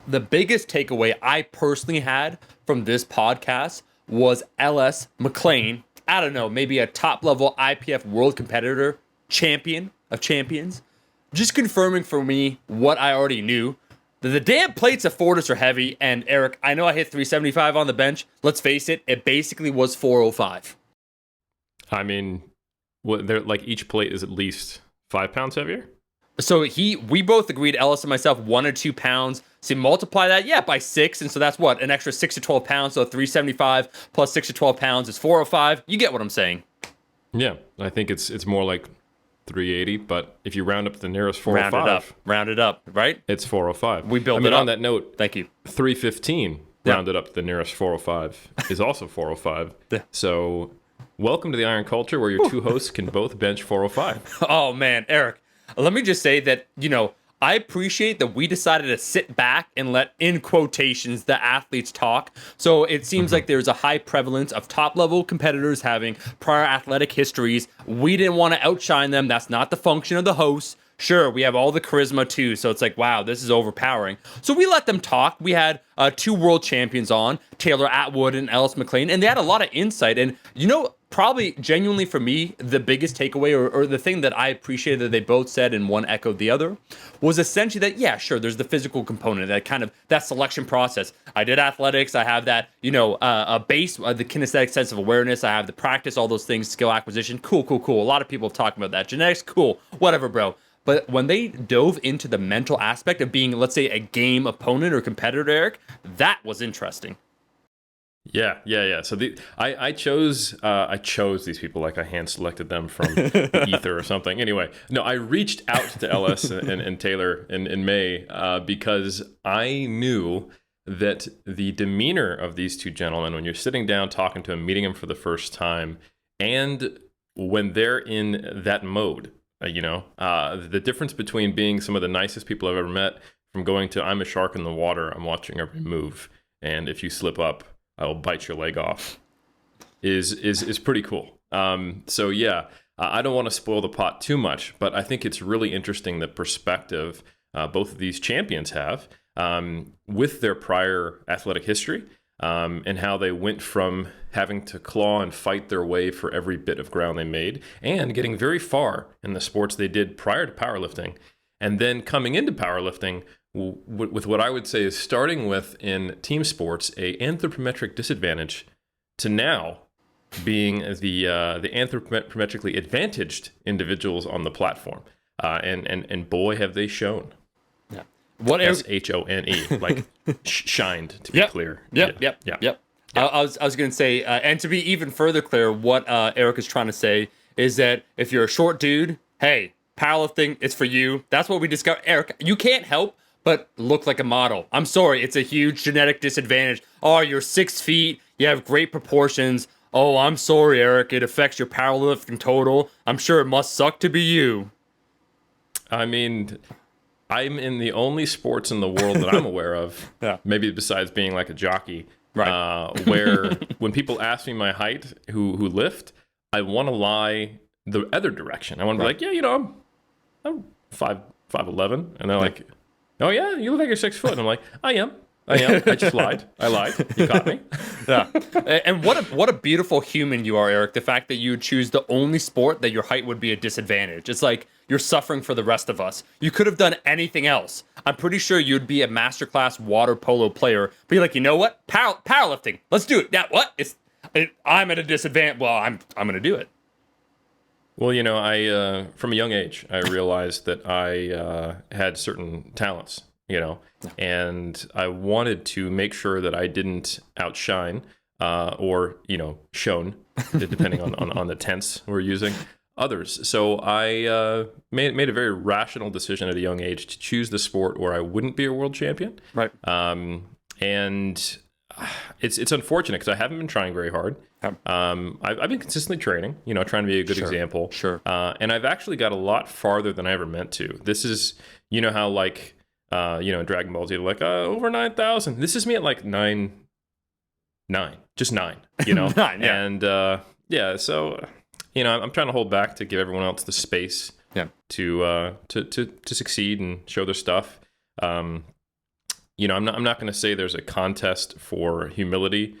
The biggest takeaway I personally had from this podcast was LS McClain. I don't know, maybe a top level IPF world competitor, champion of champions, just confirming for me what I already knew. The damn plates at Fortis are heavy, and Eric, I know I hit 375 on the bench. Let's face it, it basically was 405. I mean, they're like each plate is at least 5 pounds heavier. So we both agreed, Ellis and myself, 1 or 2 pounds. So multiply that, by 6, and so that's what, an extra 6 to 12 pounds. So 375 plus 6 to 12 pounds is 405. You get what I'm saying? Yeah, I think it's more like 380, but if you round up to the nearest 405, round it up, right? It's 405. We built it up. On that note, thank you. 315 rounded up to the nearest 405 is also 405. So welcome to the Iron Culture, where your two hosts can both bench 405. Oh man, Eric. Let me just say that, I appreciate that we decided to sit back and let, in quotations, the athletes talk. So it seems like there's a high prevalence of top-level competitors having prior athletic histories. We didn't want to outshine them. That's not the function of the host. Sure, we have all the charisma too, so it's like, wow, this is overpowering. So we let them talk. We had 2 world champions on, Taylor Atwood and Ellis McClain, and they had a lot of insight. And, probably genuinely for me, the biggest takeaway or the thing that I appreciated that they both said and one echoed the other was essentially that, yeah, sure, there's the physical component, that selection process. I did athletics. I have that, a base, the kinesthetic sense of awareness. I have the practice, all those things, skill acquisition. Cool. A lot of people have talked about that. Genetics, cool, whatever, bro. But when they dove into the mental aspect of being, let's say, a game opponent or competitor, Eric, that was interesting. Yeah. So I chose these people like I hand selected them from the ether or something. Anyway, no, I reached out to LS and Taylor in May because I knew that the demeanor of these two gentlemen, when you're sitting down talking to them, meeting them for the first time, and when they're in that mode, the difference between being some of the nicest people I've ever met from going to I'm a shark in the water, I'm watching every move, and if you slip up, I'll bite your leg off, is pretty cool. So yeah, I don't want to spoil the pot too much, but I think it's really interesting the perspective both of these champions have with their prior athletic history and how they went from having to claw and fight their way for every bit of ground they made and getting very far in the sports they did prior to powerlifting, and then coming into powerlifting with what I would say is starting with in team sports a anthropometric disadvantage to now being the anthropometrically advantaged individuals on the platform, and boy have they shown. Yeah. What SHONE, like shined, to be clear. Yep. I was going to say, and to be even further clear, what Eric is trying to say is that if you're a short dude, hey, powerlifting, it's for you. That's what we discovered. Eric, you can't help but look like a model. I'm sorry, it's a huge genetic disadvantage. Oh, you're 6 feet, you have great proportions. Oh, I'm sorry, Eric, it affects your powerlifting total. I'm sure it must suck to be you. I mean, I'm in the only sports in the world that I'm aware of, maybe besides being like a jockey, right? Where when people ask me my height who lift, I want to lie the other direction. I want to be like, yeah, I'm 5'11", and they're like, oh yeah, you look like you're 6 foot. And I'm like, I am. I just lied. I lied. You caught me. Yeah. And what a beautiful human you are, Eric. The fact that you would choose the only sport that your height would be a disadvantage. It's like you're suffering for the rest of us. You could have done anything else. I'm pretty sure you'd be a masterclass water polo player. But you're like, you know what? Powerlifting. Let's do it. Now what? I'm at a disadvantage. Well, I'm going to do it. Well, I from a young age, I realized that I had certain talents, and I wanted to make sure that I didn't outshine or, shone, depending on the tense we're using, others. So I made a very rational decision at a young age to choose the sport where I wouldn't be a world champion. Right. And it's unfortunate because I haven't been trying very hard. I've been consistently training, trying to be a good example. Sure. And I've actually got a lot farther than I ever meant to. This is, how like, Dragon Ball Z, like over 9,000. This is me at like 9, just 9, 9, yeah. And so, I'm trying to hold back to give everyone else the space to succeed and show their stuff. I'm not going to say there's a contest for humility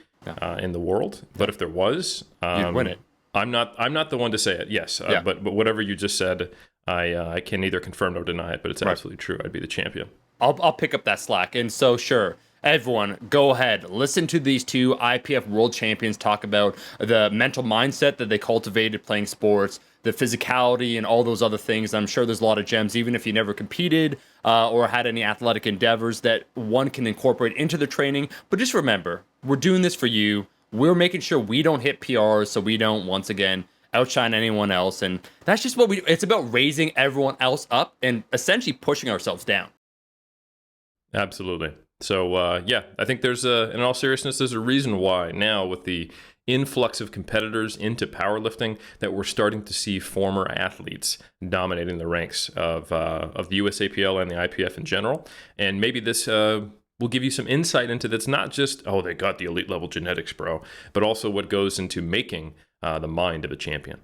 in the world, but if there was, You'd win it. I'm not the one to say it. Yes, but whatever you just said, I can neither confirm nor deny it, but it's absolutely true. I'd be the champion. I'll pick up that slack. And so, sure, everyone, go ahead. Listen to these two IPF world champions talk about the mental mindset that they cultivated playing sports, the physicality, and all those other things. I'm sure there's a lot of gems, even if you never competed or had any athletic endeavors, that one can incorporate into the training. But just remember, we're doing this for you. We're making sure we don't hit PRs so we don't, once again, outshine anyone else. And that's just what we do. It's about raising everyone else up and essentially pushing ourselves down. Absolutely. So, I think in all seriousness, there's a reason why now, with the influx of competitors into powerlifting, that we're starting to see former athletes dominating the ranks of the USAPL and the IPF in general. And maybe this will give you some insight into that's not just, oh, they got the elite level genetics, bro, but also what goes into making the mind of a champion.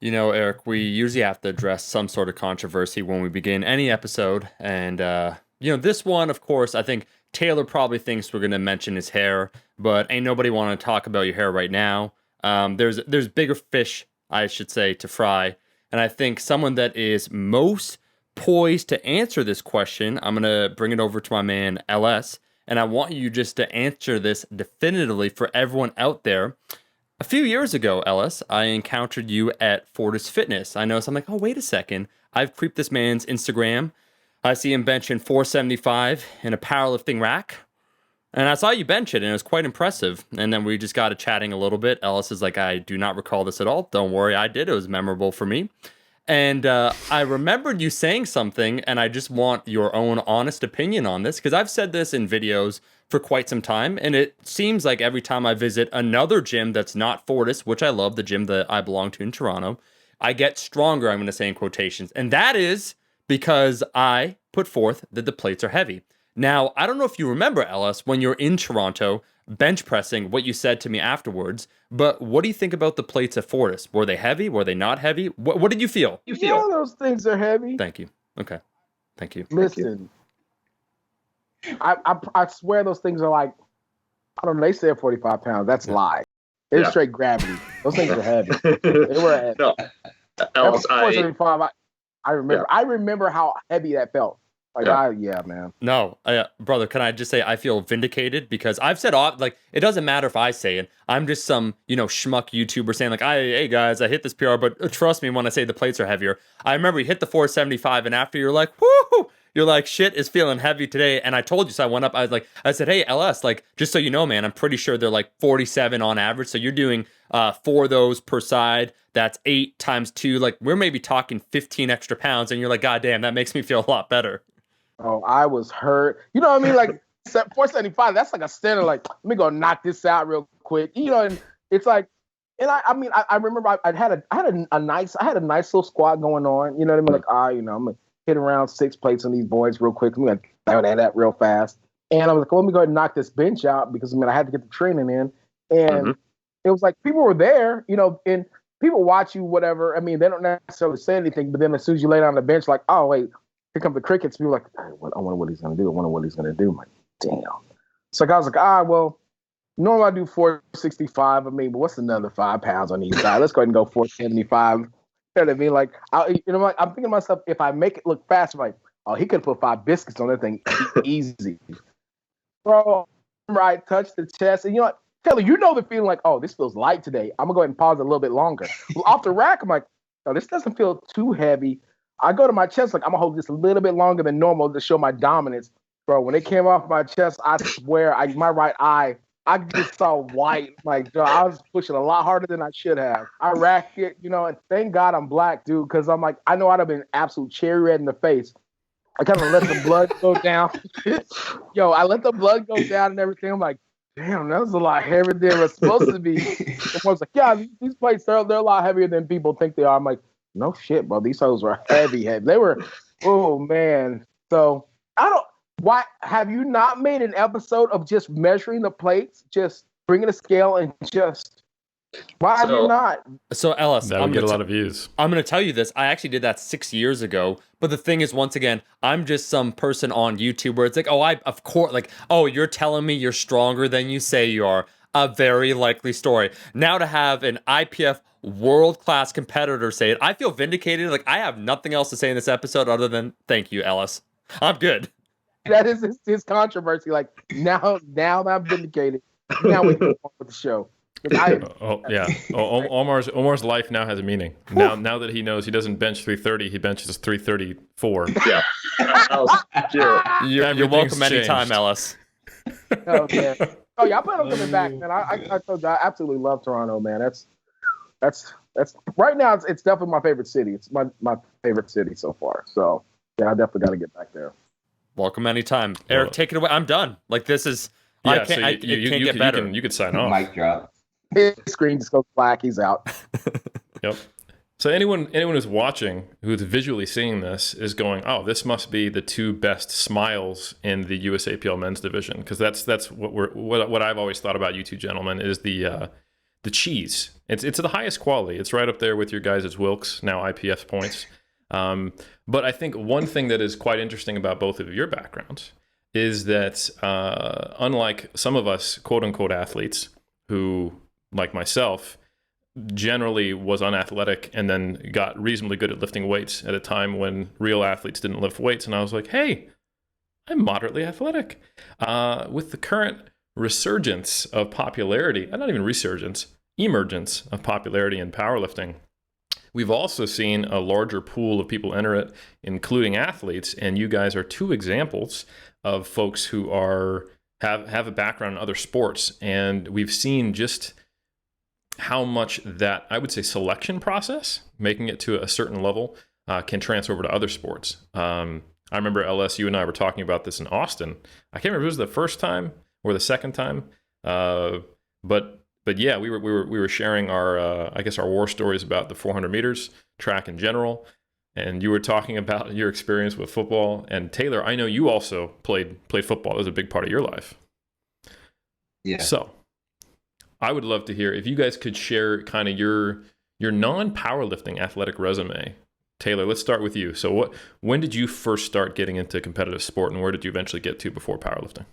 Eric, we usually have to address some sort of controversy when we begin any episode. And, this one, of course, I think Taylor probably thinks we're going to mention his hair, but ain't nobody want to talk about your hair right now. There's bigger fish, I should say, to fry. And I think someone that is most poised to answer this question, I'm going to bring it over to my man, LS. And I want you just to answer this definitively for everyone out there. A few years ago, Ellis, I encountered you at Fortis Fitness. I noticed, I'm like, oh, wait a second. I've creeped this man's Instagram. I see him benching 475 in a powerlifting rack. And I saw you bench it, and it was quite impressive. And then we just got to chatting a little bit. Ellis is like, I do not recall this at all. Don't worry, I did. It was memorable for me. And I remembered you saying something, and I just want your own honest opinion on this, because I've said this in videos for quite some time, and it seems like every time I visit another gym that's not Fortis, which I love, the gym that I belong to in Toronto, I get stronger, I'm going to say in quotations. And that is because I put forth that the plates are heavy. Now, I don't know if you remember, Ellis, when you're in Toronto, bench pressing, what you said to me afterwards, but what do you think about the plates at Fortis? Were they heavy? Were they not heavy? What did you feel? Those things are heavy. Thank you. Okay. Thank you. Listen, I swear those things are like, I don't know, they said 45 pounds. That's a lie. They're straight gravity. Those things are heavy. They were heavy. No, Else, 475, I remember. I remember how heavy that felt. Man. No, brother, can I just say I feel vindicated because I've said, it doesn't matter if I say it. I'm just some, schmuck YouTuber saying like, hey guys, I hit this PR, but trust me when I say the plates are heavier. I remember you hit the 475 and after you're like, whoo, you're like, shit is feeling heavy today. And I told you, so I went up, I said, hey, LS, just so you know, man, I'm pretty sure they're like 47 on average. So you're doing 4 of those per side. That's 8 times 2. Like we're maybe talking 15 extra pounds. And you're like, God damn, that makes me feel a lot better. Oh, I was hurt. You know what I mean? Like 475, that's like a standard, like, let me go knock this out real quick. And it's like, and I remember I had a nice little squat going on. You know what I mean? Like, I'm gonna hit around 6 plates on these boys real quick. I'm gonna that real fast. And I was like, well, let me go ahead and knock this bench out because I had to get the training in. And it was like people were there, and people watch you, whatever. I mean, they don't necessarily say anything, but then as soon as you lay down on the bench, like, oh wait, here come the crickets. People are like, I wonder what he's going to do. I'm like, damn. So I was like, well, normally I do 465. I mean, but what's another 5 pounds on each side? Let's go ahead and go 475. You know what I mean? Like, I'm thinking to myself, if I make it look fast, I'm like, oh, he could put 5 biscuits on that thing easy. Bro, I touched the chest. And you know what? Taylor, the feeling like, oh, this feels light today. I'm going to go ahead and pause it a little bit longer. Well, off the rack, I'm like, oh, this doesn't feel too heavy. I go to my chest, like, I'm going to hold this a little bit longer than normal to show my dominance. Bro, when it came off my chest, I swear, my right eye, I just saw white. Like, I was pushing a lot harder than I should have. I racked it, and thank God I'm black, dude, because I'm like, I know I'd have been absolute cherry red in the face. I kind of let the blood go down. I let the blood go down and everything. I'm like, damn, that was a lot heavier than it was supposed to be. The one's like, yeah, these plates, they're a lot heavier than people think they are. I'm like, no shit, bro. These hoes were heavy. They were, oh man. So why have you not made an episode of just measuring the plates, just bringing a scale and just Why have you not? So Ellis, That would get a lot of views. I'm going to tell you this. I actually did that 6 years ago. But the thing is, once again, I'm just some person on YouTube where it's like, of course, like, oh, you're telling me you're stronger than you say you are. A very likely story. Now to have an IPF world-class competitor say it, I feel vindicated. Like, I have nothing else to say in this episode other than thank you, Ellis. I'm good. That is his controversy. Like, now I'm vindicated. Now we can go on with the show. Omar's life now has a meaning. Now that he knows he doesn't bench 330, he benches 334. Yeah. You're welcome anytime, Ellis. Oh yeah. Oh yeah, I plan on coming back, man. I told you I absolutely love Toronto, man. That's right now it's definitely my favorite city. It's my favorite city so far. So yeah, I definitely got to get back there. Welcome anytime. Eric, take it away. I'm done. Like, this is Yeah, it can't get better. You could sign off. Mic drop. His screen just goes black. He's out. Yep. So anyone who's watching, who's visually seeing this, is going, "Oh, this must be the two best smiles in the USAPL men's division," because that's what I've always thought about you two gentlemen is the cheese. It's the highest quality. It's right up there with your guys' Wilkes, now IPF points. But I think one thing that is quite interesting about both of your backgrounds is that unlike some of us quote unquote athletes who, like myself, generally was unathletic and then got reasonably good at lifting weights at a time when real athletes didn't lift weights. And I was like, hey, I'm moderately athletic. With the current resurgence of popularity, not even resurgence, emergence of popularity in powerlifting, we've also seen a larger pool of people enter it, including athletes. And you guys are two examples of folks who have a background in other sports. And we've seen just how much that, I would say, selection process, making it to a certain level, can transfer over to other sports. I remember LS, you and I were talking about this in Austin. I can't remember if it was the first time or the second time, but yeah, we were sharing our I guess our war stories about the 400 meters track in general, and you were talking about your experience with football. And Taylor, I know you also played football. That was a big part of your life. Yeah. So I would love to hear if you guys could share kind of your non-powerlifting athletic resume. Taylor, let's start with you. So when did you first start getting into competitive sport, and where did you eventually get to before powerlifting?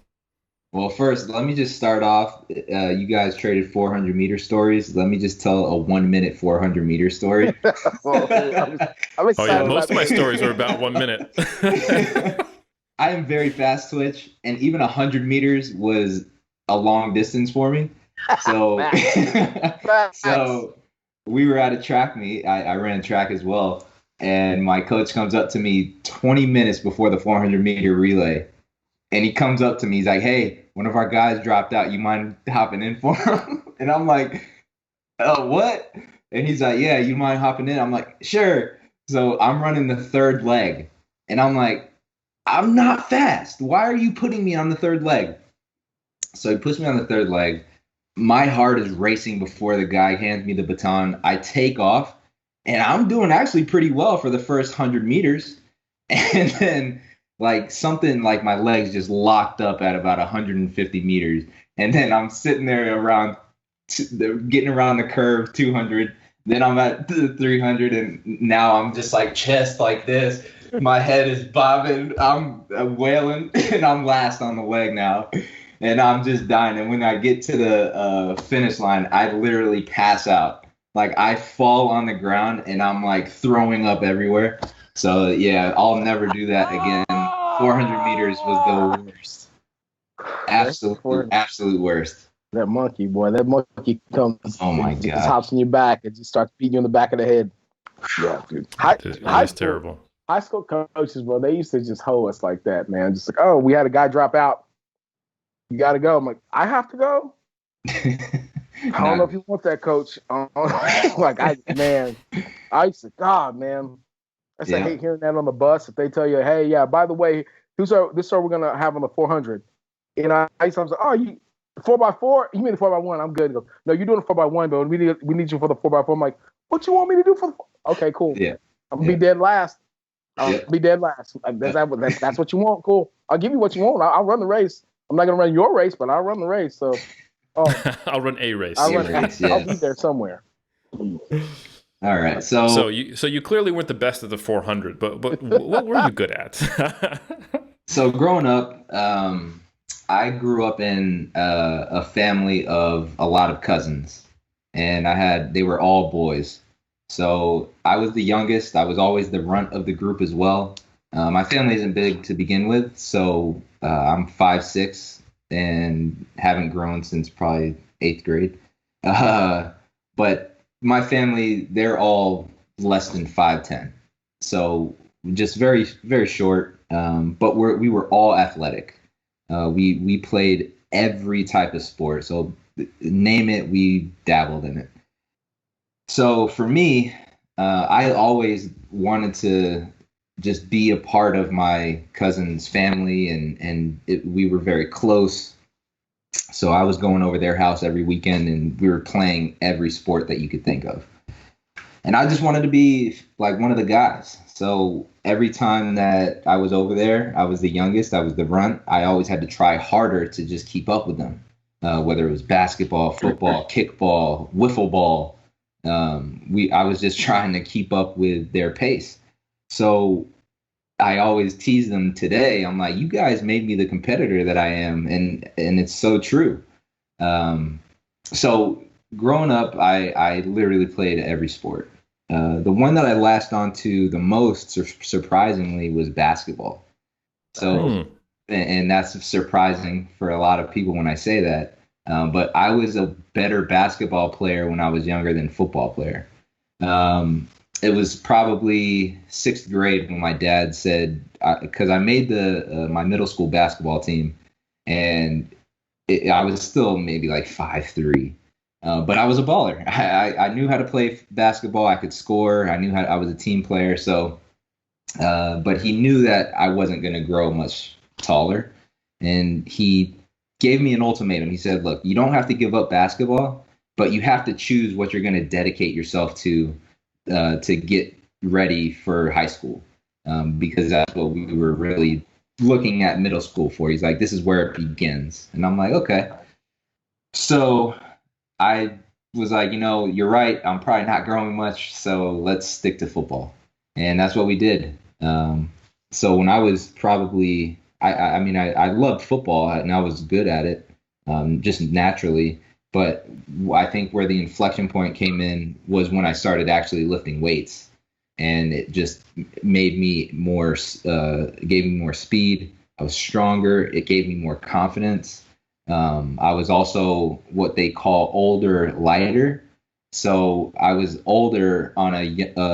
Well, first, let me just start off. You guys traded 400-meter stories. Let me just tell a 1-minute 400-meter story. I'm excited. Most of my stories are about 1 minute. I am very fast twitch, and even 100 meters was a long distance for me. So, so we were at a track meet. I ran track as well. And my coach comes up to me 20 minutes before the 400-meter relay. And he comes up to me. He's like, hey, one of our guys dropped out. You mind hopping in for him? And I'm like, oh, what? And he's like, yeah, you mind hopping in? I'm like, sure. So I'm running the third leg. And I'm like, I'm not fast. Why are you putting me on the third leg? So he puts me on the third leg. My heart is racing before the guy hands me the baton. I take off, and I'm doing actually pretty well for the first 100 meters. And then something like my legs just locked up at about 150 meters. And then I'm sitting there around, getting around the curve, 200. Then I'm at 300, and now I'm just like chest like this. My head is bobbing. I'm wailing, and I'm last on the leg now. And I'm just dying. And when I get to the finish line, I literally pass out. Like, I fall on the ground, and I'm like throwing up everywhere. So yeah, I'll never do that again. 400 meters was the worst. Absolute worst. That monkey, boy. That monkey comes. Oh my God. God. Just hops on your back and just starts beating you in the back of the head. Yeah, dude. That's terrible. High school coaches, bro, they used to just hoe us like that, man. Just like, oh, we had a guy drop out. You got to go. I'm like, I have to go? I don't know if you want that, coach. Man, I used to, God, man. I hate hearing that on the bus. If they tell you, hey, yeah, by the way, this is what we're going to have on the 400. And I used to say, oh, you 4x4? You mean the 4x1? I'm good. He goes, no, you're doing the 4x1, but we need you for the 4x4. I'm like, what you want me to do for the 4? Okay, cool. Yeah. I'm going to be dead last. I'll be dead last. That's what you want. Cool. I'll give you what you want. I'll run the race. I'm not going to run your race, but I'll run the race. So Oh, I'll run a race. I'll Yeah. be there somewhere. All right. So So you clearly weren't the best at the 400, but what were you good at? So growing up, I grew up in a family of a lot of cousins, and they were all boys. So I was the youngest. I was always the runt of the group as well. My family isn't big to begin with, so I'm 5'6" and haven't grown since probably 8th grade. But my family, they're all less than 5'10", so just very, very short. But we were all athletic. We played every type of sport. So name it, we dabbled in it. So for me, I always wanted to just be a part of my cousin's family, and we were very close. So I was going over their house every weekend, and we were playing every sport that you could think of. And I just wanted to be like one of the guys. So every time that I was over there, I was the youngest, I was the runt. I always had to try harder to just keep up with them, whether it was basketball, football, kickball, wiffle ball. I was just trying to keep up with their pace. So I always tease them today. I'm like, you guys made me the competitor that I am. And it's so true. So growing up, I literally played every sport. The one that I latched onto the most, surprisingly, was basketball. So, and that's surprising for a lot of people when I say that. But I was a better basketball player when I was younger than football player. It was probably 6th grade when my dad said, because I made my middle school basketball team, and I was still maybe like 5'3". But I was a baller. I knew how to play basketball. I could score. I was a team player. So, but he knew that I wasn't going to grow much taller. And he gave me an ultimatum. He said, look, you don't have to give up basketball, but you have to choose what you're going to dedicate yourself to get ready for high school. Because that's what we were really looking at middle school for. He's like, this is where it begins. And I'm like, okay. So I was like, you're right. I'm probably not growing much, so let's stick to football. And that's what we did. So when I was probably, I loved football and I was good at it, just naturally. But I think where the inflection point came in was when I started actually lifting weights. And it just made me gave me more speed. I was stronger. It gave me more confidence. I was also what they call older, lighter. So I was older on a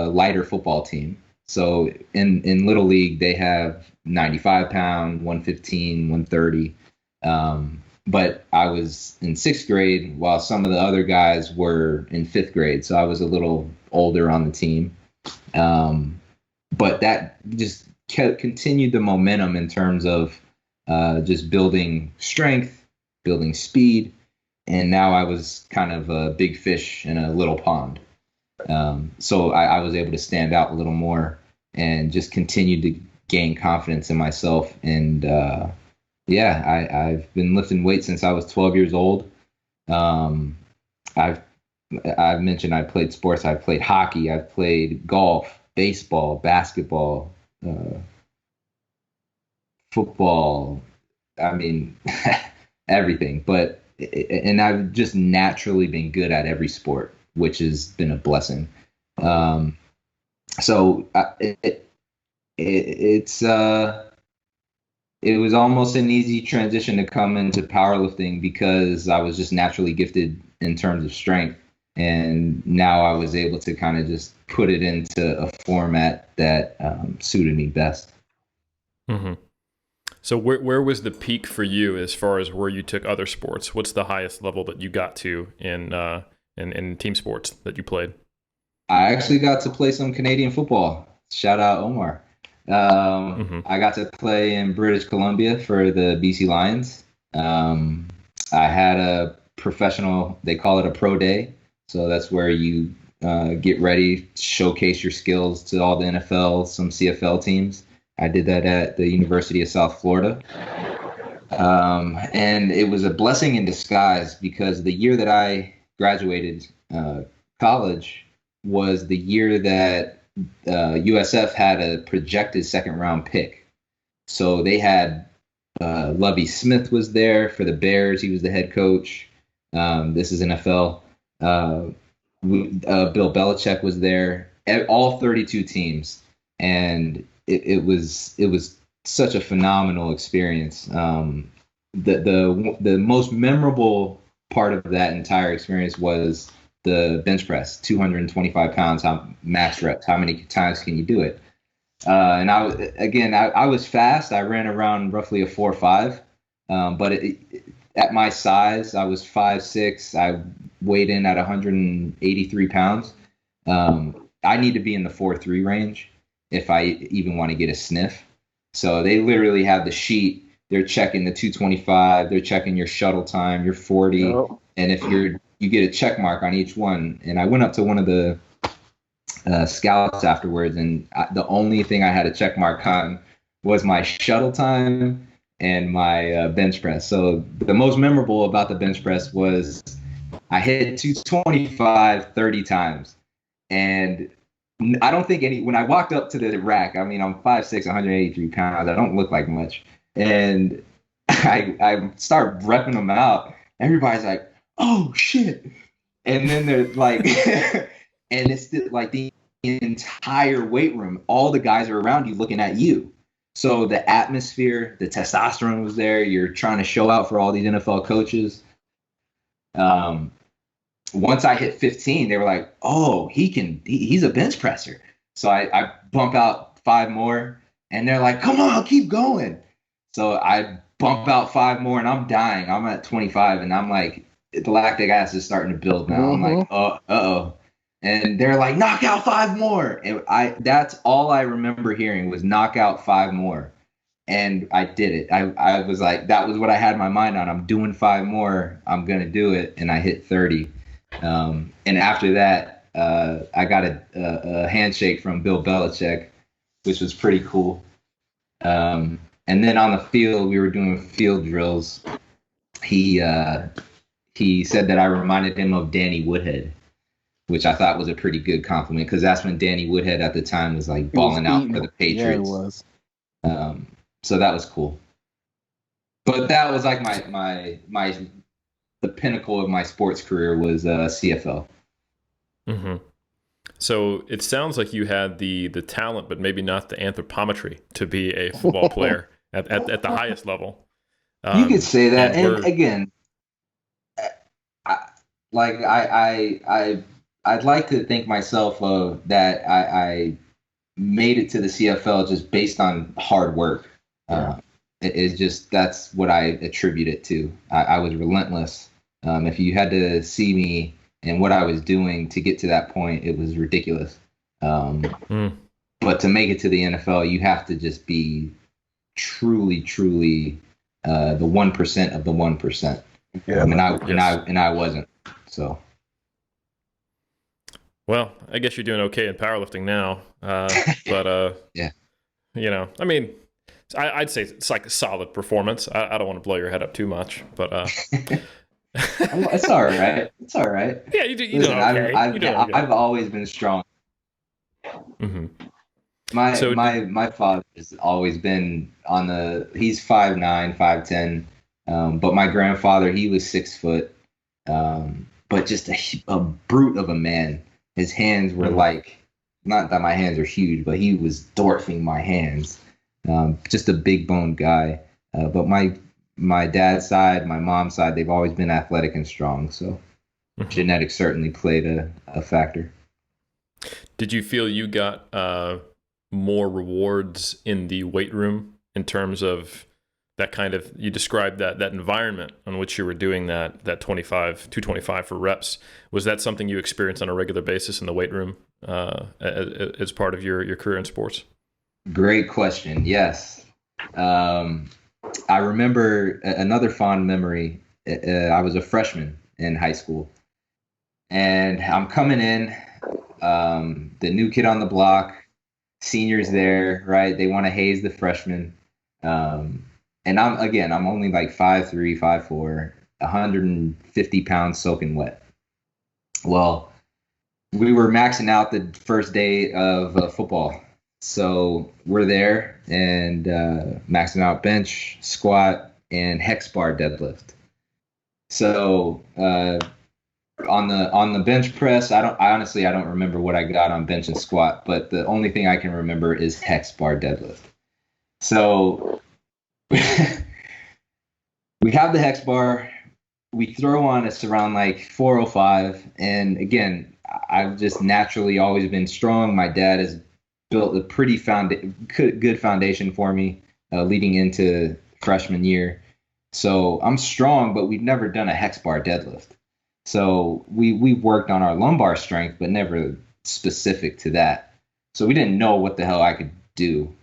lighter football team. So in Little League, they have 95-pound, 115, 130. But I was in 6th grade while some of the other guys were in 5th grade. So I was a little older on the team. But that just continued the momentum in terms of just building strength, building speed, and now I was kind of a big fish in a little pond. So I was able to stand out a little more and just continue to gain confidence in myself. And I've been lifting weights since I was 12 years old. I've mentioned I played sports. I played hockey. I've played golf, baseball, basketball, football. I mean, everything. And I've just naturally been good at every sport, which has been a blessing. So it was almost an easy transition to come into powerlifting because I was just naturally gifted in terms of strength. And now I was able to kind of just put it into a format that suited me best. Mm-hmm. So where was the peak for you as far as where you took other sports? What's the highest level that you got to in team sports that you played? I actually got to play some Canadian football. Shout out Omar. I got to play in British Columbia for the BC Lions. I had a professional, they call it a pro day. So that's where you get ready, showcase your skills to all the NFL, some CFL teams. I did that at the University of South Florida. And it was a blessing in disguise because the year that I graduated college was the year that USF had a projected second round pick. So they had Lovie Smith was there for the Bears. He was the head coach. This is NFL. Bill Belichick was there. All 32 teams, and it was such a phenomenal experience. The most memorable part of that entire experience was the bench press, 225 pounds, how max reps, how many times can you do it? And I was fast. I ran around roughly a 4.5, but at my size, I was 5'6". I weighed in at 183 pounds. I need to be in the 4.3 range if I even want to get a sniff. So they literally have the sheet. They're checking the 225. They're checking your shuttle time, your 40, and if you get a check mark on each one. And I went up to one of the scouts afterwards, and the only thing I had a check mark on was my shuttle time and my bench press. So the most memorable about the bench press was I hit 225 30 times. And I don't think when I walked up to the rack, I mean, I'm 5'6", 183 pounds. I don't look like much. And I start repping them out. Everybody's like, oh, shit. And then they're like, and it's like the entire weight room, all the guys are around you looking at you. So the atmosphere, the testosterone was there. You're trying to show out for all these NFL coaches. Once I hit 15, they were like, oh, he's a bench presser. So I bump out 5 more, and they're like, come on, keep going. So I bump out 5 more, and I'm dying. I'm at 25, and I'm like, the lactic acid is starting to build now. I'm like, uh-oh. And they're like, knock out 5 more. And that's all I remember hearing was knock out 5 more. And I did it. I was like, that was what I had my mind on. I'm doing 5 more. I'm going to do it. And I hit 30. And after that, I got a handshake from Bill Belichick, which was pretty cool. And then on the field, we were doing field drills. He said that I reminded him of Danny Woodhead, which I thought was a pretty good compliment because that's when Danny Woodhead at the time was like balling out for the Patriots. Yeah, it was. So that was cool. But that was like the pinnacle of my sports career was CFL. Mm-hmm. So it sounds like you had the talent, but maybe not the anthropometry to be a football player at the highest level. You could say that, and again, I'd like to think myself that I made it to the CFL just based on hard work. It's just that's what I attribute it to. I was relentless. If you had to see me and what I was doing to get to that point, it was ridiculous. But to make it to the NFL, you have to just be truly, truly the 1% of the 1%. Yeah, and I wasn't. So. Well, I guess you're doing okay in powerlifting now, but yeah, I mean, I'd say it's like a solid performance. I don't want to blow your head up too much, but it's all right. It's all right. Yeah, you do. Listen, okay. I've always been strong. Mm-hmm. My father has always been he's 5'9", 5'10", but my grandfather, he was 6 foot, but just a brute of a man. His hands were like, not that my hands are huge, but he was dwarfing my hands. Just a big boned guy. But my dad's side, my mom's side, they've always been athletic and strong. So genetics certainly played a factor. Did you feel you got more rewards in the weight room in terms of that kind of, you described that environment on which you were doing that 225 for reps? Was that something you experienced on a regular basis in the weight room as part of your career in sports? Great question. Yes. I remember another fond memory. I was a freshman in high school, and I'm coming in, the new kid on the block, seniors there, right? They want to haze the freshmen. And I'm only like 5'3", 5'4", 150 pounds soaking wet. Well, we were maxing out the first day of football. So we're there and maxing out bench, squat, and hex bar deadlift. So on the bench press, I honestly don't remember what I got on bench and squat, but the only thing I can remember is hex bar deadlift. So we have the hex bar. We throw on, it's around like 405. And again, I've just naturally always been strong. My dad has built a pretty good foundation for me leading into freshman year. So I'm strong, but we've never done a hex bar deadlift. So we worked on our lumbar strength, but never specific to that. So we didn't know what the hell I could do.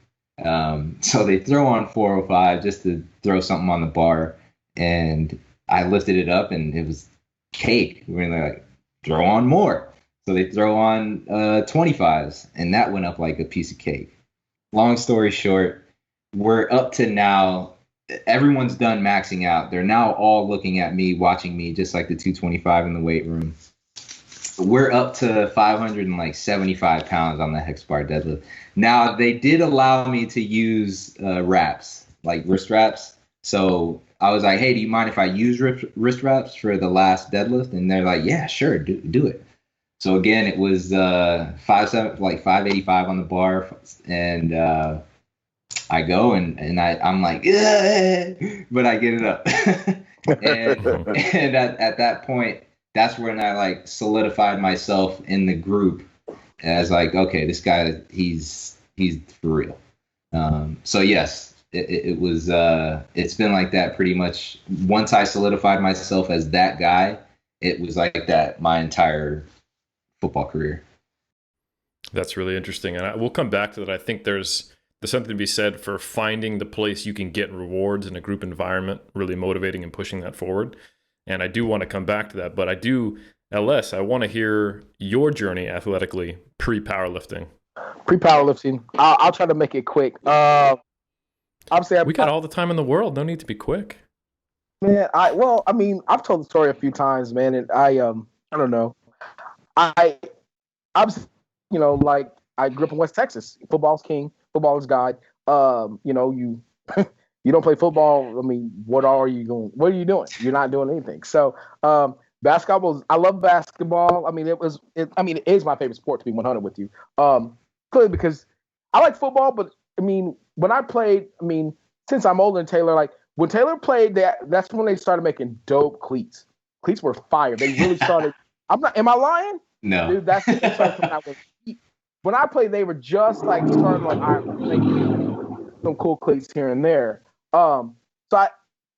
So they throw on 405 just to throw something on the bar, and I lifted it up and it was cake. We were like, throw on more. So they throw on 25s, and that went up like a piece of cake. Long story short, we're up to now, everyone's done maxing out. They're now all looking at me, watching me, just like the 225 in the weight room. We're up to 575 pounds on the hex bar deadlift. Now, they did allow me to use wraps, like wrist wraps. So I was like, hey, do you mind if I use wrist wraps for the last deadlift? And they're like, yeah, sure, do it. So again, it was 585 on the bar, and I go and I'm like, but I get it up. and at that point, that's when I like solidified myself in the group as like, okay, this guy, he's for real. So yes, it was, it's been like that pretty much. Once I solidified myself as that guy, it was like that my entire football career. That's really interesting. And we'll come back to that. I think there's something to be said for finding the place you can get rewards in a group environment, really motivating and pushing that forward. And I do want to come back to that, but LS, I want to hear your journey athletically pre-powerlifting. Pre-powerlifting, I'll try to make it quick. Obviously, we got all the time in the world. No need to be quick. Man, I've told the story a few times, man, and I don't know. I grew up in West Texas. Football's king. Football is God. You you don't play football. I mean, what are you doing? What are you doing? You're not doing anything. So, basketball I love basketball. I mean, it is my favorite sport, to be 100 with you. Clearly because I like football, but I mean, when I played, since I'm older than Taylor, like when Taylor played, that's when they started making dope cleats. Cleats were fire. They really started. Am I lying? No. Dude, that's when I was. When I played, they were just like starting like, all right, some cool cleats here and there. Part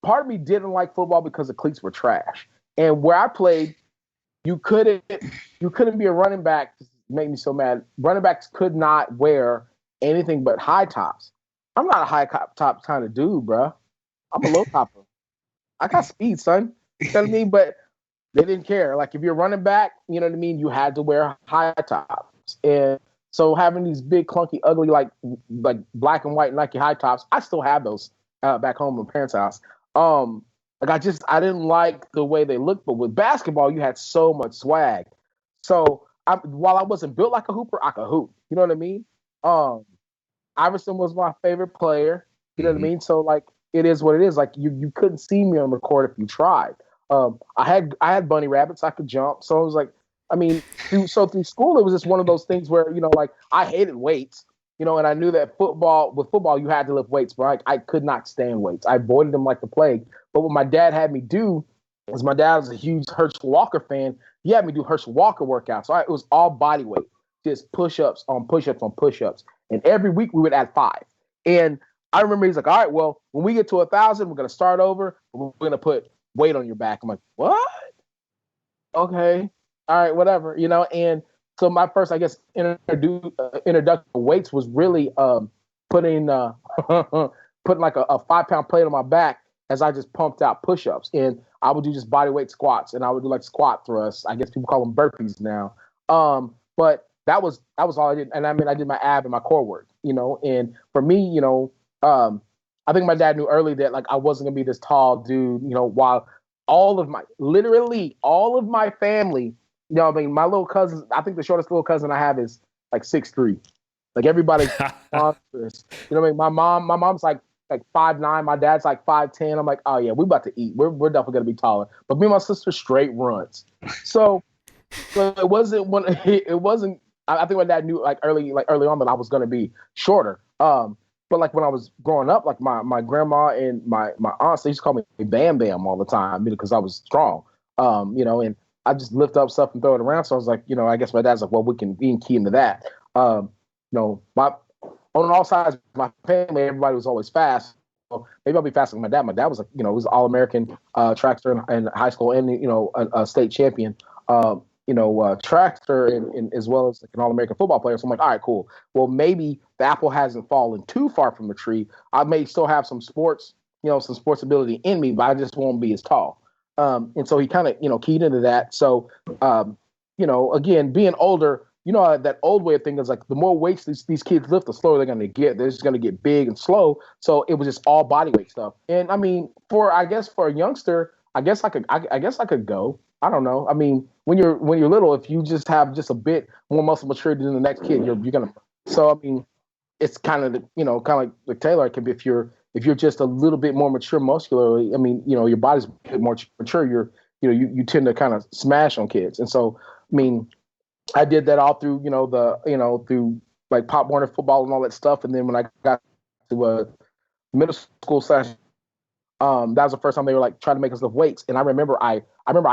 of me didn't like football because the cleats were trash. And where I played, you couldn't be a running back. This made me so mad. Running backs could not wear anything but high tops. I'm not a high top kind of dude, bro. I'm a low topper. I got speed, son. You know what I mean? But they didn't care. Like if you're running back, you know what I mean? You had to wear high tops. And so having these big, clunky, ugly, like black and white Nike high tops, I still have those back home in my parents' house. I didn't like the way they looked, but with basketball, you had so much swag. So while I wasn't built like a hooper, I could hoop. You know what I mean? Iverson was my favorite player. You know what I mean? So like, it is what it is. Like you couldn't see me on the court if you tried. I had bunny rabbits. I could jump. So it was like, through school, it was just one of those things where, like I hated weights, and I knew that with football, you had to lift weights, but I could not stand weights. I avoided them like the plague. But what my dad had me do is my dad was a huge Herschel Walker fan. He had me do Herschel Walker workouts. So it was all body weight, just push-ups on push-ups on push-ups. And every week we would add 5. And I remember he's like, all right, well, when we get to 1,000, we're going to start over. We're going to put weight on your back. I'm like, what? Okay. All right, whatever, and so my first, I guess, introduction to weights was really putting like a 5-pound plate on my back as I just pumped out push-ups, and I would do just body weight squats, and I would do like squat thrusts. I guess people call them burpees now. But that was all I did, and I did my ab and my core work, and for me, I I think my dad knew early that like I wasn't gonna be this tall dude, while literally all of my family, I mean, my little cousins, I think the shortest little cousin I have is like 6'3". Like everybody's monstrous. You know what I mean? My mom's like 5'9", my dad's like 5'10". I'm like, oh yeah, we about to eat. We're definitely gonna be taller. But me and my sister straight runs. So it wasn't when it wasn't. I think my dad knew like early on that I was gonna be shorter. But like when I was growing up, like my grandma and my aunts, they used to call me Bam Bam all the time because I was strong. And I just lift up stuff and throw it around. So I was like, I guess my dad's like, well, we can key into that. My on all sides of my family, everybody was always fast. So maybe I'll be faster than my dad. My dad was like, he was All-American trackster in high school and, a state champion, trackster and as well as like an All-American football player. So I'm like, all right, cool. Well, maybe the apple hasn't fallen too far from the tree. I may still have some sports, some sports ability in me, but I just won't be as tall. And so he kind of, keyed into that. So, again, being older, that old way of thinking is like the more weights these kids lift, the slower they're going to get. They're just going to get big and slow. So it was just all body weight stuff. And I mean, for a youngster, I guess I could go. I don't know. I mean, when you're little, if you just have just a bit more muscle maturity than the next kid, you're gonna. So I mean, it's kind of like Taylor. It can be if you're just a little bit more mature muscularly. I mean, your body's a bit more mature. You tend to kind of smash on kids. And so I mean, I did that all through through like Pop Warner football and all that stuff. And then when I got to middle school session, that was the first time they were like trying to make us lift weights. And I remember I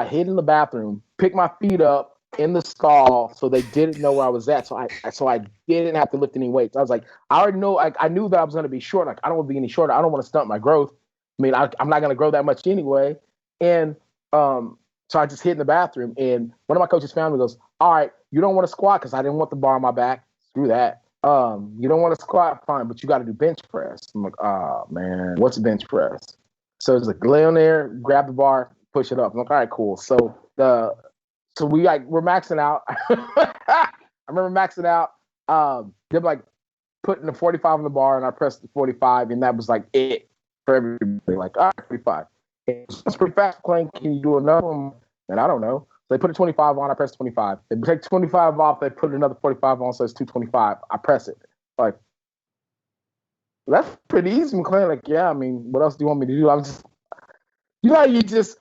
hid in the bathroom, picked my feet up in the stall so they didn't know where I was at. So I didn't have to lift any weights. I was like, I already know, I knew that I was going to be short. Like, I don't want to be any shorter. I don't want to stunt my growth. I mean, I'm not going to grow that much anyway. And so I just hid in the bathroom. And one of my coaches found me, goes, all right, you don't want to squat because I didn't want the bar on my back. Screw that. You don't want to squat, fine, but you got to do bench press. I'm like, oh, man, what's a bench press? So it's like, lay on there, grab the bar, push it up. I'm like, all right, cool. So we're maxing out. I remember maxing out. They're like putting the 45 on the bar, and I pressed the 45, and that was like it for everybody. Like, all right, 45. That's pretty fast, McClain. Can you do another one? And I don't know. So they put a 25 on, I press 25. They take 25 off, they put another 45 on, so it's 225. I press it. Like, that's pretty easy, McClain. Like, yeah, I mean, what else do you want me to do? I'm just, you're just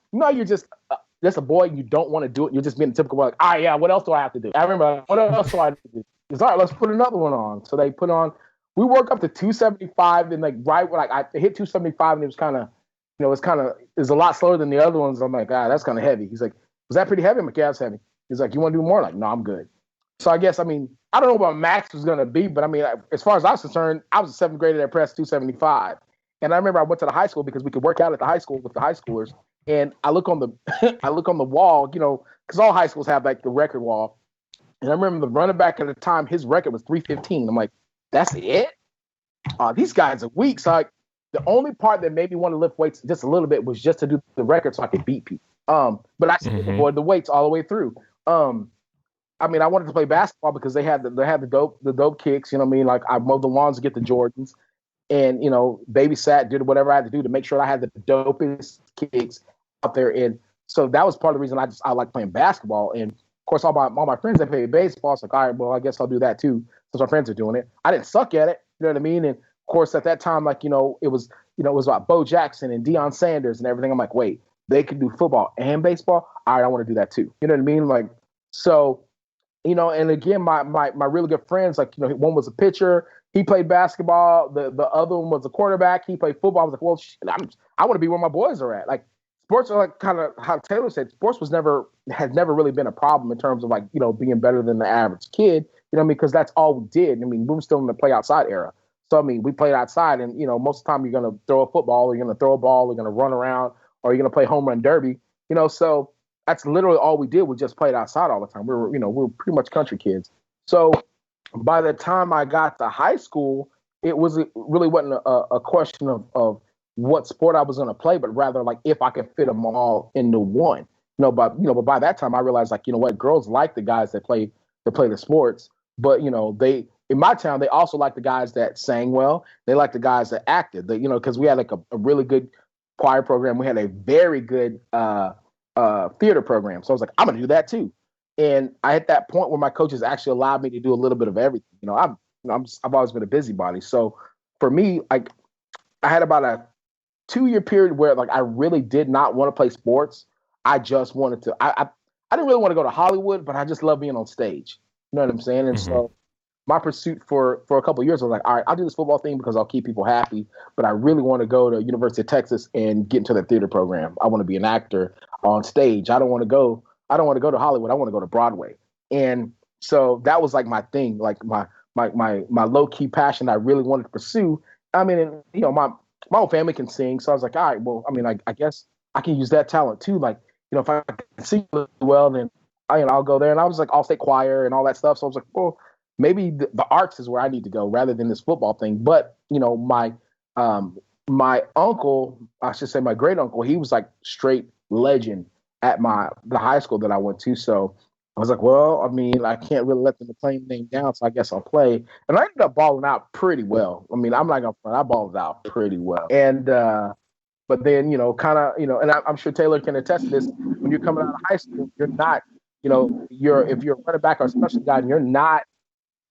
a boy and you don't want to do it. You're just being typical, like, all right, yeah, what else do I have to do? I remember, what else do I have to do? It's all right, let's put another one on. So they put on, we work up to 275, and like, right when I hit 275, and it was kind of, it's a lot slower than the other ones. I'm like, that's kind of heavy. He's like, was that pretty heavy? I'm like, yeah, it's heavy. He's like, you want to do more? I'm like, no, I'm good. So I guess, I mean, I don't know what max was going to be, but I mean, as far as I was concerned, I was a seventh grader that pressed 275. And I remember I went to the high school because we could work out at the high school with the high schoolers. And I look on the wall, because all high schools have like the record wall. And I remember the running back at the time, his record was 315. I'm like, that's it? These guys are weak. So the only part that made me want to lift weights just a little bit was just to do the record so I could beat people. But I still avoid the weights all the way through. I mean, I wanted to play basketball because they had the dope kicks. You know what I mean? Like, I mowed the lawns to get the Jordans, and babysat, did whatever I had to do to make sure I had the dopest kicks out there. And so that was part of the reason I like playing basketball. And of course, all my friends that played baseball, it's like, all right, well, I guess I'll do that too since my friends are doing it. I didn't suck at it. You know what I mean? And of course, at that time, like, it was about Bo Jackson and Deion Sanders and everything. I'm like, wait, they could do football and baseball. All right, I want to do that too. You know what I mean? Like, so, and again, my really good friends, like, one was a pitcher. He played basketball. The other one was a quarterback. He played football. I was like, well, shit, I want to be where my boys are at. Like, sports are like kind of how Taylor said, sports has never really been a problem in terms of like, being better than the average kid, because that's all we did. I mean, we were still in the play outside era. So, I mean, we played outside, and, most of the time you're going to throw a football, or you're going to throw a ball, or you're going to run around, or you're going to play home run derby, so that's literally all we did. We just played outside all the time. We were pretty much country kids. So by the time I got to high school, it really wasn't a question of what sport I was going to play, but rather like if I could fit them all into one. But by that time I realized, like, what, girls like the guys that play the sports, but they in my town, they also like the guys that sang well. They like the guys that acted. Because we had like a really good choir program. We had a very good theater program. So I was like, I'm gonna do that too. And I hit that point where my coaches actually allowed me to do a little bit of everything. I've always been a busybody. So for me, like I had about a 2-year period where like I really did not want to play sports. I just wanted to. I didn't really want to go to Hollywood, but I just love being on stage. You know what I'm saying? And so my pursuit for a couple of years was like, all right, I'll do this football thing because I'll keep people happy, but I really want to go to University of Texas and get into the theater program. I want to be an actor on stage. I don't want to go to Hollywood. I want to go to Broadway. And so that was like my thing, like my low key passion I really wanted to pursue. I mean, my whole family can sing, so I was like, all right, well, I mean, I guess I can use that talent too. Like, if I can sing well, then I'll go there. And I was like all state choir and all that stuff. So I was like, well, maybe the arts is where I need to go rather than this football thing. But my uncle, I should say my great uncle, he was like straight legend at the high school that I went to. So I was like, well, I mean, I can't really let the McClain name down, so I guess I'll play. And I ended up balling out pretty well. I mean, I'm not gonna front, I balled out pretty well. And but then, and I'm sure Taylor can attest to this. When you're coming out of high school, you're not, if you're a running back or a special guy and you're not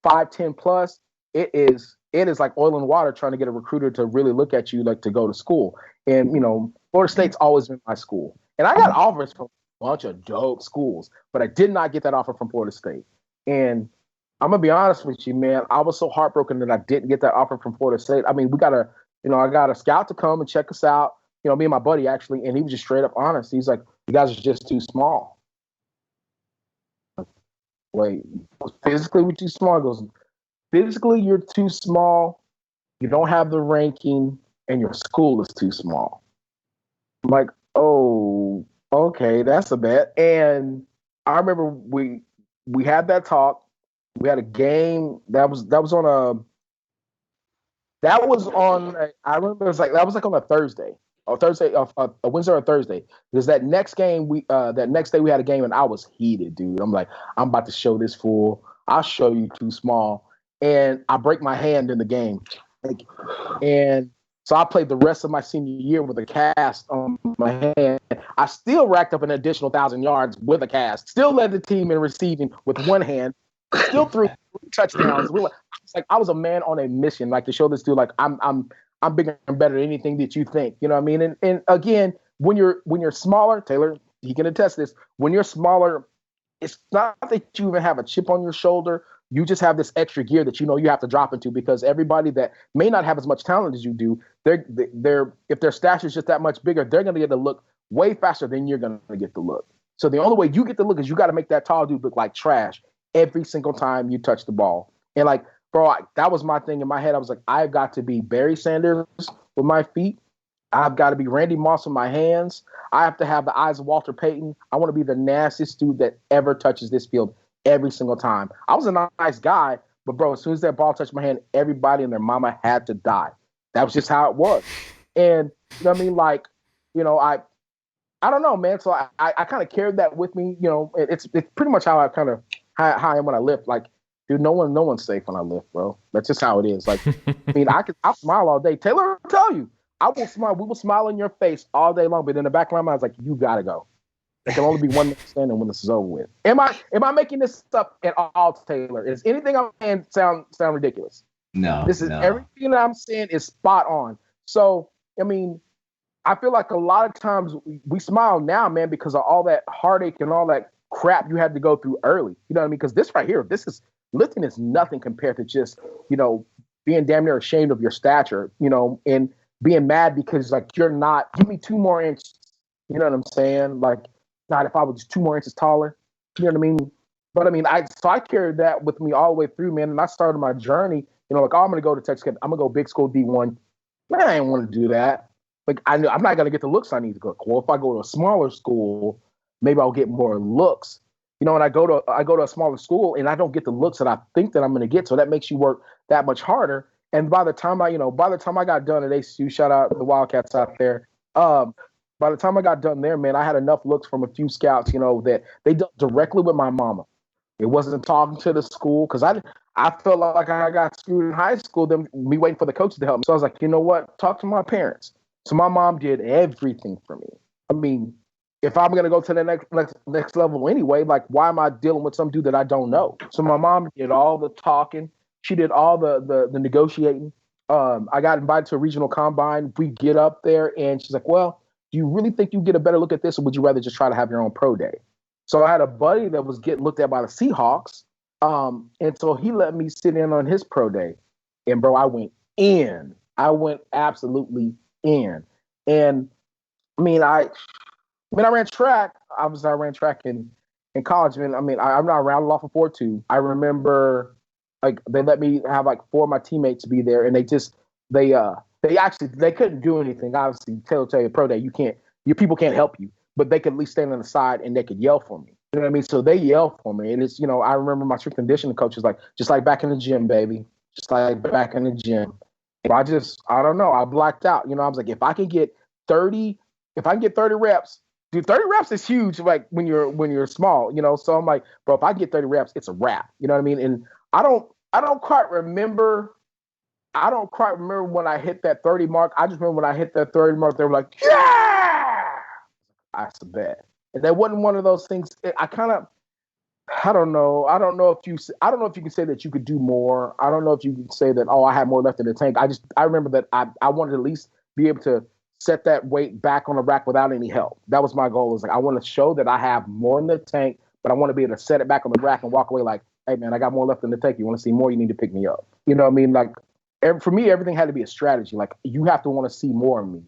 5'10" plus, it is like oil and water trying to get a recruiter to really look at you, like to go to school. And Florida State's always been my school, and I got offers from a bunch of dope schools, but I did not get that offer from Florida State. And I'm gonna be honest with you, man, I was so heartbroken that I didn't get that offer from Florida State. I mean, I got a scout to come and check us out. Me and my buddy actually, and he was just straight up honest. He's like, "You guys are just too small." Wait, physically we're too small. He goes, physically you're too small. You don't have the ranking, and your school is too small. I'm like, oh, okay, that's a bet. And I remember we had that talk. We had a game that was on I remember that was like on a Thursday. A Wednesday or a Thursday. Because that next game that next day we had a game and I was heated, dude. I'm like, I'm about to show this fool. I'll show you too small. And I break my hand in the game. And so I played the rest of my senior year with a cast on my hand. I still racked up an additional 1,000 yards with a cast. Still led the team in receiving with one hand. Still threw 3 touchdowns. I was a man on a mission, like to show this dude, like I'm bigger and better than anything that you think. You know what I mean? And again, when you're smaller, Taylor, he can attest this. When you're smaller, it's not that you even have a chip on your shoulder. You just have this extra gear that you have to drop into, because everybody that may not have as much talent as you do, they're if their stature is just that much bigger, they're gonna get the look way faster than you're gonna get the look. So the only way you get the look is you got to make that tall dude look like trash every single time you touch the ball. And like, bro, that was my thing in my head. I was like, I've got to be Barry Sanders with my feet. I've got to be Randy Moss with my hands. I have to have the eyes of Walter Payton. I want to be the nastiest dude that ever touches this field every single time. I was a nice guy, but bro, as soon as that ball touched my hand, everybody and their mama had to die. That was just how it was. And you know what I mean? Like, I don't know, man. So I kind of carried that with me. It's pretty much how I how I am when I lift. Like, dude, no one's safe when I lift, bro. That's just how it is. Like, I mean, I'll smile all day. Taylor will tell you, I will smile. We will smile in your face all day long. But in the back of my mind, I was like, you gotta go. There can only be one man standing when this is over with. Am I making this up at all, Taylor? Is anything I'm saying sound ridiculous? No. Everything that I'm saying is spot on. So, I mean, I feel like a lot of times we smile now, man, because of all that heartache and all that crap you had to go through early. You know what I mean? Because this right here, lifting is nothing compared to just, being damn near ashamed of your stature, and being mad because like you're not, give me 2 more inches. You know what I'm saying? Like, not if I was just 2 more inches taller. You know what I mean? But I mean, I carried that with me all the way through, man. And I started my journey, like, oh, I'm going to go to Texas. I'm going to go big school D1. Man, I didn't want to do that. Like, I knew I'm not going to get the looks I need to go. Well, if I go to a smaller school, maybe I'll get more looks. And I go to a smaller school and I don't get the looks that I think that I'm going to get. So that makes you work that much harder. And by the time I got done at ACU, shout out the Wildcats out there. By the time I got done there, man, I had enough looks from a few scouts, that they dealt directly with my mama. It wasn't talking to the school because I felt like I got screwed in high school. Then me waiting for the coaches to help me. So I was like, you know what? Talk to my parents. So my mom did everything for me. I mean, if I'm gonna go to the next level anyway, like why am I dealing with some dude that I don't know? So my mom did all the talking. She did all the negotiating. I got invited to a regional combine. We get up there, and she's like, "Well, do you really think you get a better look at this, or would you rather just try to have your own pro day?" So I had a buddy that was getting looked at by the Seahawks, and so he let me sit in on his pro day, and bro, I went in. I went absolutely in, and I mean, I ran track. Obviously, I ran track in college. Man, I mean, I'm not around off of 4.2. I remember like they let me have like 4 of my teammates be there, and they couldn't do anything. Obviously, tell you pro day, your people can't help you, but they could at least stand on the side and they could yell for me. You know what I mean? So they yell for me, and it's I remember my strength conditioning coach was like, just like back in the gym, baby, just like back in the gym. I don't know. I blacked out. I was like, if I can get 30 reps. Dude, 30 reps is huge, like when you're small, So I'm like, bro, if I get 30 reps, it's a wrap. You know what I mean? And I don't quite remember when I hit that 30 mark. I just remember when I hit that 30 mark, they were like, yeah! I said that. And that wasn't one of those things. I don't know. I don't know if you can say that you could do more. I don't know if you can say that, I had more left in the tank. I remember that I wanted to at least be able to set that weight back on the rack without any help. That was my goal. Is like I want to show that I have more in the tank, but I want to be able to set it back on the rack and walk away like, hey man, I got more left in the tank. You want to see more? You need to pick me up. You know what I mean? Like for me, everything had to be a strategy. Like you have to want to see more of me.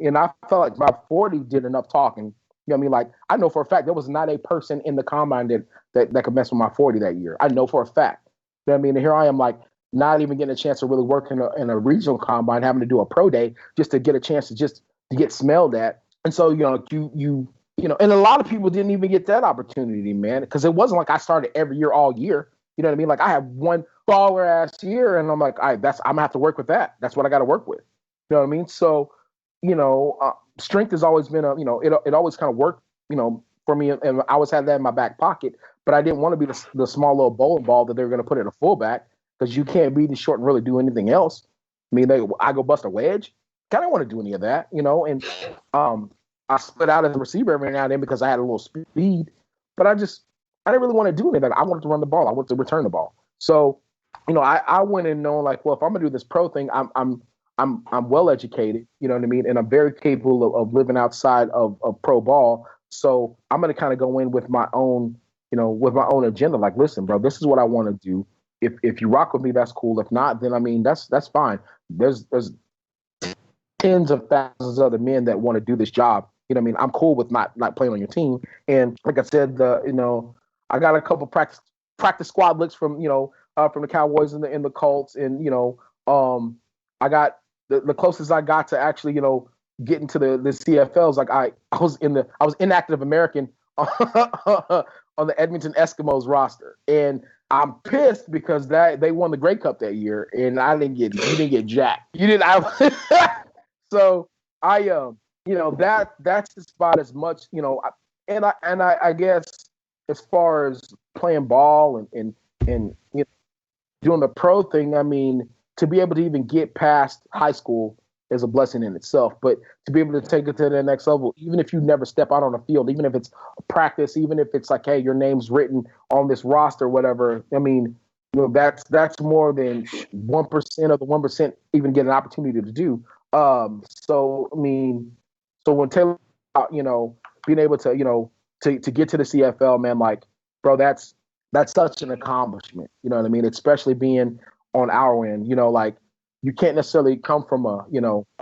And I felt like my 40 did enough talking. You know what I mean? Like I know for a fact there was not a person in the combine that could mess with my 40 that year. I know for a fact. You know what I mean? And here I am like not even getting a chance to really work in a regional combine, having to do a pro day just to get a chance to get smelled at. And so, you and a lot of people didn't even get that opportunity, man, because it wasn't like I started every year, all year. You know what I mean? Like I had one baller ass year and I'm like, I'm gonna have to work with that. That's what I got to work with. You know what I mean? So, strength has always been it always kind of worked, for me. And I always had that in my back pocket, but I didn't want to be the small little bowling ball that they were going to put at a fullback because you can't be the short and really do anything else. I mean, I go bust a wedge. I don't want to do any of that, and I split out as a receiver every now and then because I had a little speed, but I didn't really want to do anything. I wanted to run the ball. I wanted to return the ball. So, I went in knowing like, well, if I'm gonna do this pro thing, I'm well educated, you know what I mean, and I'm very capable of living outside of pro ball. So I'm gonna kind of go in with my own, agenda. Like, listen, bro, this is what I want to do. If you rock with me, that's cool. If not, then I mean that's fine. There's tens of thousands of other men that want to do this job. You know what I mean? I'm cool with not playing on your team. And like I said, I got a couple practice squad looks from the Cowboys and the Colts, and I got the closest I got to actually getting to the CFLs. Like I was inactive American on the Edmonton Eskimos roster, and I'm pissed because they won the Grey Cup that year, and you didn't get jack. You didn't. So that's just about as much, and I guess as far as playing ball and doing the pro thing, I mean, to be able to even get past high school is a blessing in itself. But to be able to take it to the next level, even if you never step out on the field, even if it's practice, even if it's like, hey, your name's written on this roster, whatever. I mean, that's more than 1% of the 1% even get an opportunity to do. So when Taylor, being able to, to get to the CFL, man, like, bro, that's such an accomplishment. You know what I mean? Especially being on our end, like you can't necessarily come from a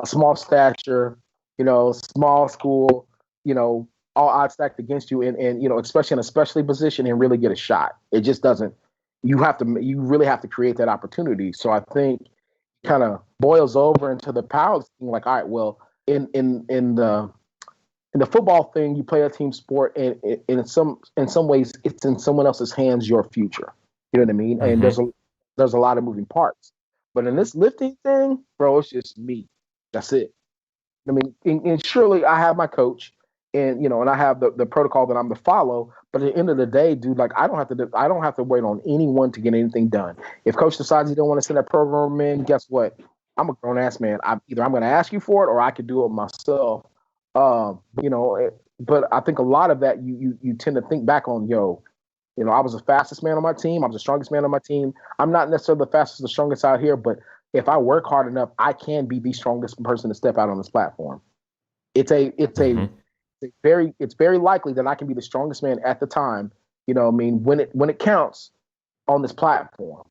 small stature, small school, all odds stacked against you and especially in a specialty position and really get a shot. It just doesn't, you really have to create that opportunity. So I think kind of boils over into the power thing. Like, all right, well, in the football thing, you play a team sport, and in some ways, it's in someone else's hands. Your future, you know what I mean? Mm-hmm. And there's a lot of moving parts. But in this lifting thing, bro, it's just me. That's it. I mean, and surely I have my coach, and and I have the protocol that I'm to follow. But at the end of the day, dude, like I don't have to wait on anyone to get anything done. If coach decides he don't want to send that program in, guess what? I'm a grown ass man. I'm going to ask you for it or I could do it myself. But I think a lot of that you tend to think back on, I was the fastest man on my team. I was the strongest man on my team. I'm not necessarily the fastest, the strongest out here, but if I work hard enough, I can be the strongest person to step out on this platform. It's very likely that I can be the strongest man at the time. When it counts on this platform.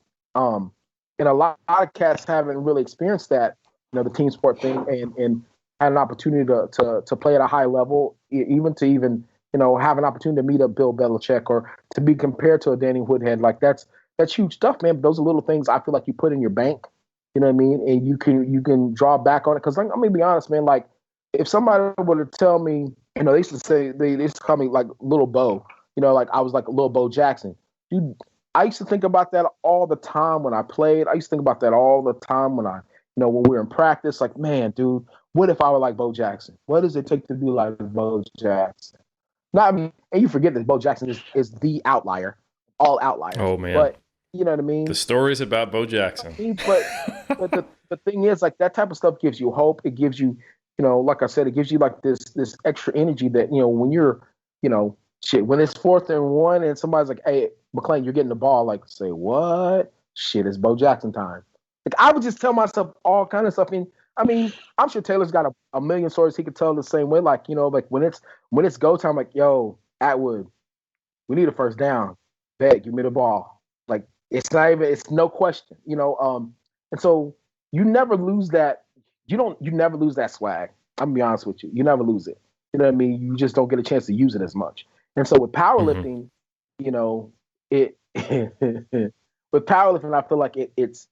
And a lot of cats haven't really experienced that, the team sport thing, and had an opportunity to play at a high level, even have an opportunity to meet up Bill Belichick or to be compared to a Danny Woodhead. Like that's huge stuff, man. But those are little things I feel like you put in your bank, you know what I mean? And you can draw back on it. Cause I'm gonna be honest, man, like if somebody were to tell me, they used to say, they used to call me like Little Bo, like I was like a Little Bo Jackson. Dude, I used to think about that all the time when I played. I used to think about that all the time when when we were in practice, like, man, dude, what if I were like Bo Jackson? What does it take to be like Bo Jackson? And you forget that Bo Jackson is the outlier, all outliers. Oh man. But you know what I mean? The stories about Bo Jackson. But the thing is, like, that type of stuff gives you hope. It gives you, like I said, it gives you like this extra energy that, when you're, when it's 4th and 1 and somebody's like, hey, McClain, you're getting the ball, like, say, what? Shit, it's Bo Jackson time. Like, I would just tell myself all kind of stuff. I'm sure Taylor's got a million stories he could tell the same way. Like, like when it's go time, like, yo, Atwood, we need a first down. Bet, give me the ball. Like, it's no question, and so you never lose that. You never lose that swag. I'm gonna be honest with you. You never lose it. You know what I mean? You just don't get a chance to use it as much. And so with powerlifting, it with powerlifting, I feel like it's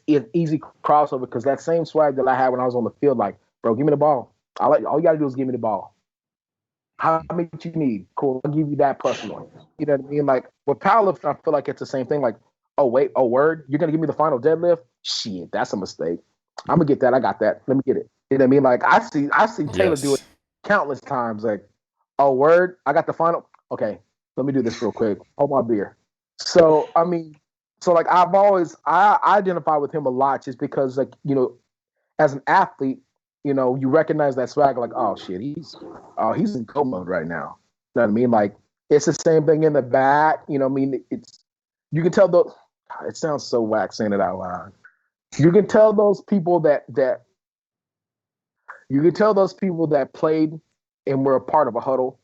an easy crossover because that same swag that I had when I was on the field, like, bro, give me the ball. All you gotta do is give me the ball. How many you need? Cool, I'll give you that plus one. You know what I mean? Like with powerlifting, I feel like it's the same thing. Like, oh wait, oh word, you're gonna give me the final deadlift? Shit, that's a mistake. I'm gonna get that. I got that. Let me get it. You know what I mean? Like I see Taylor do it countless times. Like, oh word, I got the final. Okay, let me do this real quick. Hold my beer. So like I identify with him a lot just because, like, as an athlete, you recognize that swag, like, oh shit, he's in go mode right now. You know what I mean? Like, it's the same thing in the back. You can tell those. It sounds so whack saying it out loud. You can tell those people that played and were a part of a huddle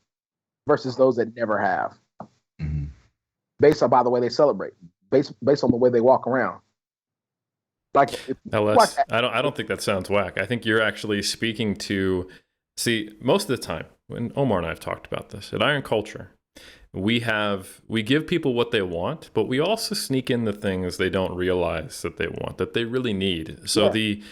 versus those that never have. Mm-hmm. Based on by the way they celebrate, based on the way they walk around. Like LS, I don't think that sounds whack. I think you're actually speaking to, see, most of the time when Omar and I have talked about this at Iron Culture, we give people what they want, but we also sneak in the things they don't realize that they want, that they really need. So the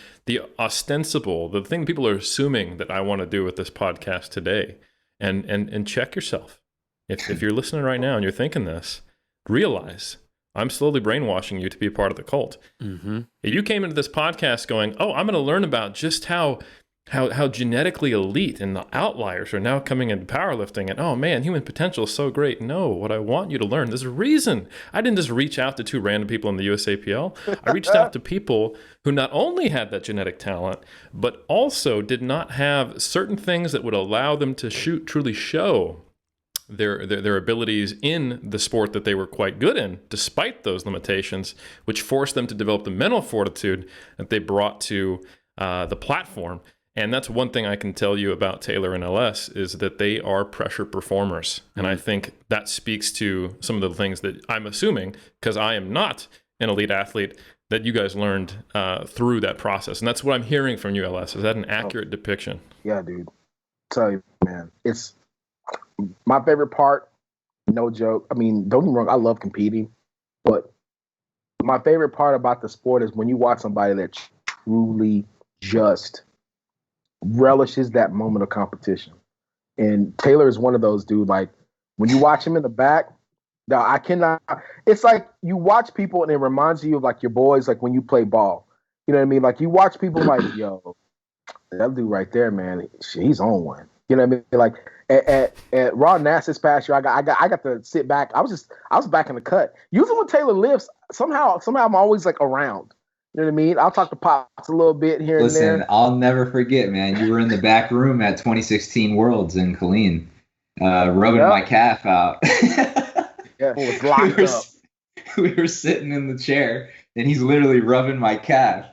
ostensible, the thing people are assuming that I want to do with this podcast today, and check yourself. If you're listening right now and you're thinking this, realize I'm slowly brainwashing you to be a part of the cult. Mm-hmm. If you came into this podcast going, oh, I'm going to learn about just how genetically elite and the outliers are now coming into powerlifting, and oh man, human potential is so great. No, what I want you to learn, there's a reason. I didn't just reach out to 2 random people in the USAPL. I reached out to people who not only had that genetic talent, but also did not have certain things that would allow them to truly show their abilities in the sport that they were quite good in, despite those limitations, which forced them to develop the mental fortitude that they brought to the platform. And that's one thing I can tell you about Taylor and LS is that they are pressure performers. And I think that speaks to some of the things that I'm assuming, because I am not an elite athlete, that you guys learned through that process. And that's what I'm hearing from you, LS. Is that an accurate depiction? Yeah, dude. Tell you, man. It's my favorite part, no joke. I mean, don't get me wrong, I love competing. But my favorite part about the sport is when you watch somebody that truly just relishes that moment of competition. And Taylor is one of those, dude. Like, when you watch him in the back, now I cannot. It's like you watch people and it reminds you of like your boys, like when you play ball. You know what I mean? Like you watch people like, yo, that dude right there, man, he's on one. You know what I mean? Like at Raw Nash this past year, I got to sit back. I was back in the cut. Usually when Taylor lifts, somehow I'm always like around. You know what I mean? I'll talk to Pops a little bit here and there. Listen, I'll never forget, man. You were in the back room at 2016 Worlds in Killeen, rubbing my calf out. Yeah, it was locked up. We were sitting in the chair, and he's literally rubbing my calf.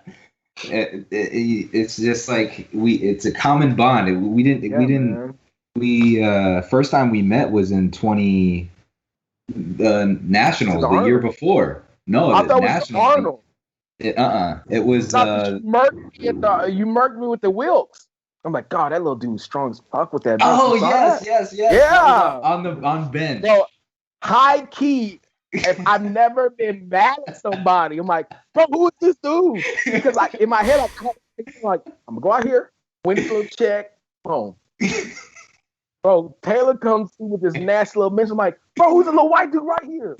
It's just like it's a common bond. We first time we met was in the Nationals the year before. No, I thought it was Arnold. It was you murked me with the Wilkes. I'm like, God, that little dude was strong as fuck with that. Oh yes. Yeah. On bench. Bro, high key. If I've never been mad at somebody, I'm like, bro, who is this dude? Because in my head, I'm gonna go out here, win this little check, boom. Bro, Taylor comes with this nasty little mention. I'm like, bro, who's the little white dude right here?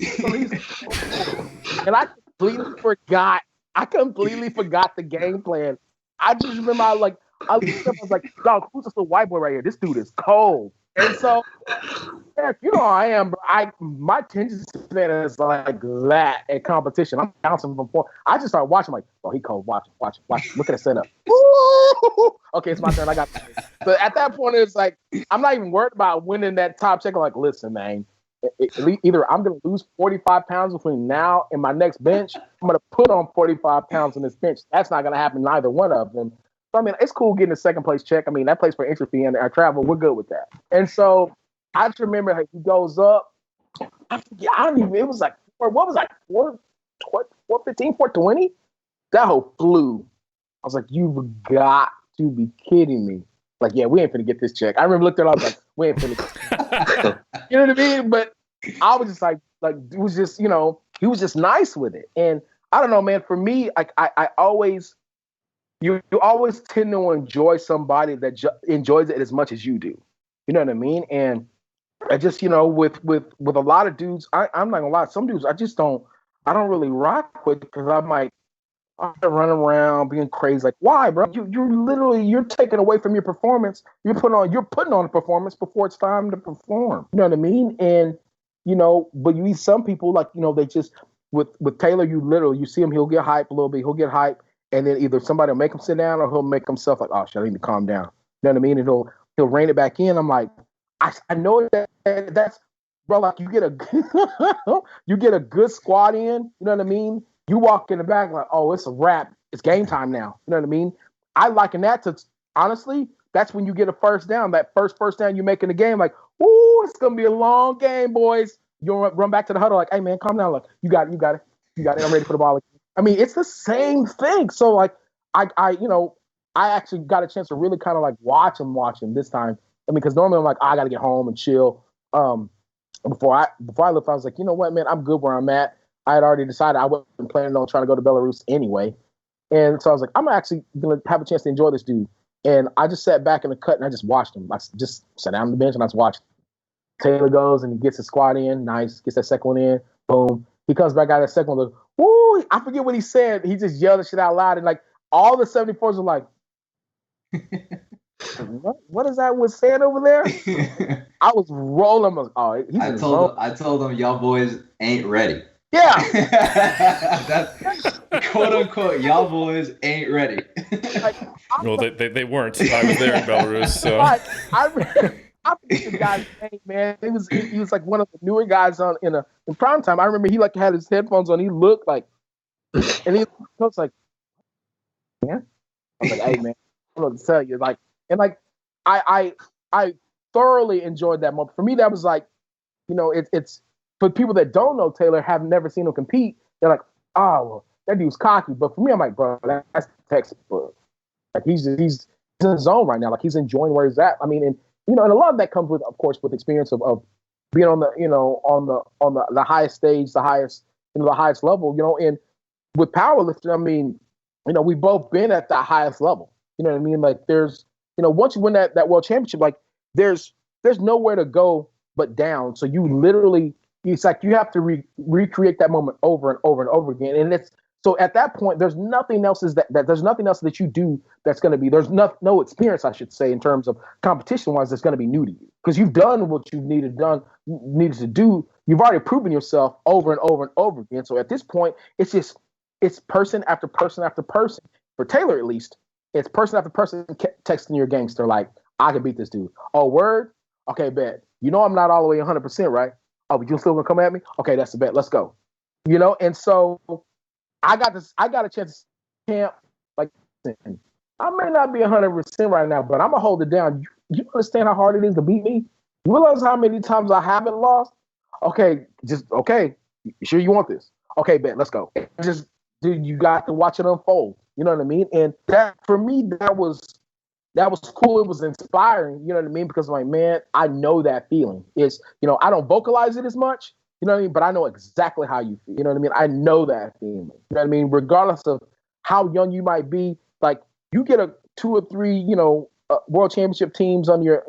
And I completely forgot the game plan. I just remember I looked up, I was like, dog, who's this little white boy right here? This dude is cold. And so, Eric, you know how I am, bro. My attention span is like that at competition. I'm bouncing from four. I just started watching, like, oh, he cold. Watch. Look at the setup. Woo! Okay, it's my turn. I got this. But at that point, it's like, I'm not even worried about winning that top check. I'm like, listen, man, either I'm going to lose 45 pounds between now and my next bench. I'm going to put on 45 pounds on this bench. That's not going to happen, neither one of them. I mean, it's cool getting a second place check. I mean, that place for entry fee and our travel, we're good with that. And so I just remember like, he goes up. I don't even, it was like, what was like 415, 420? That whole flew. I was like, you've got to be kidding me. Like, yeah, we ain't finna get this check. I remember looking at it, I was like, we ain't finna get You know what I mean? But I was just like, it was just, he was just nice with it. And I don't know, man, for me, like, I always, you always tend to enjoy somebody that enjoys it as much as you do. You know what I mean? And I just, with a lot of dudes, I'm not gonna lie, some dudes I don't really rock with because I'm like, I'm running around being crazy. Like, why, bro? You're taking away from your performance. You're putting on a performance before it's time to perform. You know what I mean? And but you meet some people like, they just with Taylor, you see him, he'll get hype a little bit, he'll get hype. And then either somebody will make him sit down or he'll make himself like, oh shit, I need to calm down. You know what I mean? And he'll rein it back in. I'm like, I know that's bro, like you get a good squat in, you know what I mean? You walk in the back like, oh, it's a wrap. It's game time now. You know what I mean? I liken that to, honestly, that's when you get a first down. That first down you make in the game, like, ooh, it's gonna be a long game, boys. You run back to the huddle like, hey man, calm down. Like, you got it. I'm ready for the ball. I mean, it's the same thing. So like, I actually got a chance to really kind of like watch him this time. I mean, because normally I'm like, I got to get home and chill. Before I left, I was like, you know what, man, I'm good where I'm at. I had already decided I wasn't planning on trying to go to Belarus anyway. And so I was like, I'm actually going to have a chance to enjoy this dude. And I just sat back in the cut and I just watched him. I just sat down on the bench and I just watched him. Taylor goes and he gets his squat in. Nice. Gets that second one in. Boom. He comes back out of that second one. Like, woo! I forget what he said. He just yelled the shit out loud. And like all the 74s were like, what is that was saying over there? I was rolling. I was, oh, I told them y'all boys ain't ready. Yeah. That's quote unquote, y'all boys ain't ready. Like, well, they weren't. I was there in Belarus, so. I forget the guy's name, man. He was like one of the newer guys in prime time. I remember he like had his headphones on. He looked like, and he was like, yeah. I was like, hey man, I'm gonna tell you, like, and like, I thoroughly enjoyed that moment. For me, that was like, it's for people that don't know Taylor, have never seen him compete. They're like, oh, well, that dude's cocky. But for me, I'm like, bro, that's textbook. Like he's in his zone right now. Like he's enjoying where he's at. I mean, and and a lot of that comes with, of course, with experience of being on the, on the highest stage, the highest level, and with powerlifting, I mean, we've both been at the highest level. You know what I mean? Like there's, once you win that world championship, like there's nowhere to go but down. So you literally, it's like you have to recreate that moment over and over and over again. And it's So at that point, there's nothing else there's nothing else that you do that's going to be, there's no experience, I should say, in terms of competition wise, that's going to be new to you, because you've done what you needed to do. You've already proven yourself over and over and over again. So at this point, it's person after person after person. For Taylor, at least, it's person after person texting your gangster like, I can beat this dude. Oh, word? Okay, bet. You know I'm not all the way 100%, right? Oh, but you still gonna come at me? Okay, that's the bet. Let's go. And so I got a chance to camp. Like, I may not be 100% right now, but I'm gonna hold it down. You understand how hard it is to beat me? You realize how many times I haven't lost? Okay, you sure you want this? Okay, bet. Let's go. Just, dude, you got to watch it unfold. You know what I mean? And that, for me, that was cool. It was inspiring. You know what I mean? Because I'm like, man, I know that feeling. It's, I don't vocalize it as much. You know what I mean? But I know exactly how you feel. You know what I mean? I know that feeling. You know what I mean? Regardless of how young you might be, like, you get a 2 or 3, world championship teams on your,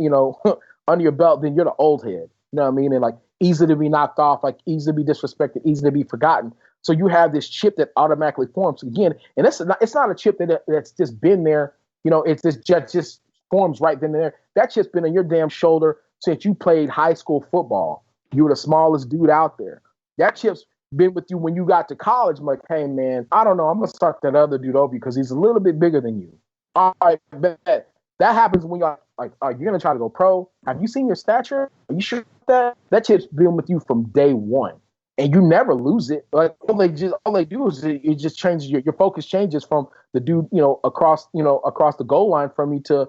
under your belt, then you're the old head. You know what I mean? And like, easy to be knocked off, like easy to be disrespected, easy to be forgotten. So you have this chip that automatically forms again, and it's not a chip that's just been there. It's just forms right then and there. That chip's been on your damn shoulder since you played high school football. You were the smallest dude out there. That chip's been with you when you got to college. I'm like, hey man, I don't know, I'm gonna start that other dude over because he's a little bit bigger than you. All right, bet. That happens when you're like, are you gonna try to go pro? Have you seen your stature? Are you sure that chip's been with you from day one? And you never lose it. Like, all they do is it just changes your focus changes from the dude, across the goal line from you to,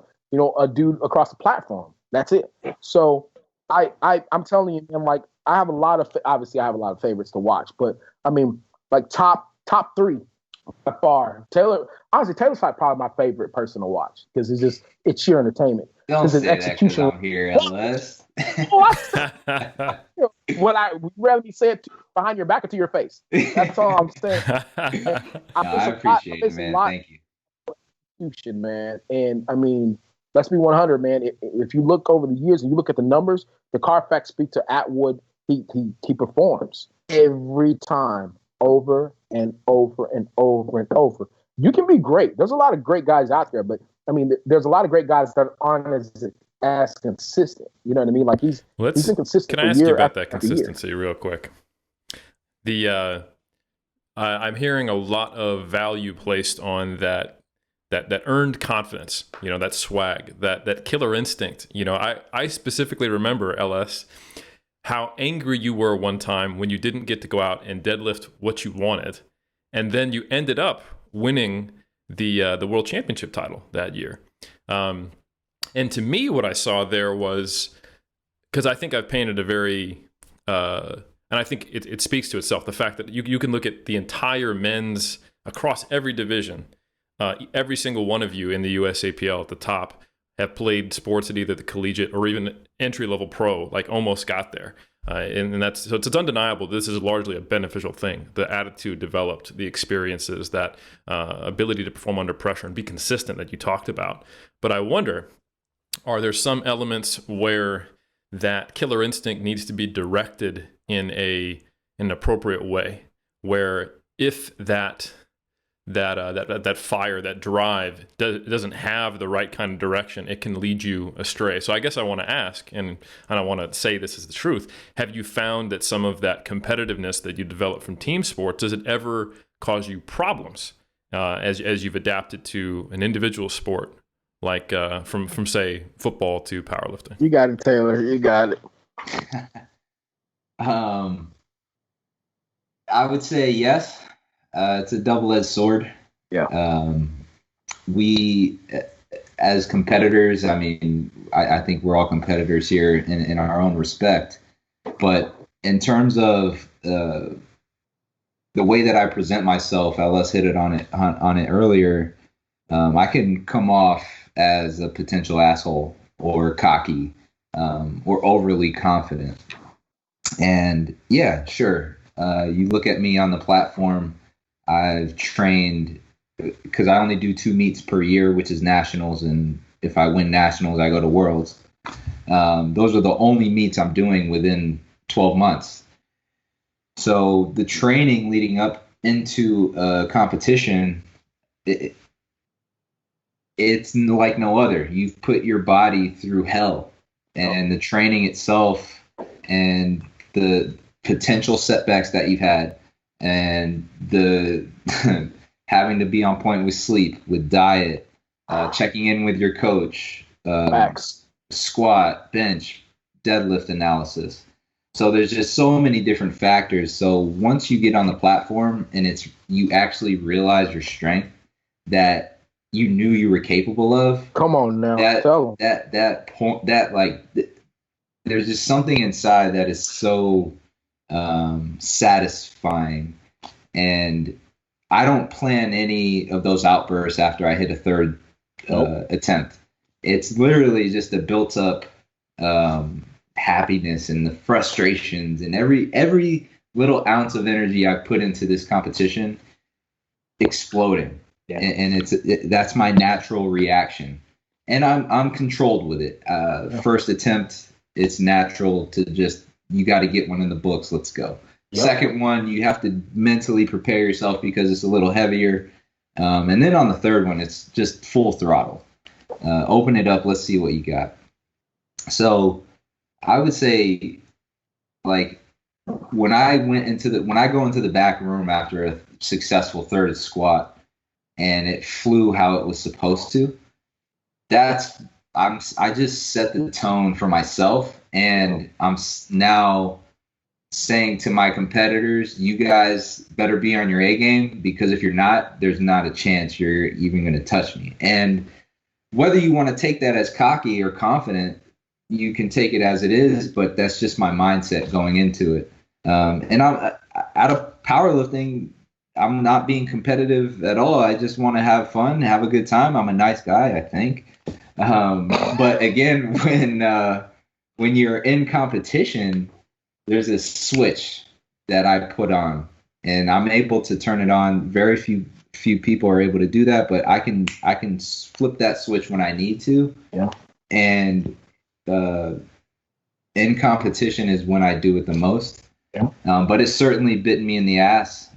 a dude across the platform. That's it. So I'm telling you, man, like, I have a lot of favorites to watch, but I mean, like top 3 by far. Taylor's probably my favorite person to watch because it's sheer entertainment. Don't say execution. That 'cause I'm here, LS. Would rather be said behind your back or to your face. That's all I'm saying. I appreciate it, man. Thank you. Man. And I mean, let's be 100, man. If you look over the years and you look at the numbers, the Carfax speak to Atwood. He performs every time, over and over and over and over. You can be great. There's a lot of great guys out there, but I mean, there's a lot of great guys that aren't as consistent. You know what I mean? Like he's been consistent. Can I ask you about that consistency real quick? I'm hearing a lot of value placed on that earned confidence, that swag, that killer instinct. I specifically remember, LS, how angry you were one time when you didn't get to go out and deadlift what you wanted, and then you ended up winning the world championship title that year. And to me, what I saw there was, because I think I've painted a very, and I think it speaks to itself, the fact that you can look at the entire men's across every division. Every single one of you in the USAPL at the top have played sports at either the collegiate or even entry-level pro, like almost got there. And that's, so it's undeniable this is largely a beneficial thing. The attitude developed, the experiences, that ability to perform under pressure and be consistent that you talked about. But I wonder, are there some elements where that killer instinct needs to be directed in an appropriate way, where if that fire, that drive doesn't have the right kind of direction, it can lead you astray. So I guess I want to ask, and I want to say this is the truth, have you found that some of that competitiveness that you develop from team sports, does it ever cause you problems as you've adapted to an individual sport, like from say football to powerlifting? You got it, Taylor. You got it. I would say yes. It's a double-edged sword. Yeah. We, as competitors, I mean, I think we're all competitors here in our own respect. But in terms of the way that I present myself, LS hit it on it earlier. I can come off as a potential asshole or cocky or overly confident. And yeah, sure. You look at me on the platform. I've trained because I only do 2 meets per year, which is nationals. And if I win nationals, I go to worlds. Those are the only meets I'm doing within 12 months. So the training leading up into a competition, it's like no other. You've put your body through hell, and the training itself and the potential setbacks that you've had, and the having to be on point with sleep, with diet, checking in with your coach, squat, bench, deadlift analysis. So there's just so many different factors. So once you get on the platform and you actually realize your strength that you knew you were capable of. Come on now. That point, there's just something inside that is so satisfying. And I don't plan any of those outbursts after I hit a third attempt. It's literally just a built up happiness and the frustrations and every little ounce of energy I put into this competition exploding. Yeah. And that's my natural reaction, and I'm controlled with it. First attempt, it's natural to just, you got to get one in the books. Let's go. Yep. Second one, you have to mentally prepare yourself because it's a little heavier. And then on the third one, it's just full throttle. Open it up. Let's see what you got. So I would say, like, when I go into the back room after a successful third squat and it flew how it was supposed to, I just set the tone for myself, and I'm now saying to my competitors, you guys better be on your A game, because if you're not, there's not a chance you're even going to touch me. And whether you want to take that as cocky or confident, you can take it as it is, but that's just my mindset going into it. And I'm out of powerlifting, I'm not being competitive at all. I just want to have fun, have a good time. I'm a nice guy, I think. But again, when you're in competition, there's this switch that I put on, and I'm able to turn it on. Very few people are able to do that, but I can flip that switch when I need to. Yeah. And in competition is when I do it the most. Yeah. But it's certainly bitten me in the ass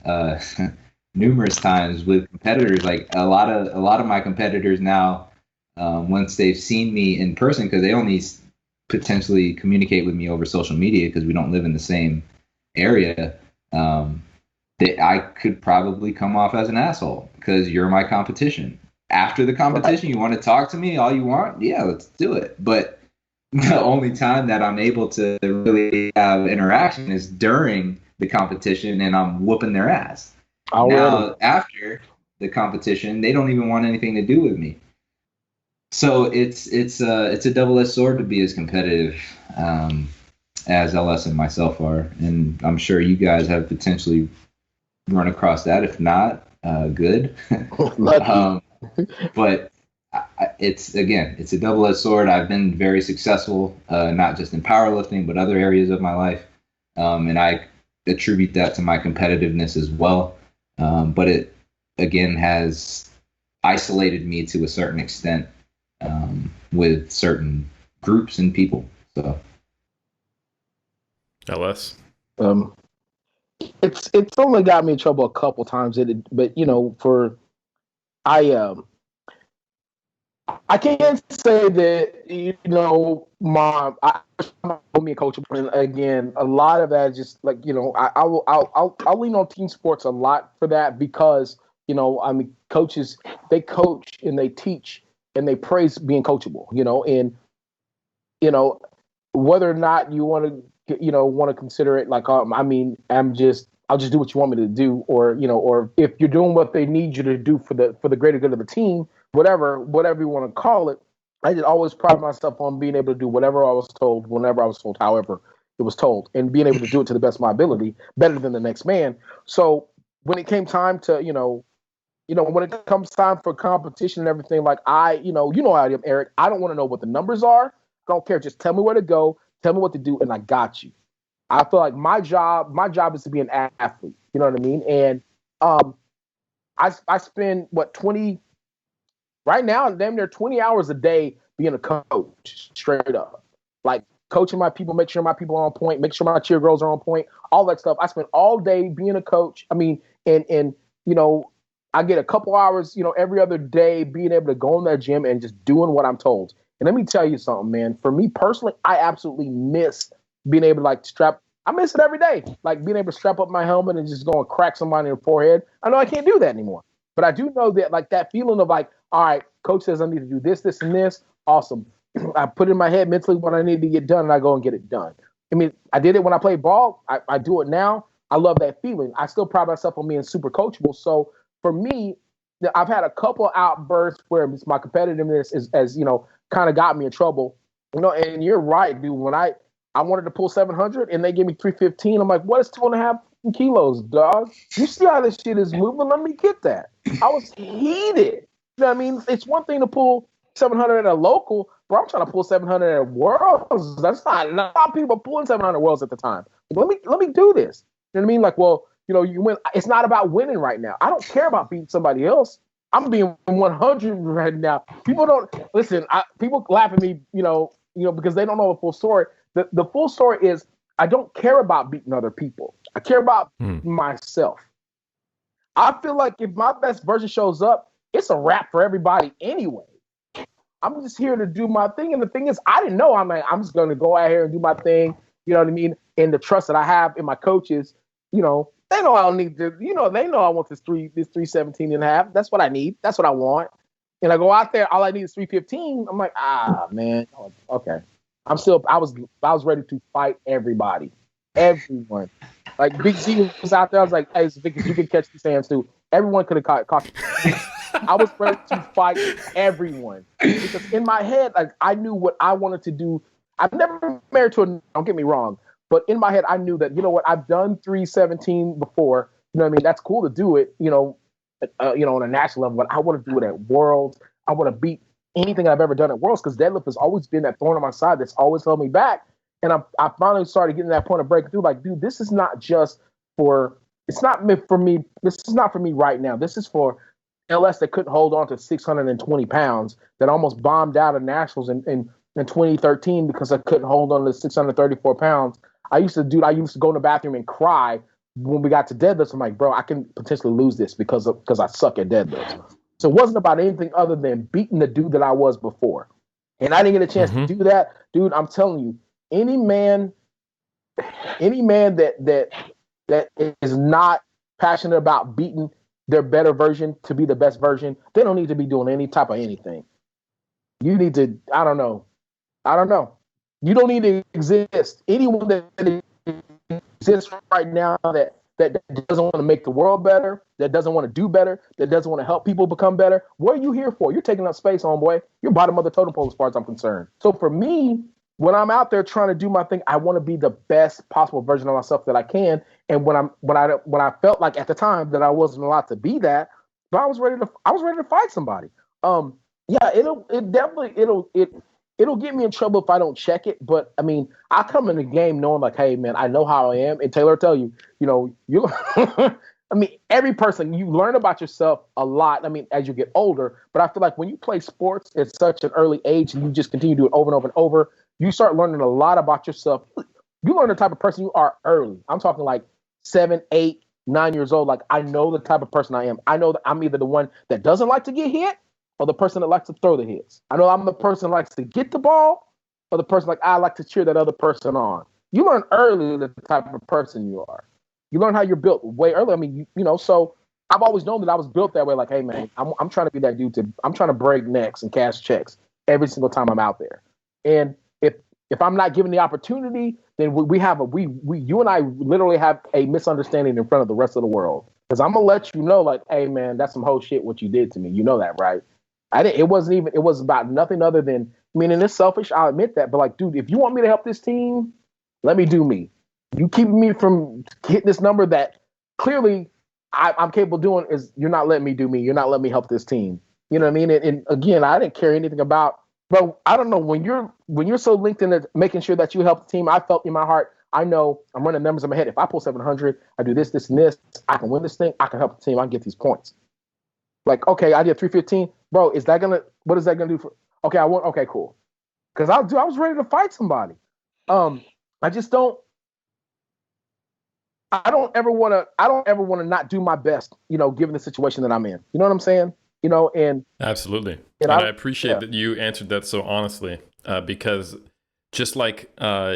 numerous times with competitors. Like a lot of my competitors now, once they've seen me in person, because they only potentially communicate with me over social media because we don't live in the same area, I could probably come off as an asshole because you're my competition. After the competition, you want to talk to me all you want? Yeah, let's do it. But the only time that I'm able to really have interaction is during the competition, and I'm whooping their ass. Now, after the competition, they don't even want anything to do with me. So it's a double-edged sword to be as competitive as LS and myself are, and I'm sure you guys have potentially run across that. If not, good. But it's a double-edged sword. I've been very successful, not just in powerlifting, but other areas of my life. And I attribute that to my competitiveness as well. But it, again, has isolated me to a certain extent with certain groups and people. So, LS? It's only got me in trouble a couple times, but I can't say that mom me a coach. And again, a lot of that is just like I'll lean on team sports a lot for that, because coaches, they coach and they teach and they praise being coachable, and whether or not you want to consider it like I'll just do what you want me to do, or if you're doing what they need you to do for the greater good of the team, whatever you want to call it. I just always pride myself on being able to do whatever I was told, whenever I was told, however it was told, and being able to do it to the best of my ability, better than the next man. So when it came time to, when it comes time for competition and everything, like how I am, Eric. I don't want to know what the numbers are. I don't care. Just tell me where to go, tell me what to do, and I got you. I feel like my job is to be an athlete. You know what I mean? And I spend 20. Right now, damn near 20 hours a day being a coach, straight up. Like coaching my people, make sure my people are on point, make sure my cheer girls are on point, all that stuff. I spend all day being a coach. I mean, And you know, I get a couple hours, you know, every other day being able to go in that gym and just doing what I'm told. And let me tell you something, man. For me personally, I absolutely miss being able to like strap. I miss it every day, like being able to strap up my helmet and just go and crack somebody in the forehead. I know I can't do that anymore, but I do know that like that feeling of like, all right, coach says I need to do this, this, and this. Awesome. I put in my head mentally what I need to get done, and I go and get it done. I mean, I did it when I played ball. I do it now. I love that feeling. I still pride myself on being super coachable. So for me, I've had a couple outbursts where my competitiveness is, as you know, kind of got me in trouble. You know, and you're right, dude. When I wanted to pull 700 and they gave me 315, I'm like, what is 2.5 kilos, dog? You see how this shit is moving? Let me get that. I was heated. You know what I mean? It's one thing to pull 700 at a local, but I'm trying to pull 700 at Worlds. That's not a lot of people pulling 700 Worlds at the time. Let me do this. You know what I mean? Like, well, you know, you win. It's not about winning right now. I don't care about beating somebody else. I'm being 100 right now. People don't listen. People laugh at me, you know, because they don't know the full story. The full story is I don't care about beating other people. I care about myself. I feel like if my best version shows up, it's a wrap for everybody anyway. I'm just here to do my thing. And the thing is, I didn't know I'm just going to go out here and do my thing. You know what I mean? And the trust that I have in my coaches, you know, they know I don't need to, you know, they know I want this 317 and a half. That's what I need. That's what I want. And I go out there, all I need is 315. I'm like, man, okay. I was ready to fight everybody. Everyone. Like Big Z was out there. I was like, hey, Vic, you can catch these hands too. Everyone could have caught I was ready to fight everyone. Because in my head, like I knew what I wanted to do. I've never been married to don't get me wrong. But in my head, I knew that, you know what, I've done 317 before. You know what I mean? That's cool to do it, you know, on a national level. But I want to do it at Worlds. I want to beat anything I've ever done at Worlds because deadlift has always been that thorn on my side that's always held me back. And I finally started getting to that point of breaking through. Like, dude, this is not just for, it's not meant for me. This is not for me right now. This is for LS that couldn't hold on to 620 pounds that almost bombed out of nationals in 2013 because I couldn't hold on to 634 pounds. I used to go in the bathroom and cry when we got to deadlifts. I'm like, bro, I can potentially lose this because I suck at deadlifts. So it wasn't about anything other than beating the dude that I was before. And I didn't get a chance to do that. Dude, I'm telling you, any man that is not passionate about beating their better version to be the best version, they don't need to be doing any type of anything. You need to, I don't know. You don't need to exist. Anyone that exists right now that doesn't want to make the world better, that doesn't want to do better, that doesn't want to help people become better, what are you here for? You're taking up space, homeboy. You're bottom of the totem pole as far as I'm concerned. So for me, when I'm out there trying to do my thing, I want to be the best possible version of myself that I can. And when I felt like at the time that I wasn't allowed to be that, but I was ready to fight somebody. Yeah, it'll get me in trouble if I don't check it. But I mean, I come in the game knowing like, hey man, I know how I am. And Taylor will tell you, you know, I mean, every person, you learn about yourself a lot. I mean, as you get older, but I feel like when you play sports at such an early age and you just continue to do it over and over and over, you start learning a lot about yourself. You learn the type of person you are early. I'm talking like 7, 8, 9 years old. Like I know the type of person I am. I know that I'm either the one that doesn't like to get hit or the person that likes to throw the hits. I know I'm the person that likes to get the ball or the person like I like to cheer that other person on. You learn early the type of person you are. You learn how you're built way early. I mean, you know, so I've always known that I was built that way. Like, hey man, I'm trying to be that dude I'm trying to break necks and cash checks every single time I'm out there. And if I'm not given the opportunity, then you and I literally have a misunderstanding in front of the rest of the world. Because I'm gonna let you know, like, hey man, that's some whole shit what you did to me. You know that, right? It was about nothing other than, I mean, and it's selfish, I'll admit that, but like, dude, if you want me to help this team, let me do me. You keep me from hitting this number that clearly I'm capable of doing is you're not letting me do me. You're not letting me help this team. You know what I mean? And again, I didn't care anything about, bro, I don't know, when you're so linked in making sure that you help the team, I felt in my heart, I know I'm running numbers in my head. If I pull 700, I do this, and this, I can win this thing. I can help the team. I can get these points. Like, okay, I did 315. Bro, what is that going to do for, okay, okay, cool. Because I was ready to fight somebody. I just don't, I don't ever want to not do my best, given the situation that I'm in. You know what I'm saying? And absolutely. And I appreciate that you answered that so honestly, because just like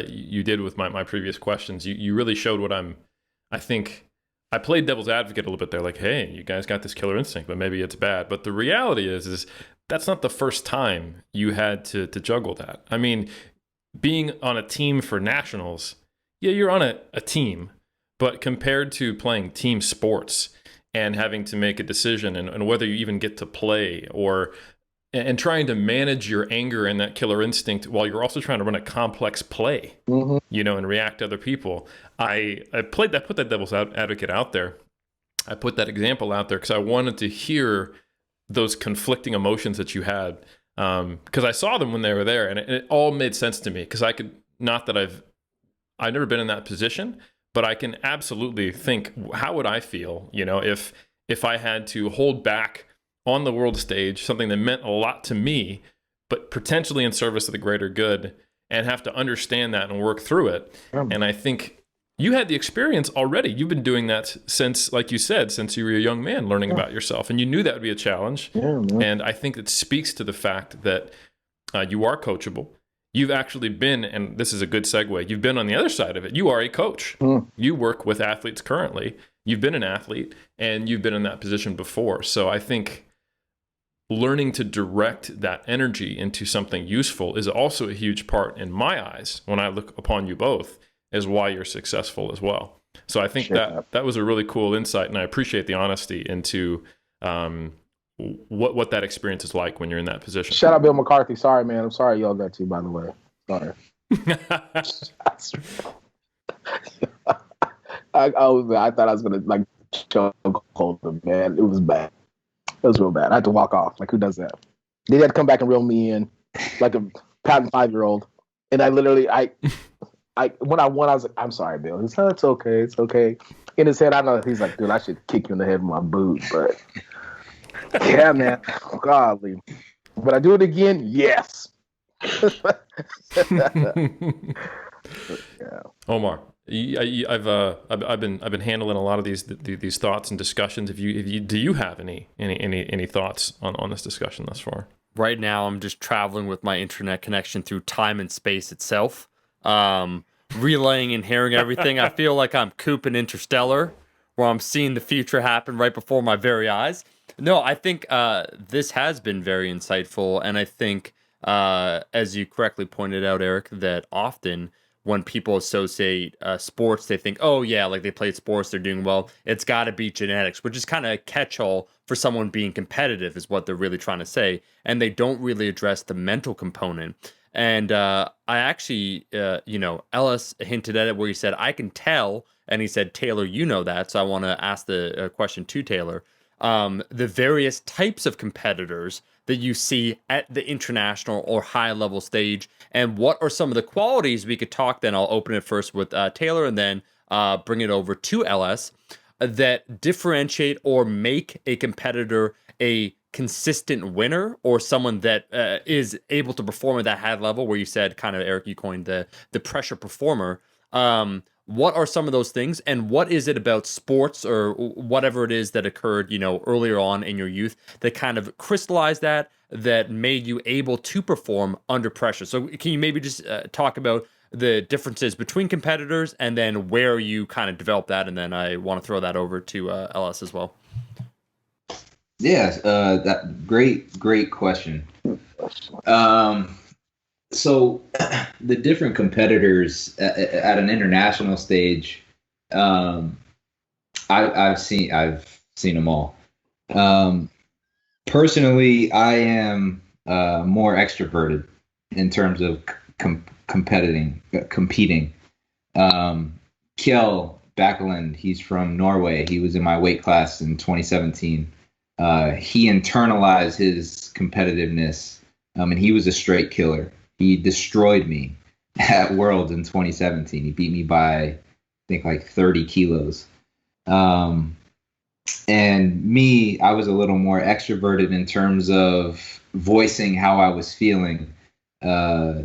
you did with my previous questions, you really showed what I think I played devil's advocate a little bit there, like, hey, you guys got this killer instinct, but maybe it's bad. But the reality is that's not the first time you had to juggle that. I mean, being on a team for nationals, yeah, you're on a team, but compared to playing team sports and having to make a decision and whether you even get to play and trying to manage your anger and that killer instinct while you're also trying to run a complex play, and react to other people. I put that devil's advocate out there. I put that example out there because I wanted to hear those conflicting emotions that you had, because I saw them when they were there, and it all made sense to me. Because I could, not that I've never been in that position, but I can absolutely think, how would I feel, if I had to hold back on the world stage something that meant a lot to me, but potentially in service of the greater good, and have to understand that and work through it. And I think you had the experience already. You've been doing that since, like you said, since you were a young man, learning about yourself, and you knew that would be a challenge. And I think it speaks to the fact that you are coachable. You've actually been, and this is a good segue, you've been on the other side of it. You are a coach. You work with athletes currently. You've been an athlete, and you've been in that position before. So I think learning to direct that energy into something useful is also a huge part, in my eyes, when I look upon you both, is why you're successful as well. So I think that was a really cool insight, and I appreciate the honesty into what that experience is like when you're in that position. Shout out Bill McCarthy. Sorry, man. I'm sorry y'all got you, by the way. Sorry. I thought I was going to choke hold him, man. It was bad. It was real bad. I had to walk off. Like, who does that? They had to come back and reel me in like a patent 5-year-old. And I literally, when I won, I was like, I'm sorry, Bill. He said, it's okay. It's okay. In his head, I know he's like, dude, I should kick you in the head with my boot. But yeah, man. Godly. Would I do it again? Yes. Yeah. Omar, I've been handling a lot of these thoughts and discussions. Do you have any thoughts on this discussion thus far? Right now, I'm just traveling with my internet connection through time and space itself, relaying and hearing everything. I feel like I'm Coop in Interstellar, where I'm seeing the future happen right before my very eyes. No, I think this has been very insightful, and I think, as you correctly pointed out, Eric, that often when people associate sports, they think, oh yeah, like they played sports, they're doing well. It's got to be genetics, which is kind of a catch-all for someone being competitive, is what they're really trying to say. And they don't really address the mental component. And I actually, Ellis hinted at it where he said, I can tell. And he said, Taylor, you know that. So I want to ask the question to Taylor. The various types of competitors that you see at the international or high level stage, and what are some of the qualities we could talk. Then I'll open it first with Taylor, and then bring it over to LS, that differentiate or make a competitor a consistent winner, or someone that is able to perform at that high level, where you said, kind of, Eric, you coined the pressure performer. What are some of those things, and what is it about sports or whatever it is that occurred, earlier on in your youth that kind of crystallized that made you able to perform under pressure? So can you maybe just talk about the differences between competitors, and then where you kind of develop that? And then I want to throw that over to LS as well. Yeah, that great question. So the different competitors at an international stage, I've seen them all. Personally, I am more extroverted in terms of competing. Kjell Bakkeland, he's from Norway. He was in my weight class in 2017. He internalized his competitiveness, and he was a straight killer. He destroyed me at Worlds in 2017. He beat me by, I think, like 30 kilos. And me, I was a little more extroverted in terms of voicing how I was feeling, a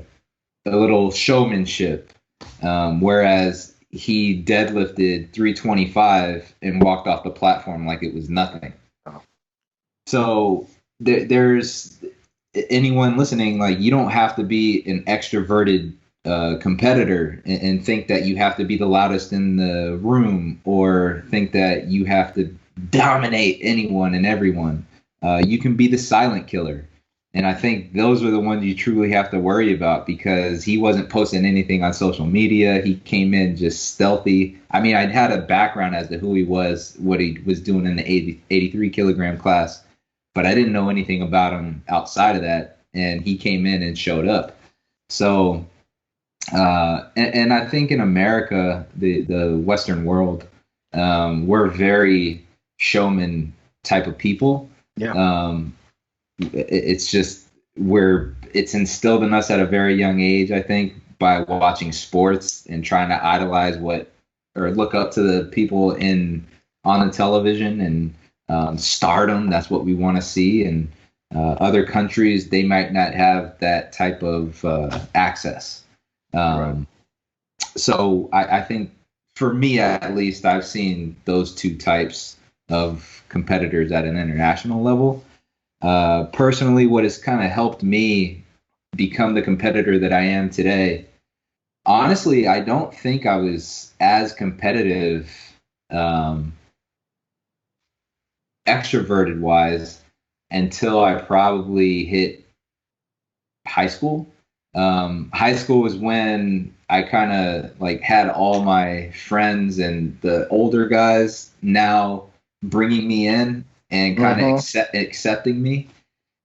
little showmanship. Whereas he deadlifted 325 and walked off the platform like it was nothing. Oh. So there's anyone listening, like, you don't have to be an extroverted competitor and think that you have to be the loudest in the room or think that you have to dominate anyone and everyone. You can be the silent killer. And I think those are the ones you truly have to worry about, because he wasn't posting anything on social media. He came in just stealthy. I mean, I'd had a background as to who he was, what he was doing in the 83 kilogram class, but I didn't know anything about him outside of that. And he came in and showed up. So, and I think in America, the Western world, we're very showman type of people. Yeah. It's just it's instilled in us at a very young age, I think, by watching sports and trying to idolize or look up to the people on the television and stardom. That's what we want to see. And other countries, they might not have that type of access. Right. So I think, for me at least, I've seen those two types of competitors at an international level. Personally, what has kind of helped me become the competitor that I am today, honestly, I don't think I was as competitive, extroverted wise, until I probably hit high school. High school was when I kind of like had all my friends and the older guys now bringing me in and kind of accepting me.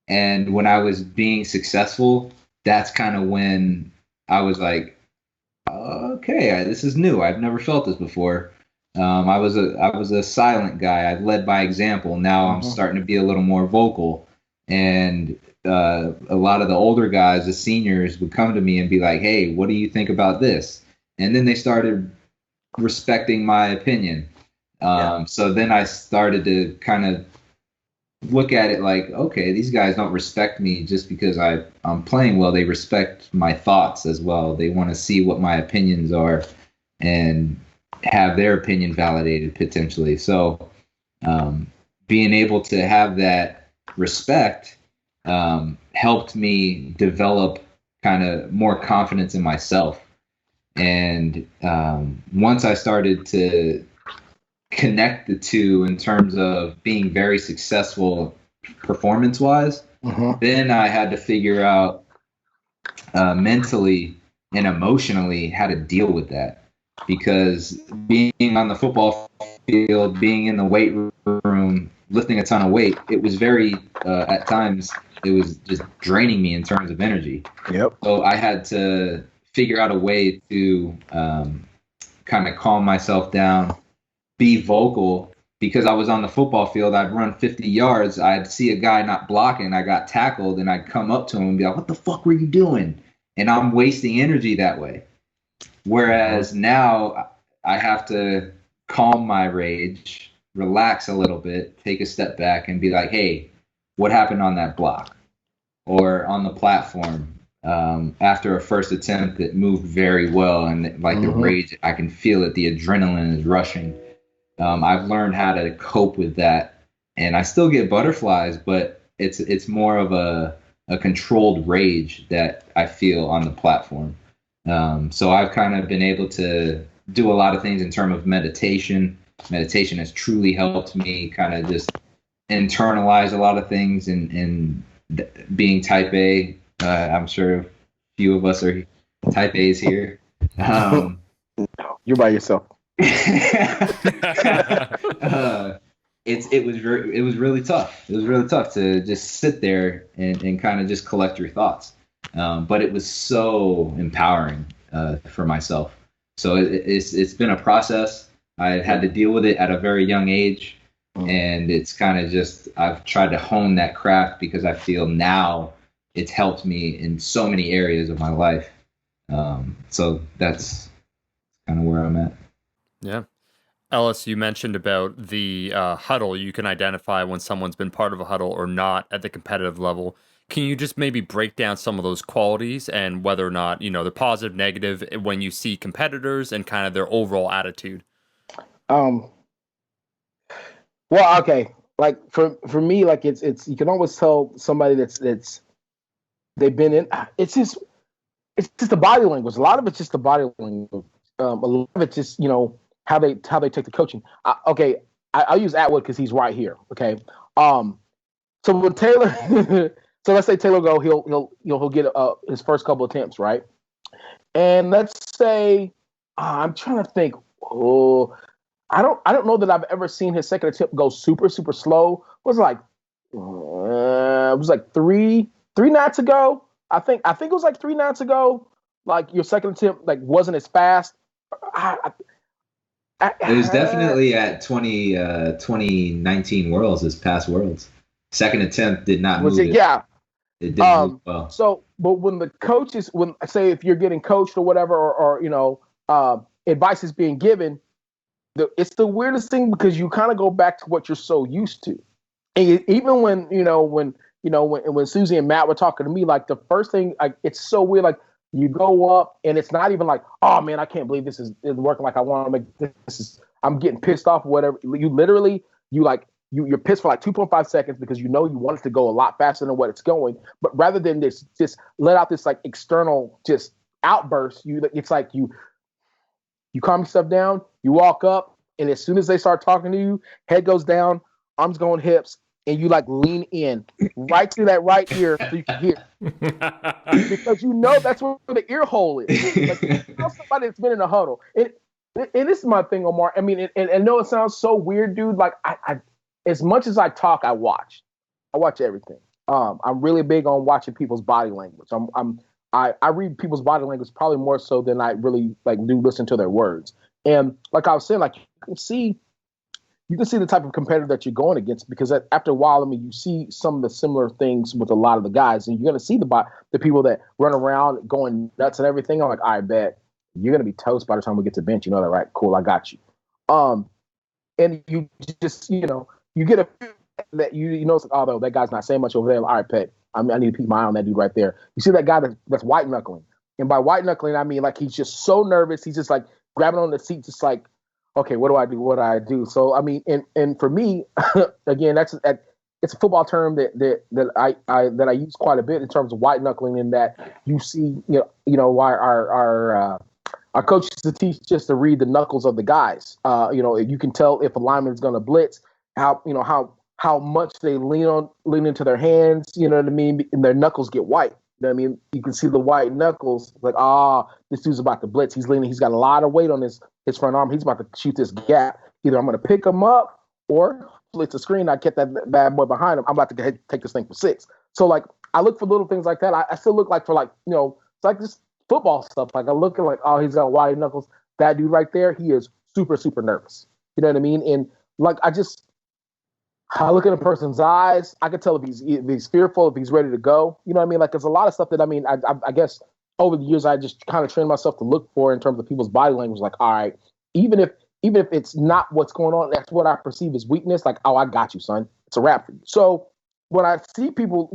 And when I was being successful, that's kind of when I was like, okay, this is new. I've never felt this before. I was a silent guy. I led by example. Now I'm starting to be a little more vocal. And a lot of the older guys, the seniors, would come to me and be like, hey, what do you think about this? And then they started respecting my opinion. So then I started to kind of look at it like, okay, these guys don't respect me just because I'm playing well. They respect my thoughts as well. They want to see what my opinions are and have their opinion validated potentially. So being able to have that respect helped me develop kind of more confidence in myself. And once I started to connect the two in terms of being very successful performance-wise, then I had to figure out mentally and emotionally how to deal with that. Because being on the football field, being in the weight room, lifting a ton of weight, it was very, at times, it was just draining me in terms of energy. Yep. So I had to figure out a way to kind of calm myself down, be vocal, because I was on the football field. I'd run 50 yards. I'd see a guy not blocking. I got tackled, and I'd come up to him and be like, what the fuck were you doing? And I'm wasting energy that way. Whereas now I have to calm my rage, relax a little bit, take a step back and be like, hey, what happened on that block or on the platform? After a first attempt, it moved very well. And like the rage, I can feel it. The adrenaline is rushing. I've learned how to cope with that. And I still get butterflies, but it's more of a controlled rage that I feel on the platform. So I've kind of been able to do a lot of things in terms of meditation. Meditation has truly helped me kind of just internalize a lot of things and being type A. I'm sure a few of us are type A's here. You're by yourself. It was really tough. It was really tough to just sit there and kind of just collect your thoughts. But it was so empowering for myself. So it's been a process. I had to deal with it at a very young age. And it's kind of just, I've tried to hone that craft because I feel now it's helped me in so many areas of my life. So that's kind of where I'm at. Yeah. Ellis, you mentioned about the huddle. You can identify when someone's been part of a huddle or not at the competitive level. Can you just maybe break down some of those qualities and whether or not, they're positive, negative when you see competitors and kind of their overall attitude? Well, okay. Like for me, like it's you can always tell somebody that's they've been in. It's just the body language. A lot of it's just the body language. A lot of it's just how they take the coaching. I'll use Atwood because he's right here. Okay. So when Taylor, so let's say Taylor go, he'll get his first couple attempts, right? And let's say I'm trying to think. Oh, I don't know that I've ever seen his second attempt go super super slow. It was like three nights ago. I think it was like 3 nights ago. Like your second attempt wasn't as fast. It was definitely at 2019 Worlds, this past Worlds. Second attempt did not move. Yeah. It didn't move well. So, but when the coaches, say if you're getting coached or whatever, or advice is being given, it's the weirdest thing because you kind of go back to what you're so used to. And even when Susie and Matt were talking to me, like the first thing, it's so weird. Like you go up and it's not even like, oh man, I can't believe this is working like I want to make this. I'm getting pissed off or whatever. You literally, you're pissed for like 2.5 seconds because you want it to go a lot faster than what it's going. But rather than this, just let out this like external just outburst, it's like you calm yourself down, you walk up, and as soon as they start talking to you, head goes down, arms going hips, and you like lean in right to that right ear so you can hear. Because that's where the ear hole is. Like, somebody that's been in a huddle. And this is my thing, Omar. I mean, and I know it sounds so weird, dude. Like I as much as I talk, I watch everything. I'm really big on watching people's body language. I read people's body language probably more so than I really do listen to their words. And like I was saying, like you can see the type of competitor that you're going against because after a while, I mean, you see some of the similar things with a lot of the guys, and you're going to see the people that run around going nuts and everything. I'm like, I bet you're going to be toast by the time we get to bench. You know that, right? Cool, I got you. And you just you get a that it's like, oh, that guy's not saying much over there. All right, Pet, I need to keep my eye on that dude right there. You see that guy that's white knuckling, and by white knuckling I mean like he's just so nervous. He's just like grabbing on the seat, just like, okay, what do I do? What do I do? So I mean, and for me, again, it's a football term that I use quite a bit in terms of white knuckling. In that you see, our coaches to teach us to read the knuckles of the guys. You can tell if a lineman's going to blitz, how much they lean into their hands. You know what I mean? And their knuckles get white. You know what I mean? You can see the white knuckles. Like, this dude's about to blitz. He's leaning. He's got a lot of weight on his front arm. He's about to shoot this gap. Either I'm going to pick him up or blitz the screen. I get that bad boy behind him. I'm about to take this thing for 6. So like, I look for little things like that. I still look like for like, it's like this football stuff. Like I look at like, oh, he's got white knuckles. That dude right there, he is super, super nervous. You know what I mean? And like, I look at a person's eyes. I can tell if he's fearful, if he's ready to go. You know what I mean? Like, there's a lot of stuff that I guess over the years I just kind of trained myself to look for in terms of people's body language. Like, all right, even if it's not what's going on, that's what I perceive as weakness. Like, oh, I got you, son. It's a wrap for you. So when I see people,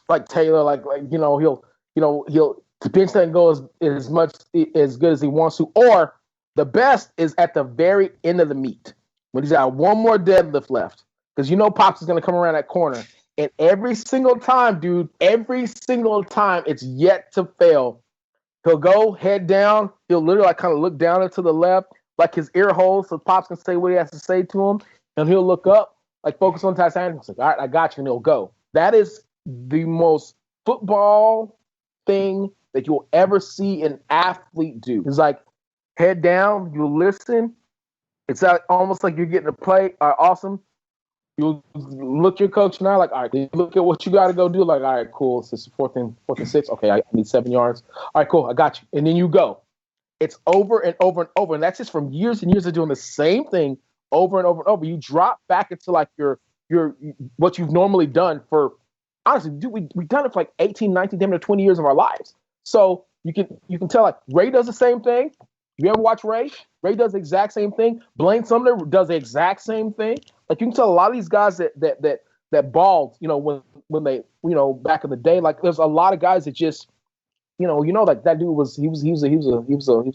like Taylor, like he'll the bench doesn't go as good as he wants to, or the best is at the very end of the meet when he's got one more deadlift left. Because Pops is going to come around that corner. And every single time, dude, it's yet to fail. He'll go head down. He'll literally kind of look down and to the left, like his ear holes, so Pops can say what he has to say to him. And he'll look up, like focus on Titanic. He's like, all right, I got you. And he'll go. That is the most football thing that you'll ever see an athlete do. It's like head down, you listen. It's almost like you're getting a play. Awesome. You look your coach now, like, all right, look at what you got to go do. Like, all right, cool. It's 4th and 6. Okay, I need 7 yards. All right, cool. I got you. And then you go. It's over and over and over. And that's just from years and years of doing the same thing over and over and over. You drop back into like your what you've normally done for, honestly, dude, we've done it for like 18, 19, 20 years of our lives. So you can tell like Ray does the same thing. You ever watch Ray? Ray does the exact same thing. Blaine Sumner does the exact same thing. Like you can tell a lot of these guys that balled, when when they, back in the day, like there's a lot of guys that just, like that dude was he was a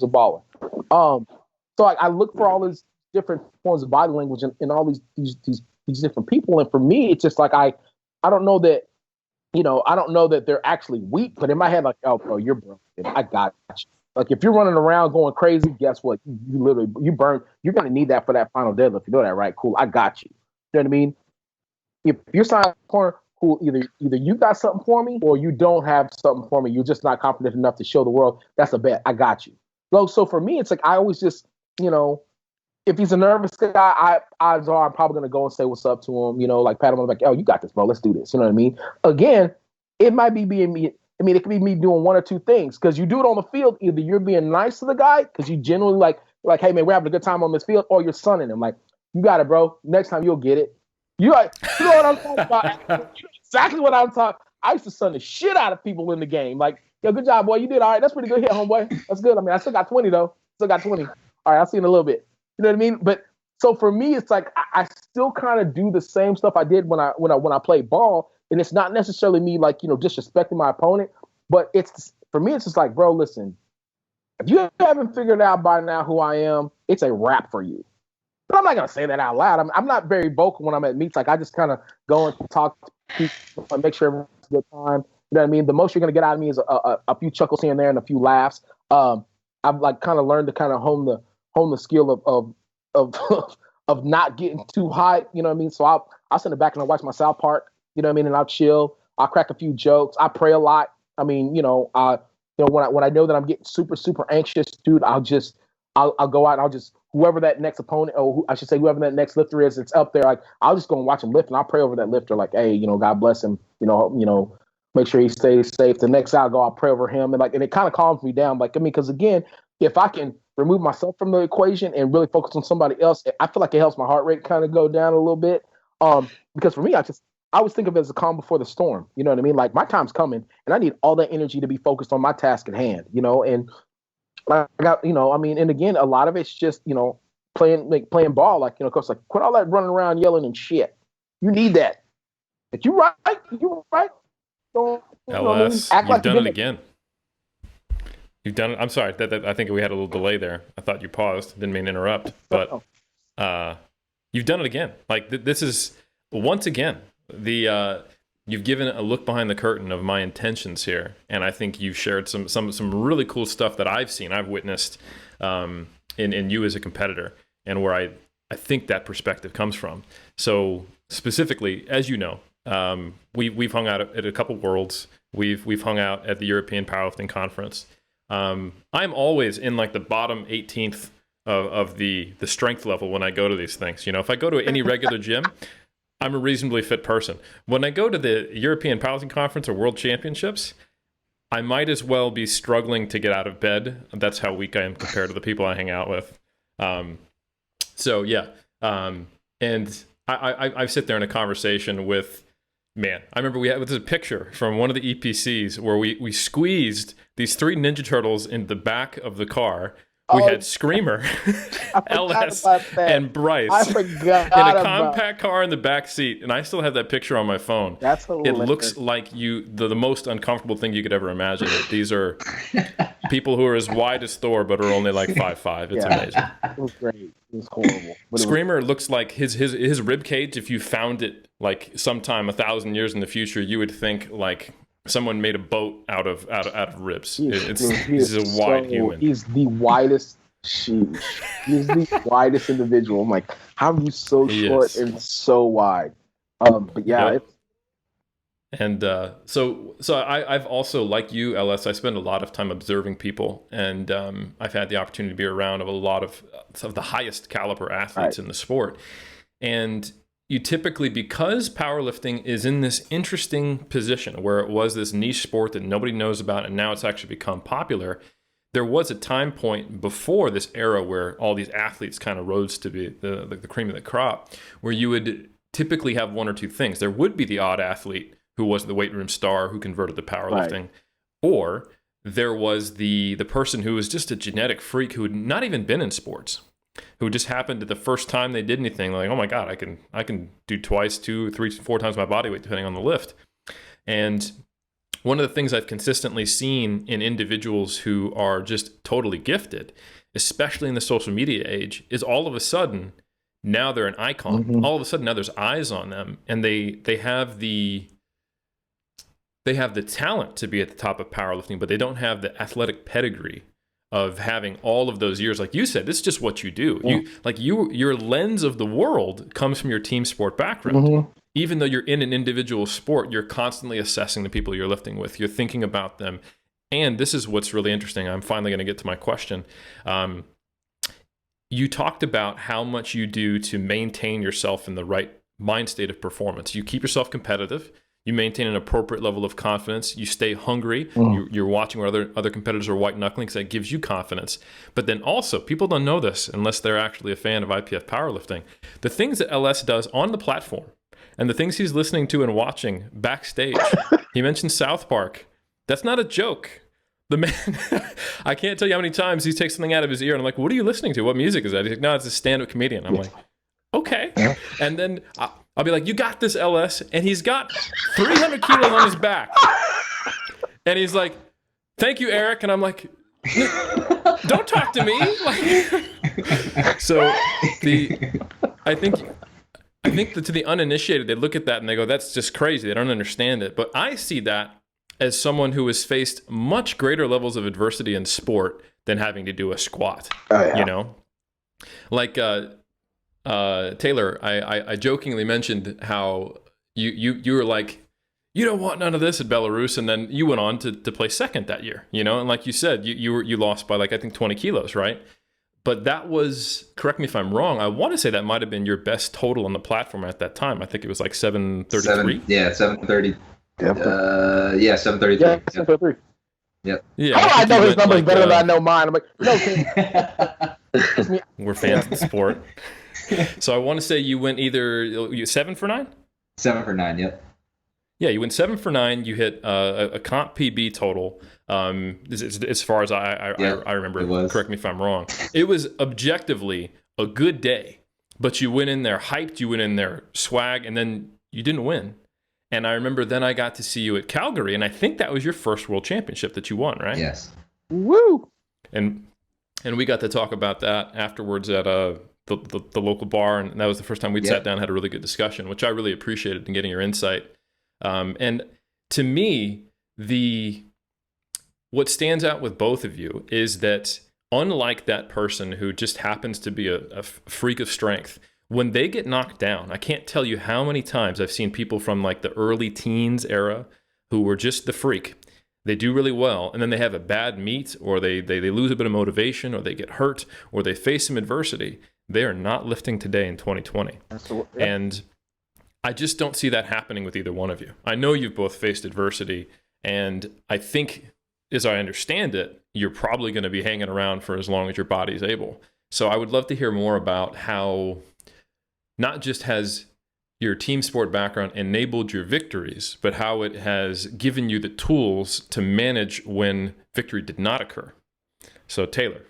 baller. So like I look for all these different forms of body language in all these different people, and for me, it's just like I don't know that, I don't know that they're actually weak, but in my head, like, oh, bro, you're broken. I got you. Like if you're running around going crazy, guess what? You literally burn. You're gonna need that for that final deadlift. You know that, right? Cool. I got you. You know what I mean? If you're signing corner, cool. Either you got something for me, or you don't have something for me. You're just not confident enough to show the world. That's a bet. I got you. So for me, it's like I always just, if he's a nervous guy, odds are I'm probably gonna go and say what's up to him. Like pat him on the back. Oh, you got this, bro. Let's do this. You know what I mean? Again, it might be being me. I mean, it could be me doing one or two things, because you do it on the field. Either you're being nice to the guy because you genuinely like, hey man, we're having a good time on this field, or you're sunning him. Like, you got it, bro. Next time you'll get it. You know what I'm talking about? You know exactly what I'm talking. I used to sun the shit out of people in the game. Like, yo, good job, boy. You did all right. That's pretty good hit, homeboy. That's good. I mean, I still got 20 though. Still got 20. All right, I'll see you in a little bit. You know what I mean? But so for me, it's like I still kind of do the same stuff I did when I played ball, and it's not necessarily me like disrespecting my opponent, but for me, it's just like, bro, listen, if you haven't figured out by now who I am, it's a wrap for you. But I'm not gonna say that out loud. I'm not very vocal when I'm at meets. Like I just kind of go and talk to people and make sure everyone's a good time. You know what I mean? The most you're gonna get out of me is a few chuckles here and there and a few laughs. I've like kind of learned to kind of hone the skill of not getting too high. You know what I mean? So I'll sit in the back and I'll watch my South Park. You know what I mean? And I'll chill. I'll crack a few jokes. I pray a lot. I mean, when I know that I'm getting super, super anxious, dude, I'll go out and I'll just, whoever that next opponent, or I should say whoever that next lifter is, it's up there. Like I'll just go and watch him lift, and I'll pray over that lifter. Like, hey, God bless him. Make sure he stays safe. The next out, I'll pray over him, and it kind of calms me down. Like, I mean, because again, if I can remove myself from the equation and really focus on somebody else, I feel like it helps my heart rate kind of go down a little bit. Because for me, I always think of it as a calm before the storm. You know what I mean? Like my time's coming, and I need all that energy to be focused on my task at hand. And I got, I mean, and again, a lot of it's just, playing ball. Like, coach, like, quit all that running around yelling and shit. You need that. If you right. Don't, LS, you've done it again. You've done it. I'm sorry. I think we had a little delay there. I thought you paused. Didn't mean to interrupt. But you've done it again. Like this is once again you've given a look behind the curtain of my intentions here, and I think you've shared some really cool stuff that I've witnessed in you as a competitor, and where I think that perspective comes from. So specifically, as you know, we've hung out at a couple Worlds. We've hung out at the European Powerlifting Conference. I'm always in like the bottom 18th of the strength level when I go to these things. If I go to any regular gym, I'm a reasonably fit person. When I go to the European Powerlifting Conference or World Championships, I might as well be struggling to get out of bed. That's how weak I am compared to the people I hang out with. So yeah, and I sit there in a conversation with, man, I remember we had a picture from one of the EPCs where we squeezed these 3 Ninja Turtles in the back of the car. We had Screamer, LS, and Bryce I forgot in a compact car in the back seat, and I still have that picture on my phone. That's hilarious. It looks like the most uncomfortable thing you could ever imagine. These are people who are as wide as Thor, but are only like 5'5". It's amazing. It was great. It was horrible. Screamer looks like his rib cage. If you found it like sometime 1,000 years in the future, you would think like someone made a boat out of ribs. He's a wide human. He's the widest. He's the widest individual. I'm like, how are you so short and so wide? But yeah. Yep. And so I've also, like you, LS, I spend a lot of time observing people, and I've had the opportunity to be around a lot of the highest caliber athletes in the sport. And you typically, because powerlifting is in this interesting position where it was this niche sport that nobody knows about, and now it's actually become popular, there was a time point before this era where all these athletes kind of rose to be the cream of the crop, where you would typically have one or two things. There would be the odd athlete who was the weight room star who converted to powerlifting, or there was the person who was just a genetic freak who had not even been in sports, who just happened to the first time they did anything, like, oh my God, I can do twice, 2, 3, 4 times my body weight depending on the lift. And one of the things I've consistently seen in individuals who are just totally gifted, especially in the social media age, is all of a sudden now they're an icon. Mm-hmm. All of a sudden now there's eyes on them, and they have the talent to be at the top of powerlifting, but they don't have the athletic pedigree of having all of those years. Like you said, this is just what you do. Yeah. Your lens of the world comes from your team sport background. Mm-hmm. Even though you're in an individual sport, you're constantly assessing the people you're lifting with. You're thinking about them. And this is what's really interesting. I'm finally going to get to my question. You talked about how much you do to maintain yourself in the right mind state of performance. You keep yourself competitive. You maintain an appropriate level of confidence. You stay hungry. Mm-hmm. You're watching where other competitors are white knuckling, because that gives you confidence. But then also, people don't know this unless they're actually a fan of IPF powerlifting. The things that LS does on the platform, and the things he's listening to and watching backstage. He mentioned South Park. That's not a joke. The man, I can't tell you how many times he takes something out of his ear and I'm like, what are you listening to? What music is that? He's like, no, it's a stand-up comedian. I'm like, okay. And then I'll be like, you got this, LS. And he's got 300 kilos on his back. And he's like, thank you, Eric. And I'm like, don't talk to me. So I think that to the uninitiated, they look at that and they go, that's just crazy. They don't understand it. But I see that as someone who has faced much greater levels of adversity in sport than having to do a squat. Oh, yeah. You know? Like Taylor, I jokingly mentioned how you were like, you don't want none of this at Belarus, and then you went on to play second that year, you know? And like you said, you lost by like, I think 20 kilos, right? But that was, correct me if I'm wrong, I want to say that might have been your best total on the platform at that time. I think it was like 733. 730. Yeah, 733. Yeah, 733. Yep. Yeah. I know his numbers better than I know mine. I'm like, no, we're fans of the sport. So I want to say you went either 7 for 9? 7 for 9, yep. Yeah, you went 7 for 9. You hit a comp PB total. As far as I remember, correct me if I'm wrong. It was objectively a good day, but you went in there hyped, you went in there swag, and then you didn't win. And I remember then I got to see you at Calgary, and I think that was your first world championship that you won, right? Yes. Woo! And we got to talk about that afterwards at the local bar, and that was the first time we'd sat down and had a really good discussion, which I really appreciated in getting your insight. And to me, what stands out with both of you is that unlike that person who just happens to be a freak of strength, when they get knocked down, I can't tell you how many times I've seen people from like the early teens era who were just the freak. They do really well, and then they have a bad meet, or they lose a bit of motivation, or they get hurt, or they face some adversity. They are not lifting today in 2020. And I just don't see that happening with either one of you. I know you've both faced adversity, and I think, as I understand it, you're probably going to be hanging around for as long as your body's able. So I would love to hear more about how not just has your team sport background enabled your victories, but how it has given you the tools to manage when victory did not occur. So Taylor,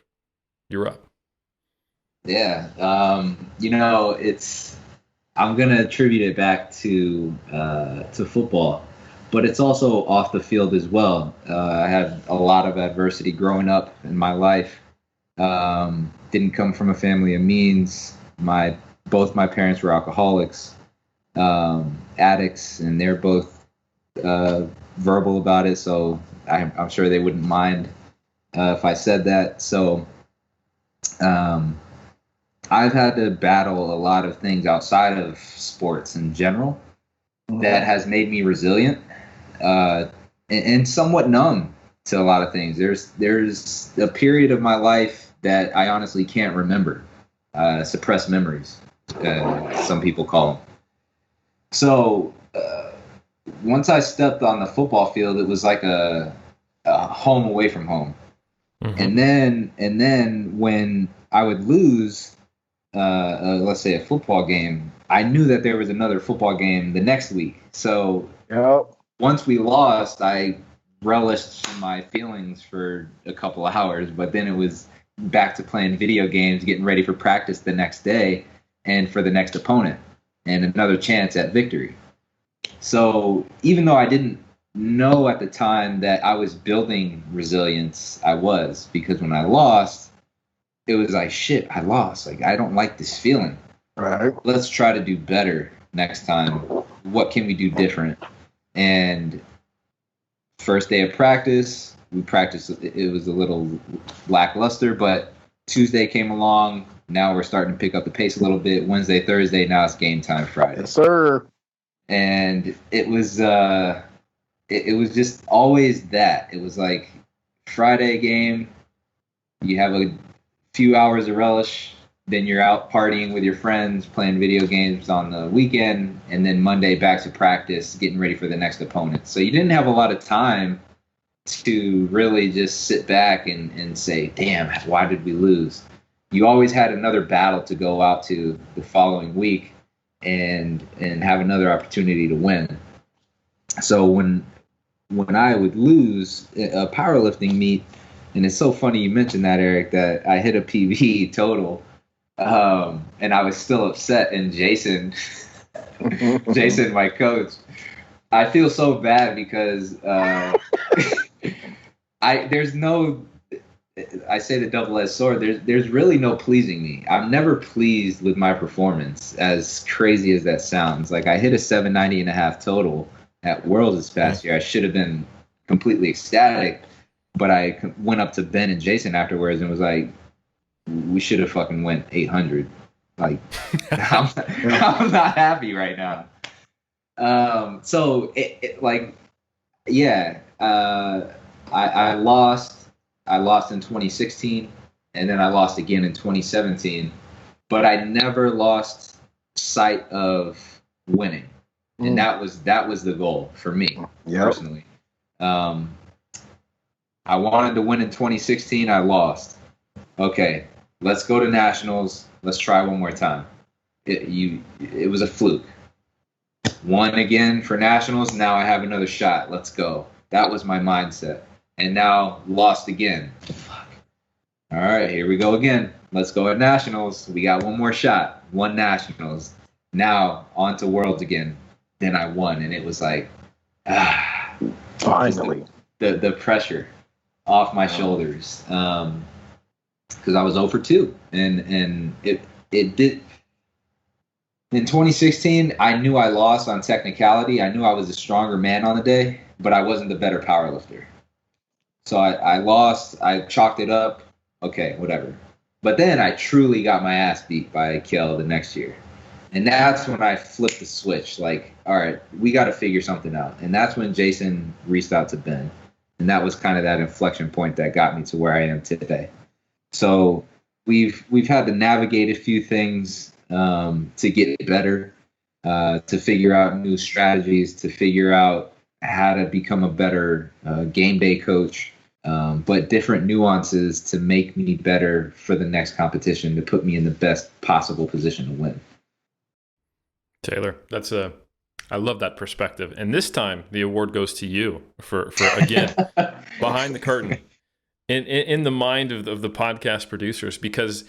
you're up. Yeah. I'm going to attribute it back to football, but it's also off the field as well. I had a lot of adversity growing up in my life. Didn't come from a family of means. Both my parents were alcoholics, addicts, and they're both verbal about it. So I'm sure they wouldn't mind if I said that. So I've had to battle a lot of things outside of sports in general that has made me resilient and somewhat numb to a lot of things. There's a period of my life that I honestly can't remember, suppressed memories, some people call them. So once I stepped on the football field, it was like a home away from home. Mm-hmm. And then when I would lose, let's say a football game, I knew that there was another football game the next week. So once we lost, I relished my feelings for a couple of hours, but then it was back to playing video games, getting ready for practice the next day and for the next opponent and another chance at victory. So even though I didn't know at the time that I was building resilience, I was, because when I lost, it was like, shit, I lost. Like, I don't like this feeling. Right. Let's try to do better next time. What can we do different? And first day of practice, we practiced. It was a little lackluster, but Tuesday came along. Now we're starting to pick up the pace a little bit. Wednesday, Thursday, now it's game time Friday. Yes, sir. And it was just always that. It was like Friday game, you have a few hours of relish, then you're out partying with your friends, playing video games on the weekend, and then Monday back to practice, getting ready for the next opponent. So you didn't have a lot of time to really just sit back and say, damn, why did we lose? You always had another battle to go out to the following week and have another opportunity to win. So when I would lose a powerlifting meet, and it's so funny you mentioned that, Eric, that I hit a PB total, and I was still upset. And Jason, my coach, I feel so bad because I say the double-edged sword. There's really no pleasing me. I'm never pleased with my performance, as crazy as that sounds. Like, I hit a 790.5 total at Worlds this past year. I should have been completely ecstatic, but I went up to Ben and Jason afterwards and was like, we should have fucking went 800. Like, I'm not happy right now. So I lost. I lost in 2016, and then I lost again in 2017. But I never lost sight of winning, and that was the goal for me personally. I wanted to win in 2016. I lost. Okay, let's go to nationals. Let's try one more time. It was a fluke. Won again for nationals. Now I have another shot. Let's go. That was my mindset. And now lost again. Fuck. All right, here we go again. Let's go at nationals. We got one more shot. Won nationals. Now on to worlds again. Then I won, and it was like, finally, the pressure off my shoulders, because I was 0 for 2, and it did. In 2016, I knew I lost on technicality. I knew I was a stronger man on the day, but I wasn't the better powerlifter. So I lost. I chalked it up. Okay, whatever. But then I truly got my ass beat by Kel the next year. And that's when I flipped the switch. Like, all right, we got to figure something out. And that's when Jason reached out to Ben. And that was kind of that inflection point that got me to where I am today. So we've had to navigate a few things to get better, to figure out new strategies, to figure out how to become a better game day coach, but different nuances to make me better for the next competition, to put me in the best possible position to win. Taylor, I love that perspective. And this time the award goes to you for again, behind the curtain, in the mind of the podcast producers, because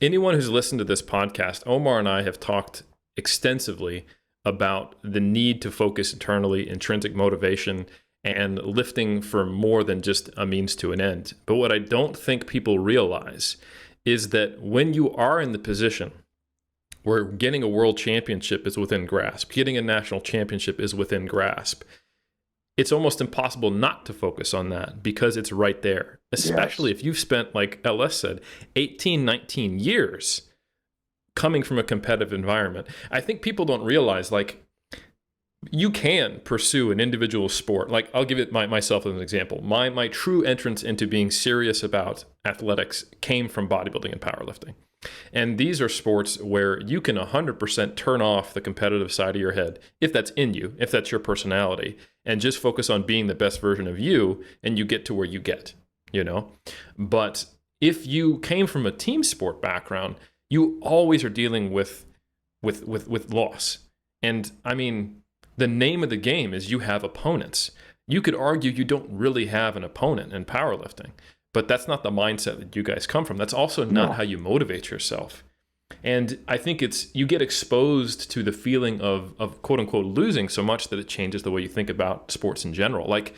anyone who's listened to this podcast, Omar and I have talked extensively about the need to focus internally, intrinsic motivation, and lifting for more than just a means to an end. But what I don't think people realize is that when you are in the position where getting a world championship is within grasp, getting a national championship is within grasp, it's almost impossible not to focus on that because it's right there, especially if you've spent, like LS said, 18, 19 years coming from a competitive environment. I think people don't realize, like, you can pursue an individual sport. Like, I'll give it myself as an example. My true entrance into being serious about athletics came from bodybuilding and powerlifting. And these are sports where you can 100% turn off the competitive side of your head, if that's in you, if that's your personality, and just focus on being the best version of you, and you get to where you get, you know? But if you came from a team sport background, you always are dealing with loss. And I mean, the name of the game is you have opponents. You could argue you don't really have an opponent in powerlifting, but that's not the mindset that you guys come from. That's also not how you motivate yourself. And I think you get exposed to the feeling of quote unquote losing so much that it changes the way you think about sports in general. Like,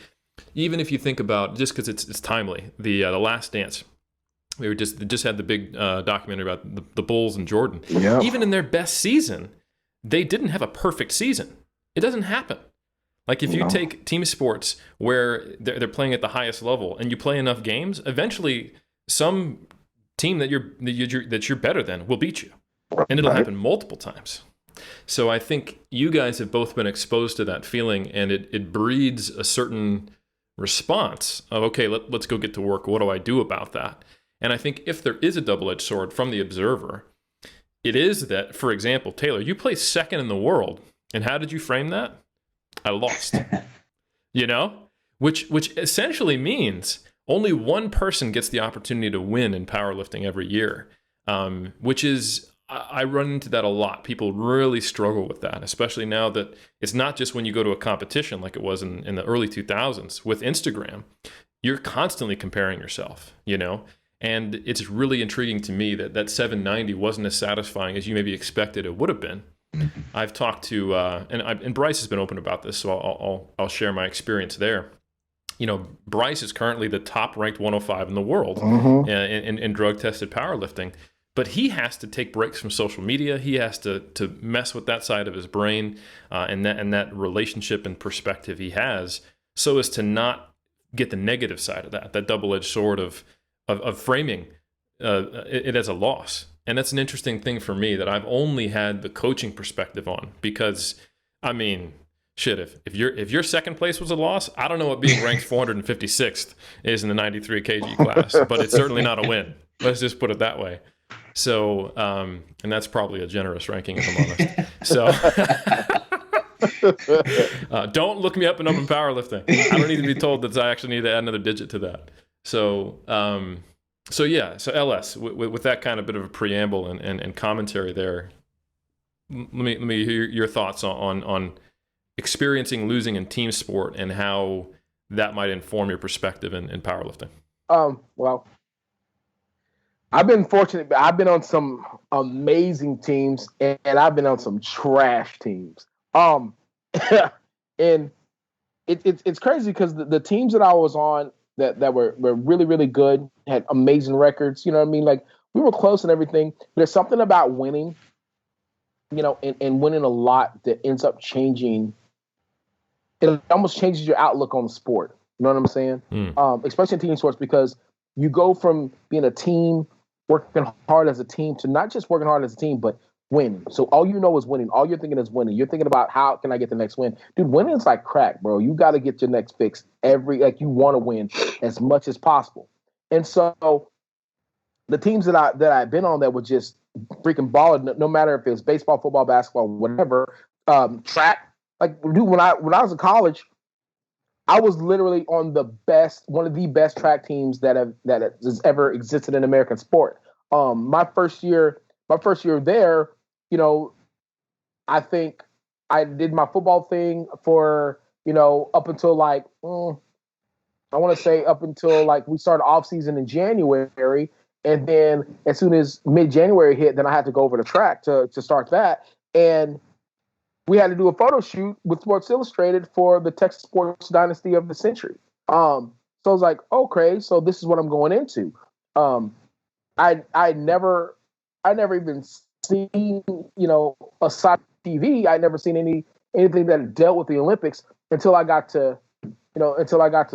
even if you think about, just because it's timely, the Last Dance. We were just had the big documentary about the Bulls and Jordan. Yeah. Even in their best season, they didn't have a perfect season. It doesn't happen. Like, if you take team sports where they're playing at the highest level and you play enough games, eventually some team that you're better than will beat you, and it'll happen multiple times. So I think you guys have both been exposed to that feeling, and it breeds a certain response of, okay, let's go get to work. What do I do about that? And I think if there is a double-edged sword from the observer, it is that, for example, Taylor, you placed second in the world, and how did you frame that? I lost. Which essentially means only one person gets the opportunity to win in powerlifting every year, which is, I run into that a lot. People really struggle with that, especially now that it's not just when you go to a competition like it was in the early 2000s. With Instagram, you're constantly comparing yourself, and it's really intriguing to me that 790 wasn't as satisfying as you maybe expected it would have been. I've talked to, and Bryce has been open about this, so I'll share my experience there. Bryce is currently the top ranked 105 in the world in drug tested powerlifting, but he has to take breaks from social media. He has to mess with that side of his brain and that relationship and perspective he has, so as to not get the negative side of that double-edged sword of framing it as a loss. And that's an interesting thing for me that I've only had the coaching perspective on, because, I mean, shit, if your second place was a loss, I don't know what being ranked 456th is in the 93 kg class, but it's certainly not a win. Let's just put it that way. So, and that's probably a generous ranking, if I'm honest. So don't look me up in open powerlifting. I don't need to be told that I actually need to add another digit to that. So LS, with that kind of bit of a preamble and commentary there, let me hear your thoughts on experiencing losing in team sport and how that might inform your perspective in powerlifting. Well, I've been fortunate. I've been on some amazing teams, and I've been on some trash teams. And it's crazy because the teams that I was on that were really, really good, had amazing records, you know what I mean? Like, we were close and everything, but there's something about winning, and winning a lot that ends up changing. It almost changes your outlook on the sport. You know what I'm saying? Especially in team sports, because you go from being a team, working hard as a team, to not just working hard as a team, but winning. So all you know is winning. All you're thinking is winning. You're thinking about, how can I get the next win? Dude, winning is like crack, bro. You got to get your next fix you want to win as much as possible. And so the teams that I've been on that were just freaking balling, no matter if it was baseball, football, basketball, whatever, track. Like, dude, when I was in college, I was literally on one of the best track teams that has ever existed in American sport. My first year there, I think I did my football thing for, up until like, I want to say up until like we started off season in January. And then as soon as mid-January hit, then I had to go over to track to start that. And we had to do a photo shoot with Sports Illustrated for the Texas Sports Dynasty of the Century. So I was like, okay, so this is what I'm going into. I never even seen, a side TV. I'd never seen anything that dealt with the Olympics until I got to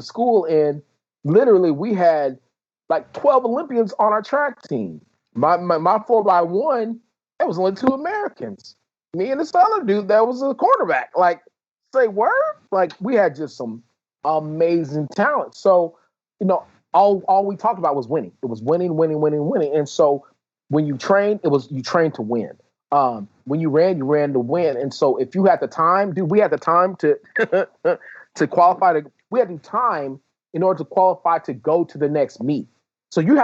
school. And literally we had like 12 Olympians on our track team. My 4x1, there was only 2 Americans. Me and this other dude that was a quarterback. Like, say word? Like, we had just some amazing talent. So, all we talked about was winning. It was winning. And so when you trained, you trained to win. When you ran to win. And so if you had the time, dude, we had the time to to qualify. We had the time in order to qualify to go to the next meet. So you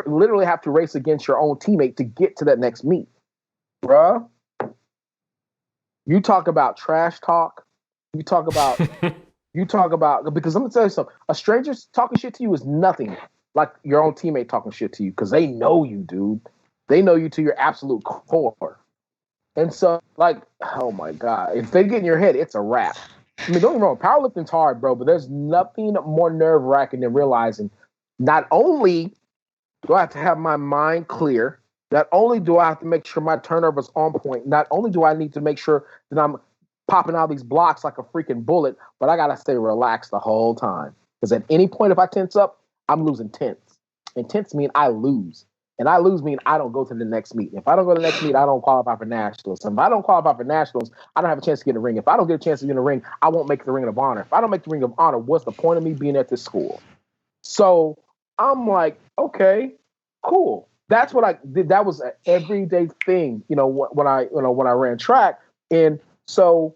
literally have to race against your own teammate to get to that next meet. Bruh, you talk about trash talk. You talk about, because let me tell you something. A stranger talking shit to you is nothing like your own teammate talking shit to you, because they know you, dude. They know you to your absolute core. And so, like, oh my God, if they get in your head, it's a wrap. I mean, don't get me wrong, powerlifting's hard, bro, but there's nothing more nerve-wracking than realizing not only do I have to have my mind clear, not only do I have to make sure my turnover's on point, not only do I need to make sure that I'm popping out these blocks like a freaking bullet, but I got to stay relaxed the whole time. Because at any point, if I tense up, I'm losing tense. And tense mean I lose. And I lose mean I don't go to the next meet. If I don't go to the next meet, I don't qualify for nationals. And if I don't qualify for nationals, I don't have a chance to get in the ring. If I don't get a chance to get in the ring, I won't make the ring of honor. If I don't make the ring of honor, what's the point of me being at this school? So I'm like, okay, cool. That's what I did. That was an everyday thing, when I ran track. And so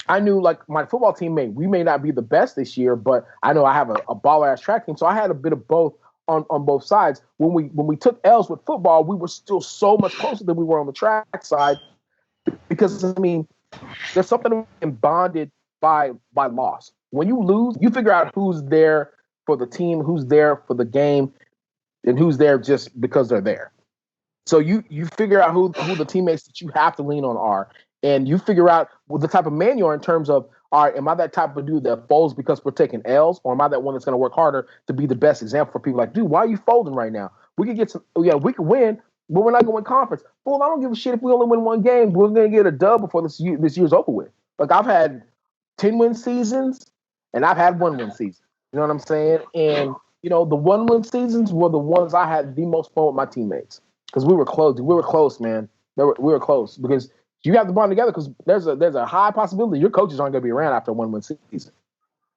I knew, like, my football team we may not be the best this year, but I know I have a baller ass track team. So I had a bit of both on both sides. When we took L's with football, we were still so much closer than we were on the track side, because I mean, there's something bonded by loss. When you lose, you figure out who's there for the team, who's there for the game, and who's there just because they're there. So you figure out who the teammates that you have to lean on are, and you figure out the type of man you are in terms of, all right, am I that type of dude that folds because we're taking L's, or am I that one that's going to work harder to be the best example for people? Like, dude, why are you folding right now? We could get some, we could win, but we're not going to win conference. Well, I don't give a shit if we only win one game. We're going to get a dub before this year's over with. Like, I've had 10-win seasons, and I've had 1-win seasons. You know what I'm saying? And the 1-win seasons were the ones I had the most fun with my teammates, because we were close. We were close, man. We were close, because you have to bond together, because there's a high possibility your coaches aren't going to be around after a 1-win season.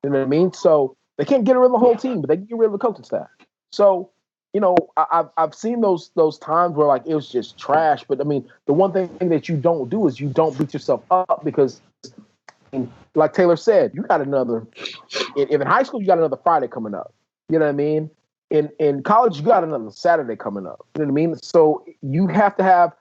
You know what I mean? So they can't get rid of the whole team, but they can get rid of the coaching staff. So, I've seen those times where, like, it was just trash. But I mean, the one thing that you don't do is you don't beat yourself up, because, like Taylor said, you got another. If in high school you got another Friday coming up, you know what I mean? In college you got another Saturday coming up. You know what I mean? So you have to have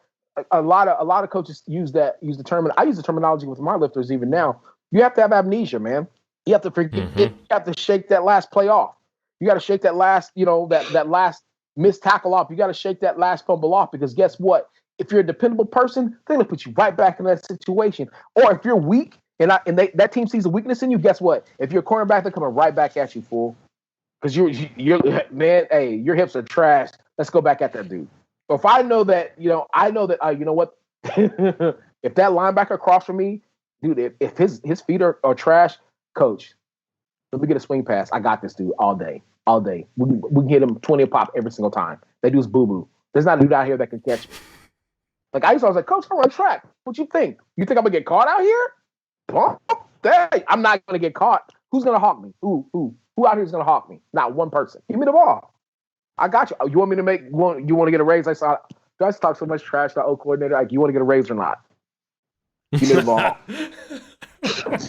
a lot of coaches use the term. I use the terminology with my lifters even now. You have to have amnesia, man. You have to forget. You have to shake that last play off. You got to shake that last, that last missed tackle off. You got to shake that last fumble off, because guess what? If you're a dependable person, they're gonna put you right back in that situation. Or if you're weak and that team sees a weakness in you, guess what? If you're a cornerback, they're coming right back at you, fool. Because you're man, hey, your hips are trash. Let's go back at that dude. So if I know that, you know what? If that linebacker across from me, dude, if his feet are trash, coach, let me get a swing pass. I got this dude all day. We can hit him 20 a pop every single time. That dude's boo-boo. There's not a dude out here that can catch me. Like, I was like, coach, I run track. What you think? You think I'm going to get caught out here? Bump. Dang, I'm not going to get caught. Who's going to hawk me? Who out here is going to hawk me? Not one person. Give me the ball. I got you. You want me to you want to get a raise? I saw guys talk so much trash to O coordinator. Like, you want to get a raise or not? Give me the ball.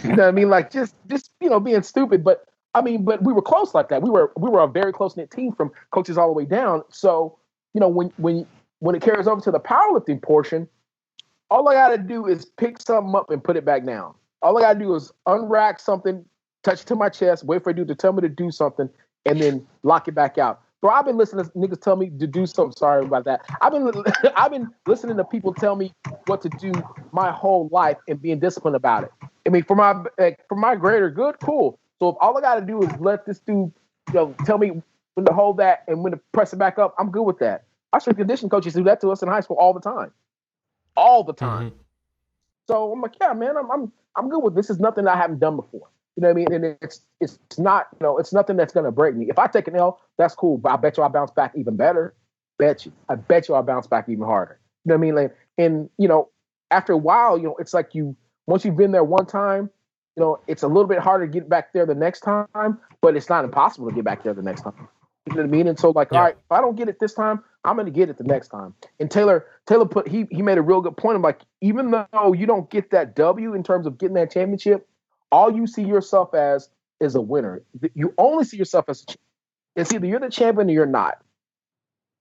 You know what I mean? Like, just being stupid. But I mean, but we were close like that. We were a very close knit team from coaches all the way down. So when it carries over to the powerlifting portion, all I got to do is pick something up and put it back down. All I got to do is unrack something, touch it to my chest, wait for a dude to tell me to do something, and then lock it back out. Bro, I've been listening to niggas tell me to do something. Sorry about that. I've been listening to people tell me what to do my whole life and being disciplined about it. I mean, for my greater good, cool. So if all I got to do is let this dude, tell me when to hold that and when to press it back up, I'm good with that. Our strength conditioning coaches do that to us in high school all the time. Mm-hmm. So I'm like, yeah, man, I'm good with this. Is nothing I haven't done before. You know what I mean? And it's not, it's nothing that's gonna break me. If I take an L, that's cool. But I bet you I'll bounce back even better. I bet you I'll bounce back even harder. You know what I mean? Like, and after a while, it's like once you've been there one time, it's a little bit harder to get back there the next time, but it's not impossible to get back there the next time. You know what I mean? And so, like, all right, if I don't get it this time, I'm going to get it the next time. And Taylor he made a real good point of, like, even though you don't get that W in terms of getting that championship, all you see yourself as is a winner. You only see yourself as it's either you're the champion or you're not.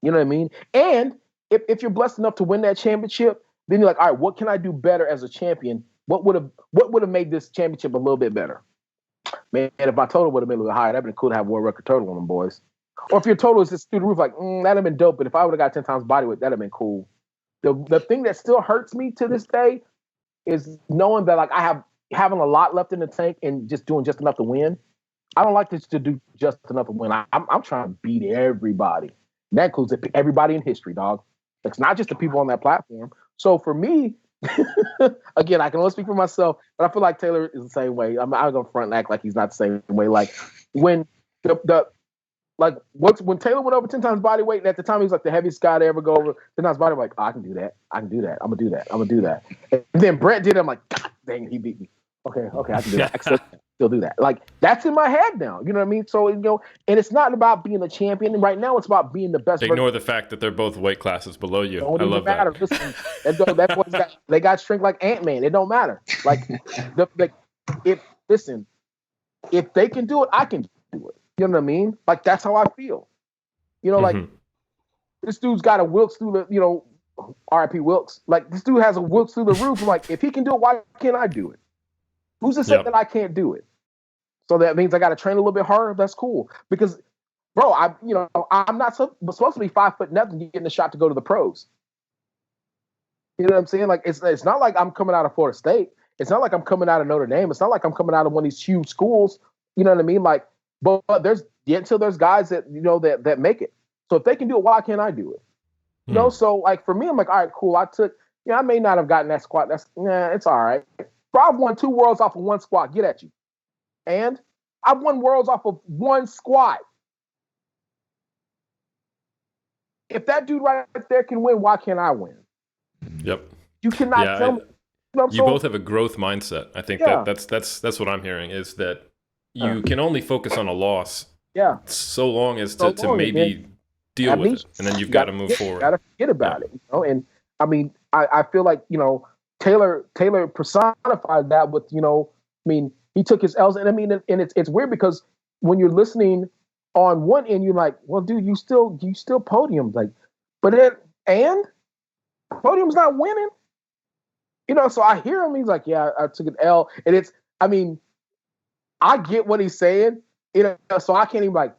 You know what I mean? And if you're blessed enough to win that championship, then you're like, all right, what can I do better as a champion? What would have made this championship a little bit better? Man, if my total would have been a little higher, that'd been cool to have world record total on them boys. Or if your total is just through the roof, like, that'd have been dope. But if I would have got 10 times body weight, that'd have been cool. The thing that still hurts me to this day is knowing that like I have having a lot left in the tank and just doing just enough to win. I don't like this to do just enough to win. I'm trying to beat everybody. And that includes everybody in history, dog. It's not just the people on that platform. So for me, again, I can only speak for myself, but I feel like Taylor is the same way. I'm not gonna front and act like he's not the same way. Like when when Taylor went over 10 times body weight, and at the time he was like the heaviest guy to ever go over 10 times body weight, like, oh, I can do that. I'm gonna do that. And then Brett did it. I'm like, God dang it, he beat me. Okay, I can do that. I can still do that. Like that's in my head now. You know what I mean? So and it's not about being a champion. And right now, it's about being the best. Ignore the fact that they're both weight classes below you. Don't I even love matter. that. Listen, they got strength like Ant-Man. It don't matter. Like if they can do it, I can do it. You know what I mean? Like that's how I feel. You know, like this dude's got a Wilkes through the, R.I.P. Wilkes. Like this dude has a Wilkes through the roof. I'm like, if he can do it, why can't I do it? Who's to say that I can't do it? So that means I got to train a little bit harder. That's cool because, bro, I'm not supposed to be 5 foot nothing getting a shot to go to the pros. You know what I'm saying? Like it's not like I'm coming out of Florida State. It's not like I'm coming out of Notre Dame. It's not like I'm coming out of one of these huge schools. You know what I mean? Like, but there's guys that that make it. So if they can do it, why can't I do it? You know, so like for me, I'm like, all right, cool. I may not have gotten that squat. It's all right. Bro, I've won 2 worlds off of 1 squat. Get at you. And I've won worlds off of 1 squat. If that dude right there can win, why can't I win? Yep. You cannot tell me. You both have a growth mindset. I think that's what I'm hearing is that you can only focus on a loss so long as to maybe deal with it. And then you've got to move forward. You got to forget about it. And I mean, I feel like, Taylor personified that with, he took his L's. And I mean, and it's weird because when you're listening on one end, you're like, well, dude, you still podium. Like, but podium's not winning. So I hear him. He's like, yeah, I took an L. And I get what he's saying. So I can't even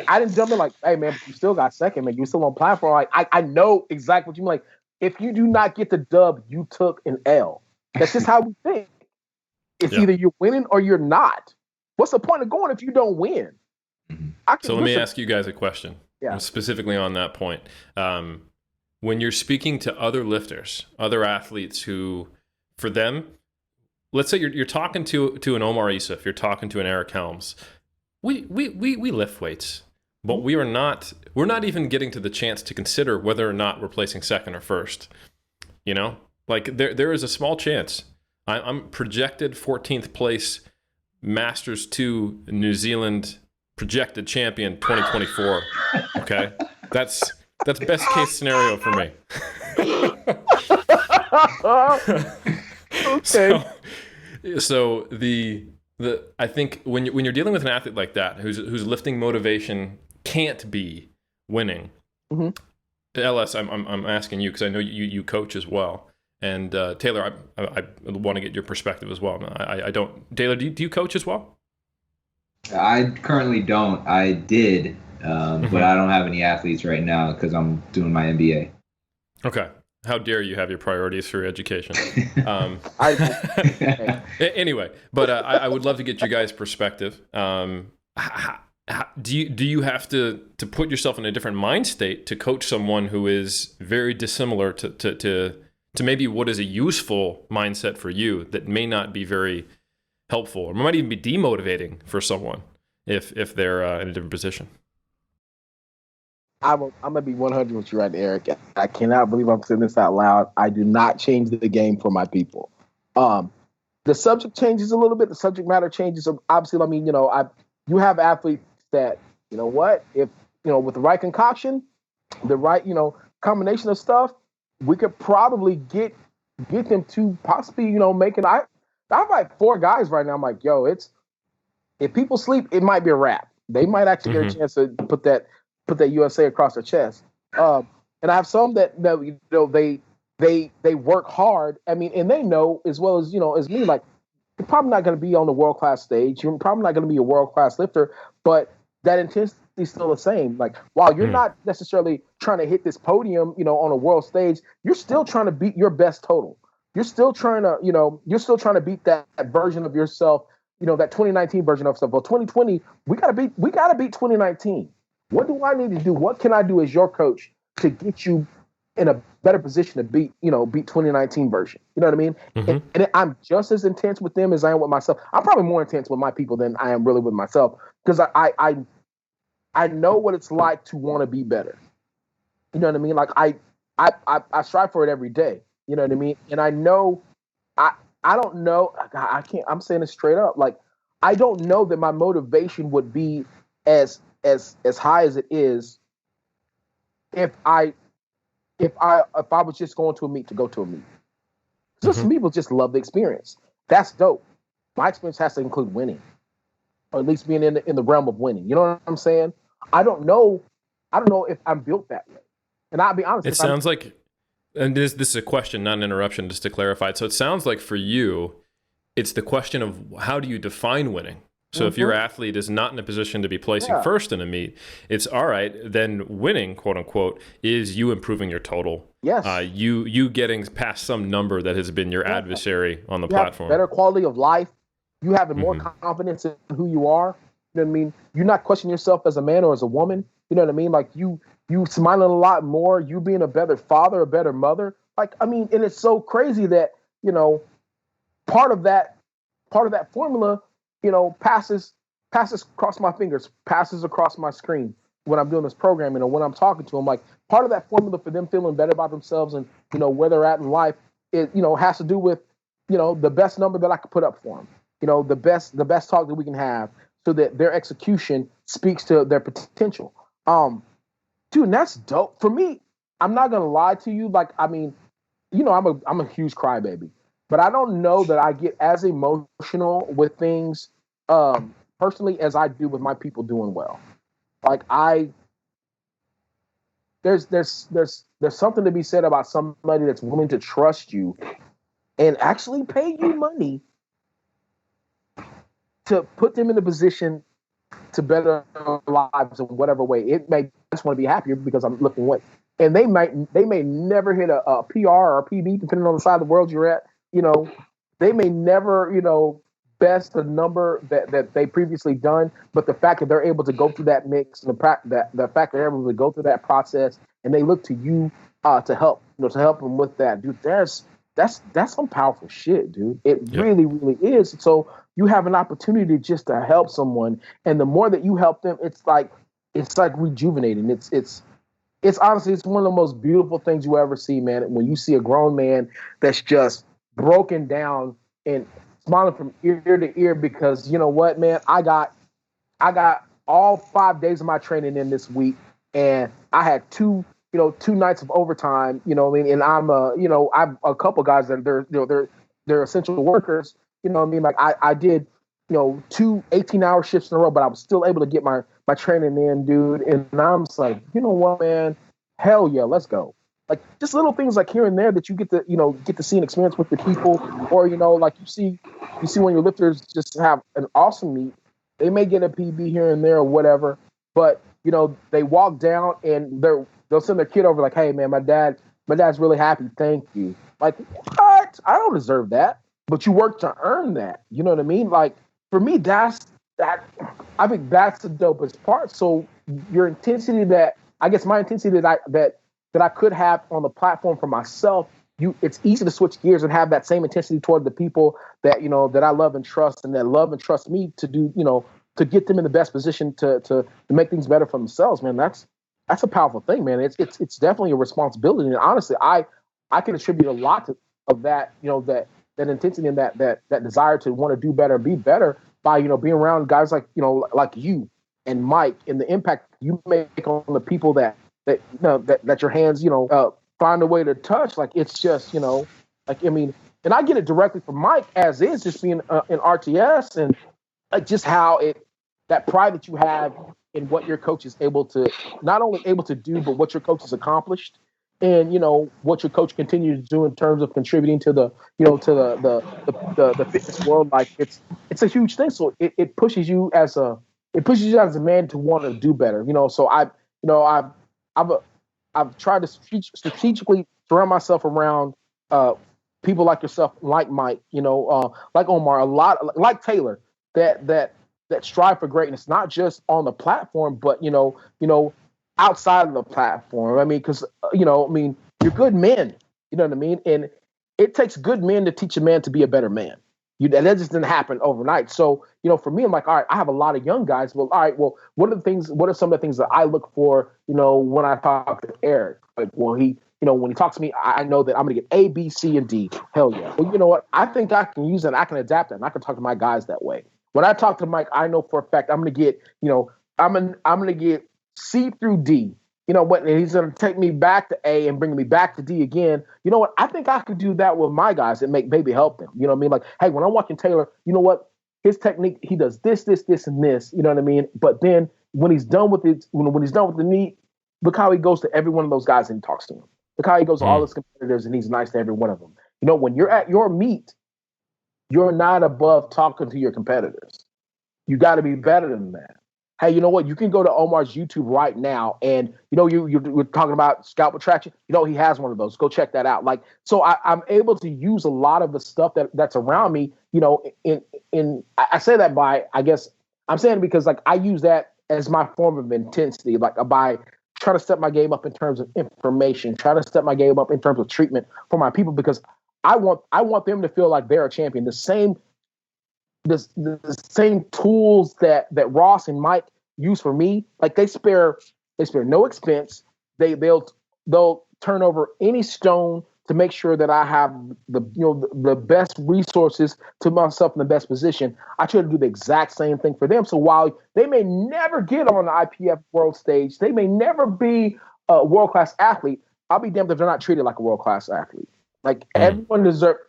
I didn't jump in like, hey man, you still got second, man. You still on platform. Like I know exactly what you mean. Like, if you do not get the dub, you took an L. That's just how we think. It's either you're winning or you're not. What's the point of going if you don't win? So let me ask you guys a question, specifically on that point. When you're speaking to other lifters, other athletes who, for them, let's say you're talking to an Omar Isuf, you're talking to an Eric Helms. We lift weights, but we're not even getting to the chance to consider whether or not we're placing second or first. Like there is a small chance. I'm projected 14th place, Masters 2 New Zealand projected champion 2024. Okay, that's best case scenario for me. Okay. So the I think when you're dealing with an athlete like that whose lifting motivation can't be winning, LS, I'm asking you because I know you coach as well, and Taylor, I want to get your perspective as well. I don't. Taylor, do you coach as well? I currently don't. I did, but I don't have any athletes right now because I'm doing my MBA. Okay. How dare you have your priorities for education? Anyway, but I would love to get you guys' perspective. Do you have to put yourself in a different mind state to coach someone who is very dissimilar to maybe what is a useful mindset for you that may not be very helpful or might even be demotivating for someone if they're in a different position? I'm gonna be 100 with you right there, Eric. I cannot believe I'm saying this out loud. I do not change the game for my people. The subject changes a little bit. The subject matter changes. Obviously, I mean, you have athletes that, if with the right concoction, the right, combination of stuff, we could probably get them to possibly, making. I have like 4 guys right now. I'm like, yo, if people sleep, it might be a wrap. They might actually get a chance to put that USA across their chest. And I have some that they work hard. I mean, and they know as well as as me. Like, you're probably not going to be on the world class stage. You're probably not going to be a world class lifter. But that still the same. Like, while you're not necessarily trying to hit this podium, on a world stage, you're still trying to beat your best total. You're still trying to beat that version of yourself, that 2019 version of yourself. Well, 2020, we gotta beat 2019. What do I need to do? What can I do as your coach to get you in a better position to beat 2019 version? You know what I mean? Mm-hmm. And I'm just as intense with them as I am with myself. I'm probably more intense with my people than I am really with myself, because I know what it's like to want to be better. You know what I mean? Like I strive for it every day. You know what I mean? And I know I don't know. I can't. I'm saying it straight up. Like, I don't know that my motivation would be as high as it is if I was just going to a meet to go to a meet. So some people just love the experience. That's dope. My experience has to include winning, or at least being in the realm of winning. You know what I'm saying? I don't know if I'm built that way. And I'll be honest. It sounds like, and this is a question, not an interruption, just to clarify. So it sounds like for you, it's the question of how do you define winning? So if your athlete is not in a position to be placing first in a meet, it's all right, then winning, quote unquote, is you improving your total. Yes. You getting past some number that has been your adversary on the platform. Better quality of life. You having more confidence in who you are. You know what I mean? You're not questioning yourself as a man or as a woman. You know what I mean? Like you smiling a lot more, you being a better father, a better mother. Like, I mean, and it's so crazy that, part of that formula, passes across my fingers, passes across my screen when I'm doing this programming or when I'm talking to them. Like, part of that formula for them feeling better about themselves and, where they're at in life, it, has to do with, the best number that I could put up for them. The best talk that we can have so that their execution speaks to their potential. Dude, and that's dope. For me, I'm not going to lie to you. Like, I mean, I'm a huge crybaby. But I don't know that I get as emotional with things personally as I do with my people doing well. Like there's something to be said about somebody that's willing to trust you and actually pay you money to put them in a position to better their lives in whatever way. It may just want to be happier because I'm looking away. And they may never hit a PR or a PB, depending on the side of the world you're at. They may never, best the number that they previously done, but the fact that they're able to go through that mix, and the fact that they're able to go through that process, and they look to you to help, to help them with that, dude. That's some powerful shit, dude. It really, really is. So you have an opportunity just to help someone, and the more that you help them, it's like rejuvenating. It's honestly, it's one of the most beautiful things you ever see, man. When you see a grown man that's just broken down and smiling from ear to ear because, you know what, man, I got all 5 days of my training in this week, and I had two nights of overtime, and I'm I've a couple guys that they're essential workers, like I did, 2 18-hour shifts in a row, but I was still able to get my training in, dude. And I'm just like, you know what, man, hell yeah, let's go. Like, just little things like here and there that you get to see and experience with the people, or like you see when your lifters just have an awesome meet. They may get a PB here and there or whatever, but they walk down and they'll send their kid over like, hey man, my dad's really happy, thank you. Like, what? I don't deserve that, but you work to earn that. You know what I mean? Like, for me, I think that's the dopest part. So your intensity my intensity that I could have on the platform for myself, it's easy to switch gears and have that same intensity toward the people that, that I love and trust, and that love and trust me to do, to get them in the best position to make things better for themselves, man. That's a powerful thing, man. It's definitely a responsibility. And honestly, I can attribute a lot of that, that intensity and that desire to want to do better, be better by, being around guys like, like you and Mike, and the impact you make on the people that your hands, find a way to touch. Like, it's just, like, I mean, and I get it directly from Mike as is, just being in RTS, and like just how that pride that you have in what your coach is not only able to do, but what your coach has accomplished, and what your coach continues to do in terms of contributing to the the fitness world. Like, it's a huge thing. So it pushes you as a it pushes you as a man to want to do better. So I've tried to strategically surround myself around people like yourself, like Mike, like Omar, a lot like Taylor, that strive for greatness, not just on the platform, but outside of the platform. I mean, because you're good men. You know what I mean? And it takes good men to teach a man to be a better man. That just didn't happen overnight. So, for me, I'm like, all right, I have a lot of young guys. Well, all right, well, what are some of the things that I look for, when I talk to Eric? Like, well, when he talks to me, I know that I'm going to get A, B, C, and D. Hell yeah. Well, you know what? I think I can use it. I can adapt it. And I can talk to my guys that way. When I talk to Mike, I know for a fact I'm going to get, I'm going to get C through D. You know what? And he's going to take me back to A and bring me back to D again. You know what? I think I could do that with my guys and maybe help them. You know what I mean? Like, hey, when I'm watching Taylor, you know what? His technique, he does this, and this. You know what I mean? But then when he's done with it, when he's done with the meet, look how he goes to every one of those guys and he talks to them. Look how he goes to all his competitors and he's nice to every one of them. When you're at your meet, you're not above talking to your competitors. You got to be better than that. Hey, you know what? You can go to Omar's YouTube right now, and you're talking about scalp retraction. He has one of those. Go check that out. Like, so I'm able to use a lot of the stuff that's around me. I say that by, I guess I'm saying it because like I use that as my form of intensity, like by trying to step my game up in terms of information, trying to step my game up in terms of treatment for my people, because I want them to feel like they're a champion. The same tools that Ross and Mike use for me, like they spare no expense. They'll turn over any stone to make sure that I have the best resources to myself in the best position. I try to do the exact same thing for them. So while they may never get on the IPF world stage, they may never be a world-class athlete, I'll be damned if they're not treated like a world-class athlete. Like everyone deserves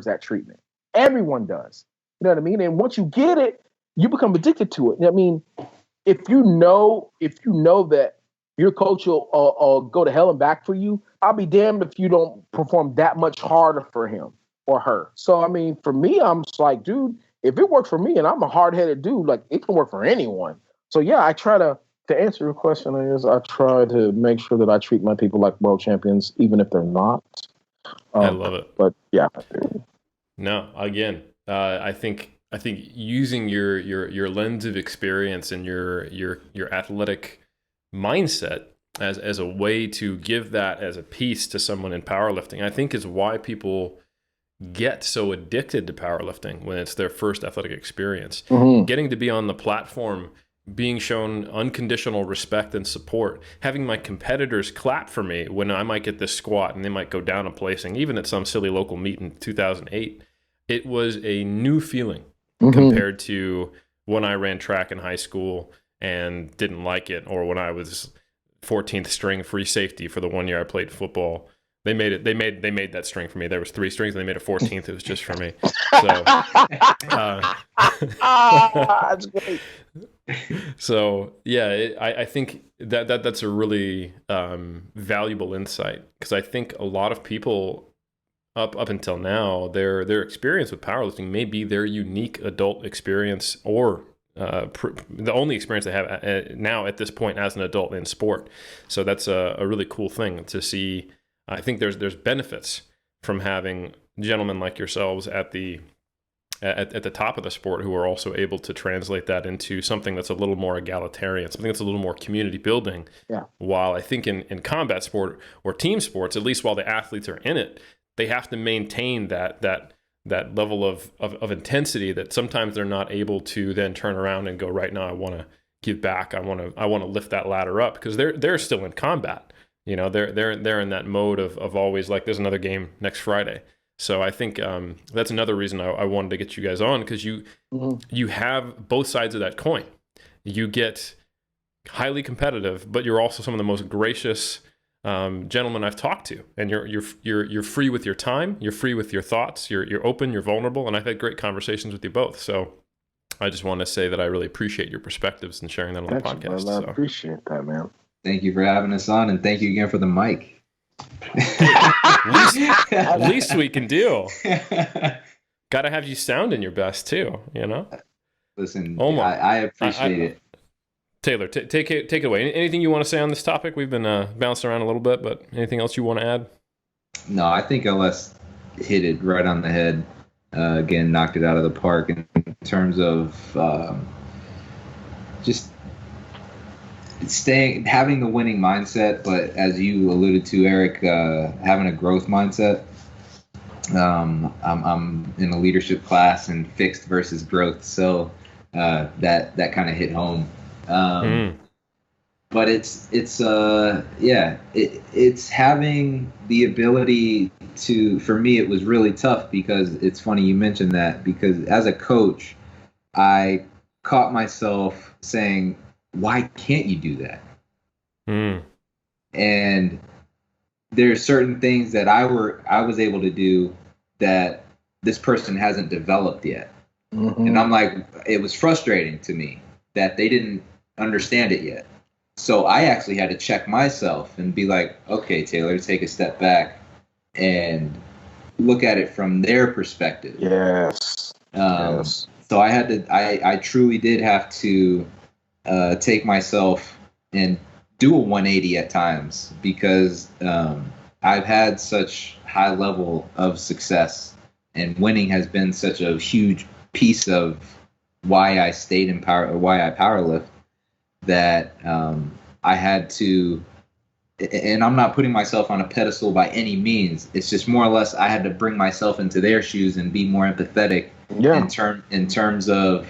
that treatment. Everyone does. You know what I mean? And once you get it, you become addicted to it. I mean, if you know that your coach will go to hell and back for you, I'll be damned if you don't perform that much harder for him or her. So, I mean, for me, I'm just like, dude, if it works for me and I'm a hard-headed dude, like it can work for anyone. So, yeah, I try to answer your question, I try to make sure that I treat my people like world champions, even if they're not. I love it. But, yeah. No, again, I think using your lens of experience and your athletic mindset as a way to give that as a piece to someone in powerlifting, I think is why people get so addicted to powerlifting when it's their first athletic experience. Mm-hmm. Getting to be on the platform, being shown unconditional respect and support, having my competitors clap for me when I might get this squat and they might go down a placing, even at some silly local meet in 2008, it was a new feeling compared to when I ran track in high school and didn't like it, or when I was 14th string free safety for the 1 year I played football. They made that string for me. There was 3 strings and they made a 14th. It was just for me. So, that's great. So yeah, I think that's a really valuable insight, because I think a lot of people up until now, their experience with powerlifting may be their unique adult experience, or the only experience they have now at this point as an adult in sport. So that's a really cool thing to see. I think there's benefits from having gentlemen like yourselves at the top of the sport who are also able to translate that into something that's a little more egalitarian, something that's a little more community building. Yeah. While I think in combat sport or team sports, at least while the athletes are in it, they have to maintain that level of intensity that sometimes they're not able to then turn around and go, right now I want to give back. I want to lift that ladder up, because they're still in combat. They're in that mode of always like, there's another game next Friday. So I think that's another reason I wanted to get you guys on, because you have both sides of that coin. You get highly competitive, but you're also some of the most gracious gentlemen I've talked to, and you're free with your time, you're free with your thoughts, you're open, you're vulnerable, and I've had great conversations with you both. So I just want to say that I really appreciate your perspectives and sharing that on the podcast. I appreciate that, man. Thank you for having us on, and thank you again for the mic. least we can do. Got to have you sounding your best too, Listen, Omar, I appreciate it. Taylor, take it away. Anything you want to say on this topic? We've been bouncing around a little bit, but anything else you want to add? No, I think LS hit it right on the head. Again, knocked it out of the park in terms of just having the winning mindset, but as you alluded to, Eric, having a growth mindset. I'm in a leadership class and fixed versus growth, so that kind of hit home. But it's having the ability to. For me, it was really tough because it's funny you mentioned that, because as a coach, I caught myself saying, "Why can't you do that?" And there's certain things that I was able to do that this person hasn't developed yet. And I'm like, it was frustrating to me that they didn't understand it yet. So I actually had to check myself and be like, okay, Taylor, take a step back and look at it from their perspective. Yes. Yes. So I truly did have to take myself and do a 180 at times, because I've had such high level of success, and winning has been such a huge piece of why I stayed in power, or why I powerlift, that I had to, and I'm not putting myself on a pedestal by any means. It's just more or less I had to bring myself into their shoes and be more empathetic in terms of,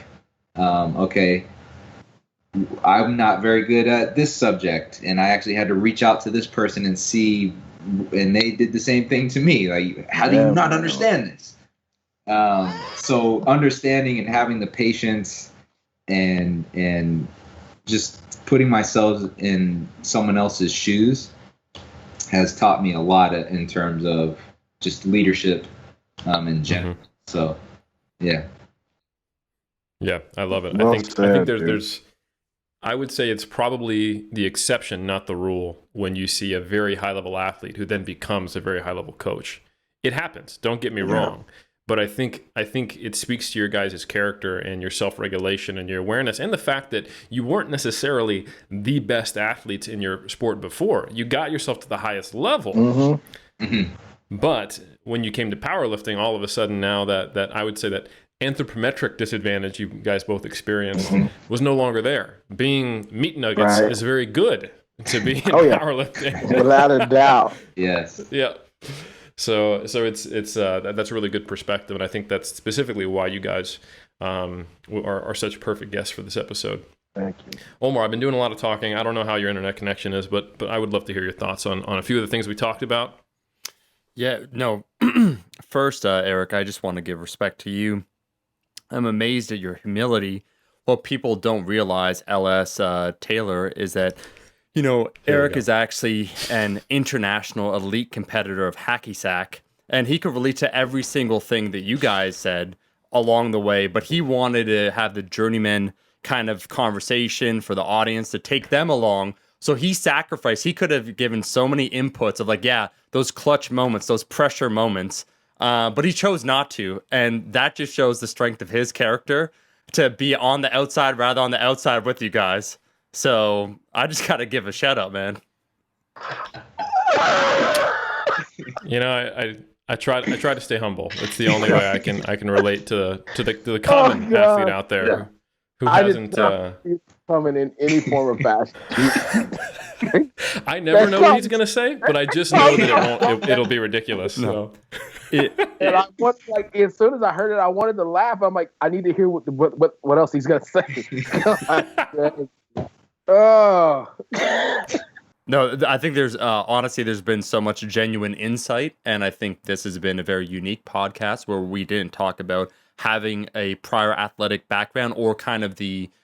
okay, I'm not very good at this subject, and I actually had to reach out to this person and see, and they did the same thing to me. Like, how do you not understand this? So understanding and having the patience and just putting myself in someone else's shoes has taught me a lot in terms of just leadership in general. So, yeah. Yeah, I love it. Well I think there's I would say it's probably the exception, not the rule, when you see a very high-level athlete who then becomes a very high-level coach. It happens. Don't get me wrong. But I think it speaks to your guys' character and your self-regulation and your awareness, and the fact that you weren't necessarily the best athletes in your sport before. You got yourself to the highest level. But when you came to powerlifting, all of a sudden now that I would say that anthropometric disadvantage you guys both experienced was no longer there. Being meat nuggets is very good to be in powerlifting. Without a doubt. Yes. Yeah. So it's that's a really good perspective, and I think that's specifically why you guys are such perfect guests for this episode. Thank you. Omar, I've been doing a lot of talking. I don't know how your internet connection is, but I would love to hear your thoughts on a few of the things we talked about. Yeah, no. First, Eric, I just want to give respect to you. I'm amazed at your humility. What people don't realize, LS Taylor, is that, you know, Eric is actually an international elite competitor of hacky sack, and he could relate to every single thing that you guys said along the way, but he wanted to have the journeyman kind of conversation for the audience to take them along. So he sacrificed. He could have given so many inputs of like, yeah, those clutch moments, those pressure moments, but he chose not to. And that just shows the strength of his character to be on the outside rather on the outside with you guys. So I just got to give a shout out, man. You know, I try to stay humble. It's the only way I can relate to the common athlete out there who hasn't coming in any form of fashion. I never know what he's gonna say, but I just know that it'll be ridiculous. So. And I was like, as soon as I heard it, I wanted to laugh. I'm like, I need to hear what else he's gonna say. Oh. No, I think there's honestly, there's been so much genuine insight, and I think this has been a very unique podcast where we didn't talk about having a prior athletic background or kind of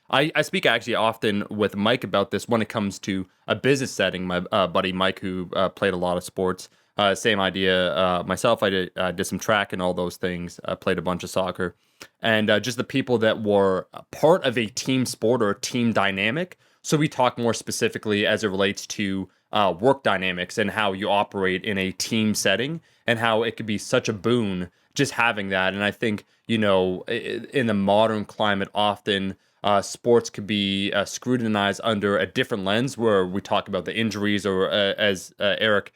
I speak actually often with Mike about this when it comes to a business setting. My buddy Mike, who played a lot of sports, same idea. Myself, I did some track and all those things. Played a bunch of soccer, and just the people that were part of a team sport or a team dynamic. So we talk more specifically as it relates to work dynamics and how you operate in a team setting and how it could be such a boon just having that. And I think, you know, in the modern climate, often sports could be scrutinized under a different lens, where we talk about the injuries, or as Eric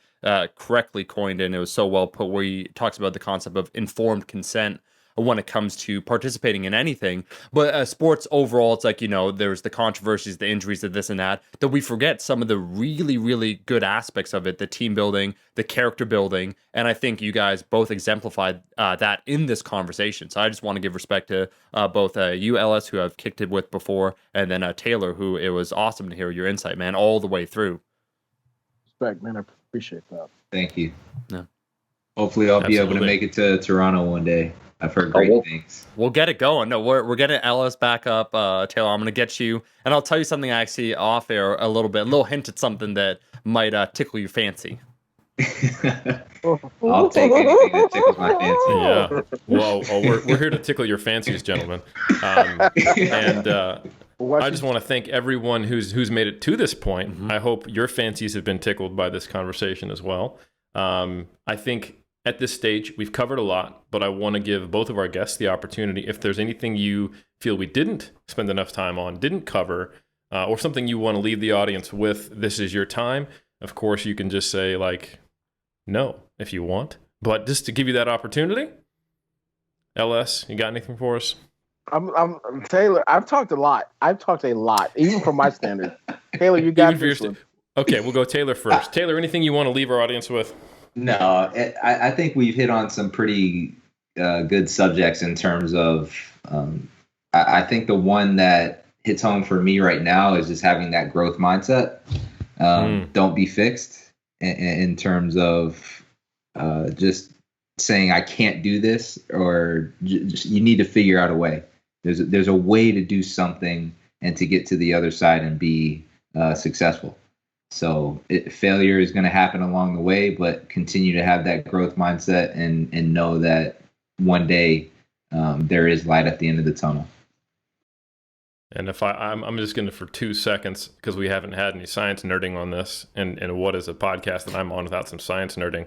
correctly coined, and it was so well put, where he talks about the concept of informed consent when it comes to participating in anything. But sports overall, it's like, you know, there's the controversies, the injuries, the this and that we forget some of the really, really good aspects of it, the team building, the character building. And I think you guys both exemplified that in this conversation. So I just want to give respect to both you, Ellis, who I've kicked it with before, and then Taylor, who it was awesome to hear your insight, man, all the way through. Respect, man. I appreciate that. Thank you. Yeah. Hopefully I'll be able to make it to Toronto one day. I've heard great things. We'll get it going. No, we're getting Ellis back up. Taylor, I'm going to get you. And I'll tell you something actually off air a little hint at something that might tickle your fancy. I'll take anything that tickles my fancy. Yeah. Well, we're here to tickle your fancies, gentlemen. And I just want to thank everyone who's made it to this point. Mm-hmm. I hope your fancies have been tickled by this conversation as well. I think at this stage, we've covered a lot, but I want to give both of our guests the opportunity, if there's anything you feel we didn't spend enough time on, didn't cover, or something you want to leave the audience with, this is your time. Of course, you can just say, like, no, if you want. But just to give you that opportunity, LS, you got anything for us? I'm Taylor. I've talked a lot, even from my standards. Taylor, you got this one. Okay, we'll go Taylor first. Taylor, anything you want to leave our audience with? No, I think we've hit on some pretty good subjects in terms of, I think the one that hits home for me right now is just having that growth mindset. Don't be fixed in terms of just saying, I can't do this, or just, you need to figure out a way. There's a way to do something and to get to the other side and be successful. So failure is going to happen along the way, but continue to have that growth mindset and know that one day there is light at the end of the tunnel. And if I'm just going to, for 2 seconds, because we haven't had any science nerding on this, and what is a podcast that I'm on without some science nerding,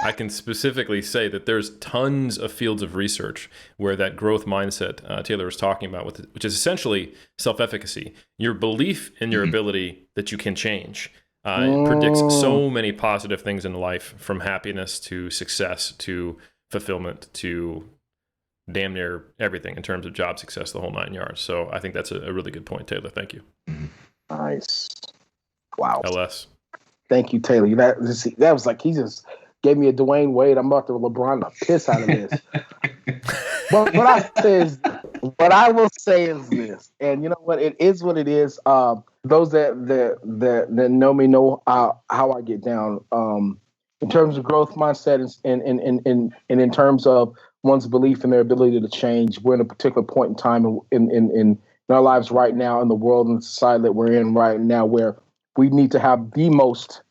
I can specifically say that there's tons of fields of research where that growth mindset Taylor was talking about, which is essentially self-efficacy, your belief in your ability that you can change. It predicts so many positive things in life, from happiness to success to fulfillment to damn near everything in terms of job success, the whole 9 yards. So I think that's a really good point, Taylor. Thank you. Nice. Wow. LS. Thank you, Taylor. That was like, he just gave me a Dwayne Wade. I'm about to LeBron the piss out of this. But what I will say is this, and you know what? It is what it is. Those that know me know how I get down. In terms of growth mindset and in terms of one's belief in their ability to change, we're in a particular point in time in our lives right now, in the world and society that we're in right now, where we need to have the most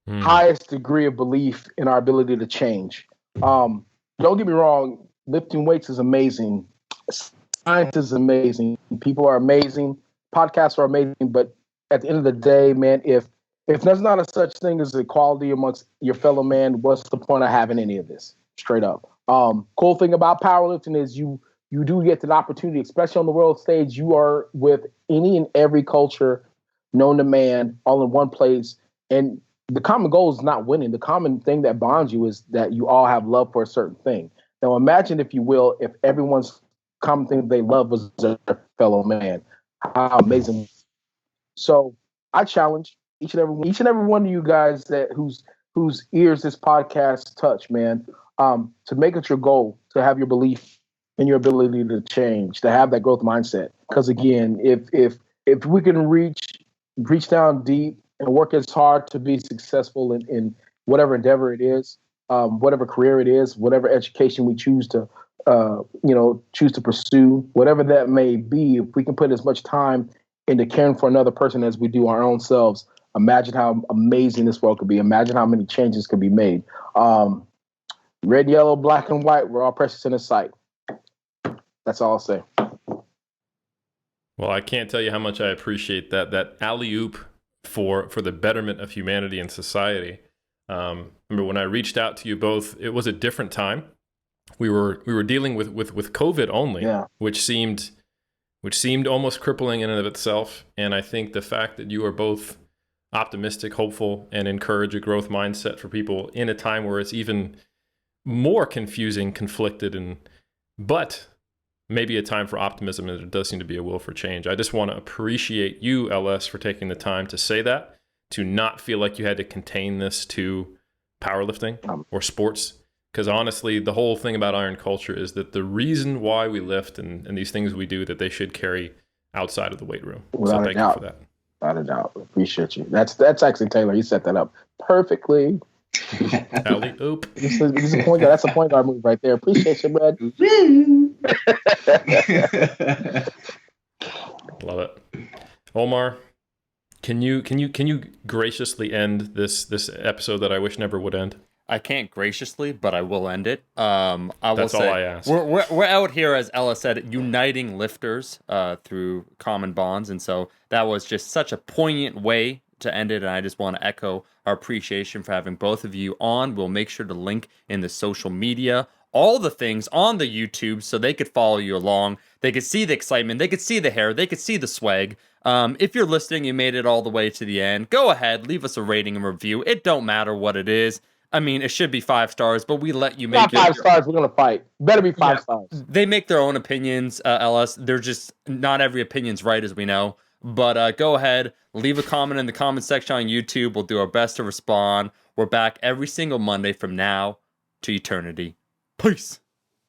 highest degree of belief in our ability to change. Don't get me wrong, lifting weights is amazing. Science is amazing. People are amazing. Podcasts are amazing. But at the end of the day, man, if there's not a such thing as equality amongst your fellow man, what's the point of having any of this? Straight up. Cool thing about powerlifting is you do get the opportunity, especially on the world stage. You are with any and every culture known to man, all in one place. And the common goal is not winning. The common thing that bonds you is that you all have love for a certain thing. Now imagine, if you will, if everyone's common thing they love was their fellow man. How amazing. So I challenge each and every one of you guys whose ears this podcast touch, man, to make it your goal to have your belief in your ability to change, to have that growth mindset. Because again, if we can reach down deep and work as hard to be successful in whatever endeavor it is, whatever career it is, whatever education we choose to pursue, whatever that may be, if we can put as much time into caring for another person as we do our own selves, imagine how amazing this world could be. Imagine how many changes could be made. Red, yellow, black, and white, we're all precious in His sight. That's all I'll say. Well, I can't tell you how much I appreciate that alley-oop for the betterment of humanity and society. Remember when I reached out to you both, it was a different time. we were dealing with COVID only, Yeah. which seemed almost crippling in and of itself. And I think the fact that you are both optimistic, hopeful, and encourage a growth mindset for people in a time where it's even more confusing, conflicted, but maybe a time for optimism, and there does seem to be a will for change. I just want to appreciate you, LS, for taking the time to say that, to not feel like you had to contain this to powerlifting or sports. Because honestly, the whole thing about iron culture is that the reason why we lift and these things we do, that they should carry outside of the weight room. Without so thank you for that. Without a doubt. Appreciate you. That's actually Taylor. You set that up perfectly. Alley oop. This is a point guard. That's a point guard move right there. Appreciate you, bud. Love it. Omar, can you graciously end this episode that I wish never would end? I can't graciously, but I will end it. That's all I ask. We're out here, as Ella said, uniting lifters through common bonds, and so that was just such a poignant way to end it. And I just want to echo our appreciation for having both of you on. We'll make sure to link in the social media, all the things on the YouTube, so they could follow you along. They could see the excitement. They could see the hair. They could see the swag. If you're listening, you made it all the way to the end. Go ahead, leave us a rating and review. It don't matter what it is. I mean, it should be 5 stars, but we let you make it. Not 5 stars. We're gonna fight. Better be 5 stars. They make their own opinions, LS. They're just not every opinion's right, as we know. But go ahead, leave a comment in the comment section on YouTube. We'll do our best to respond. We're back every single Monday from now to eternity. Peace.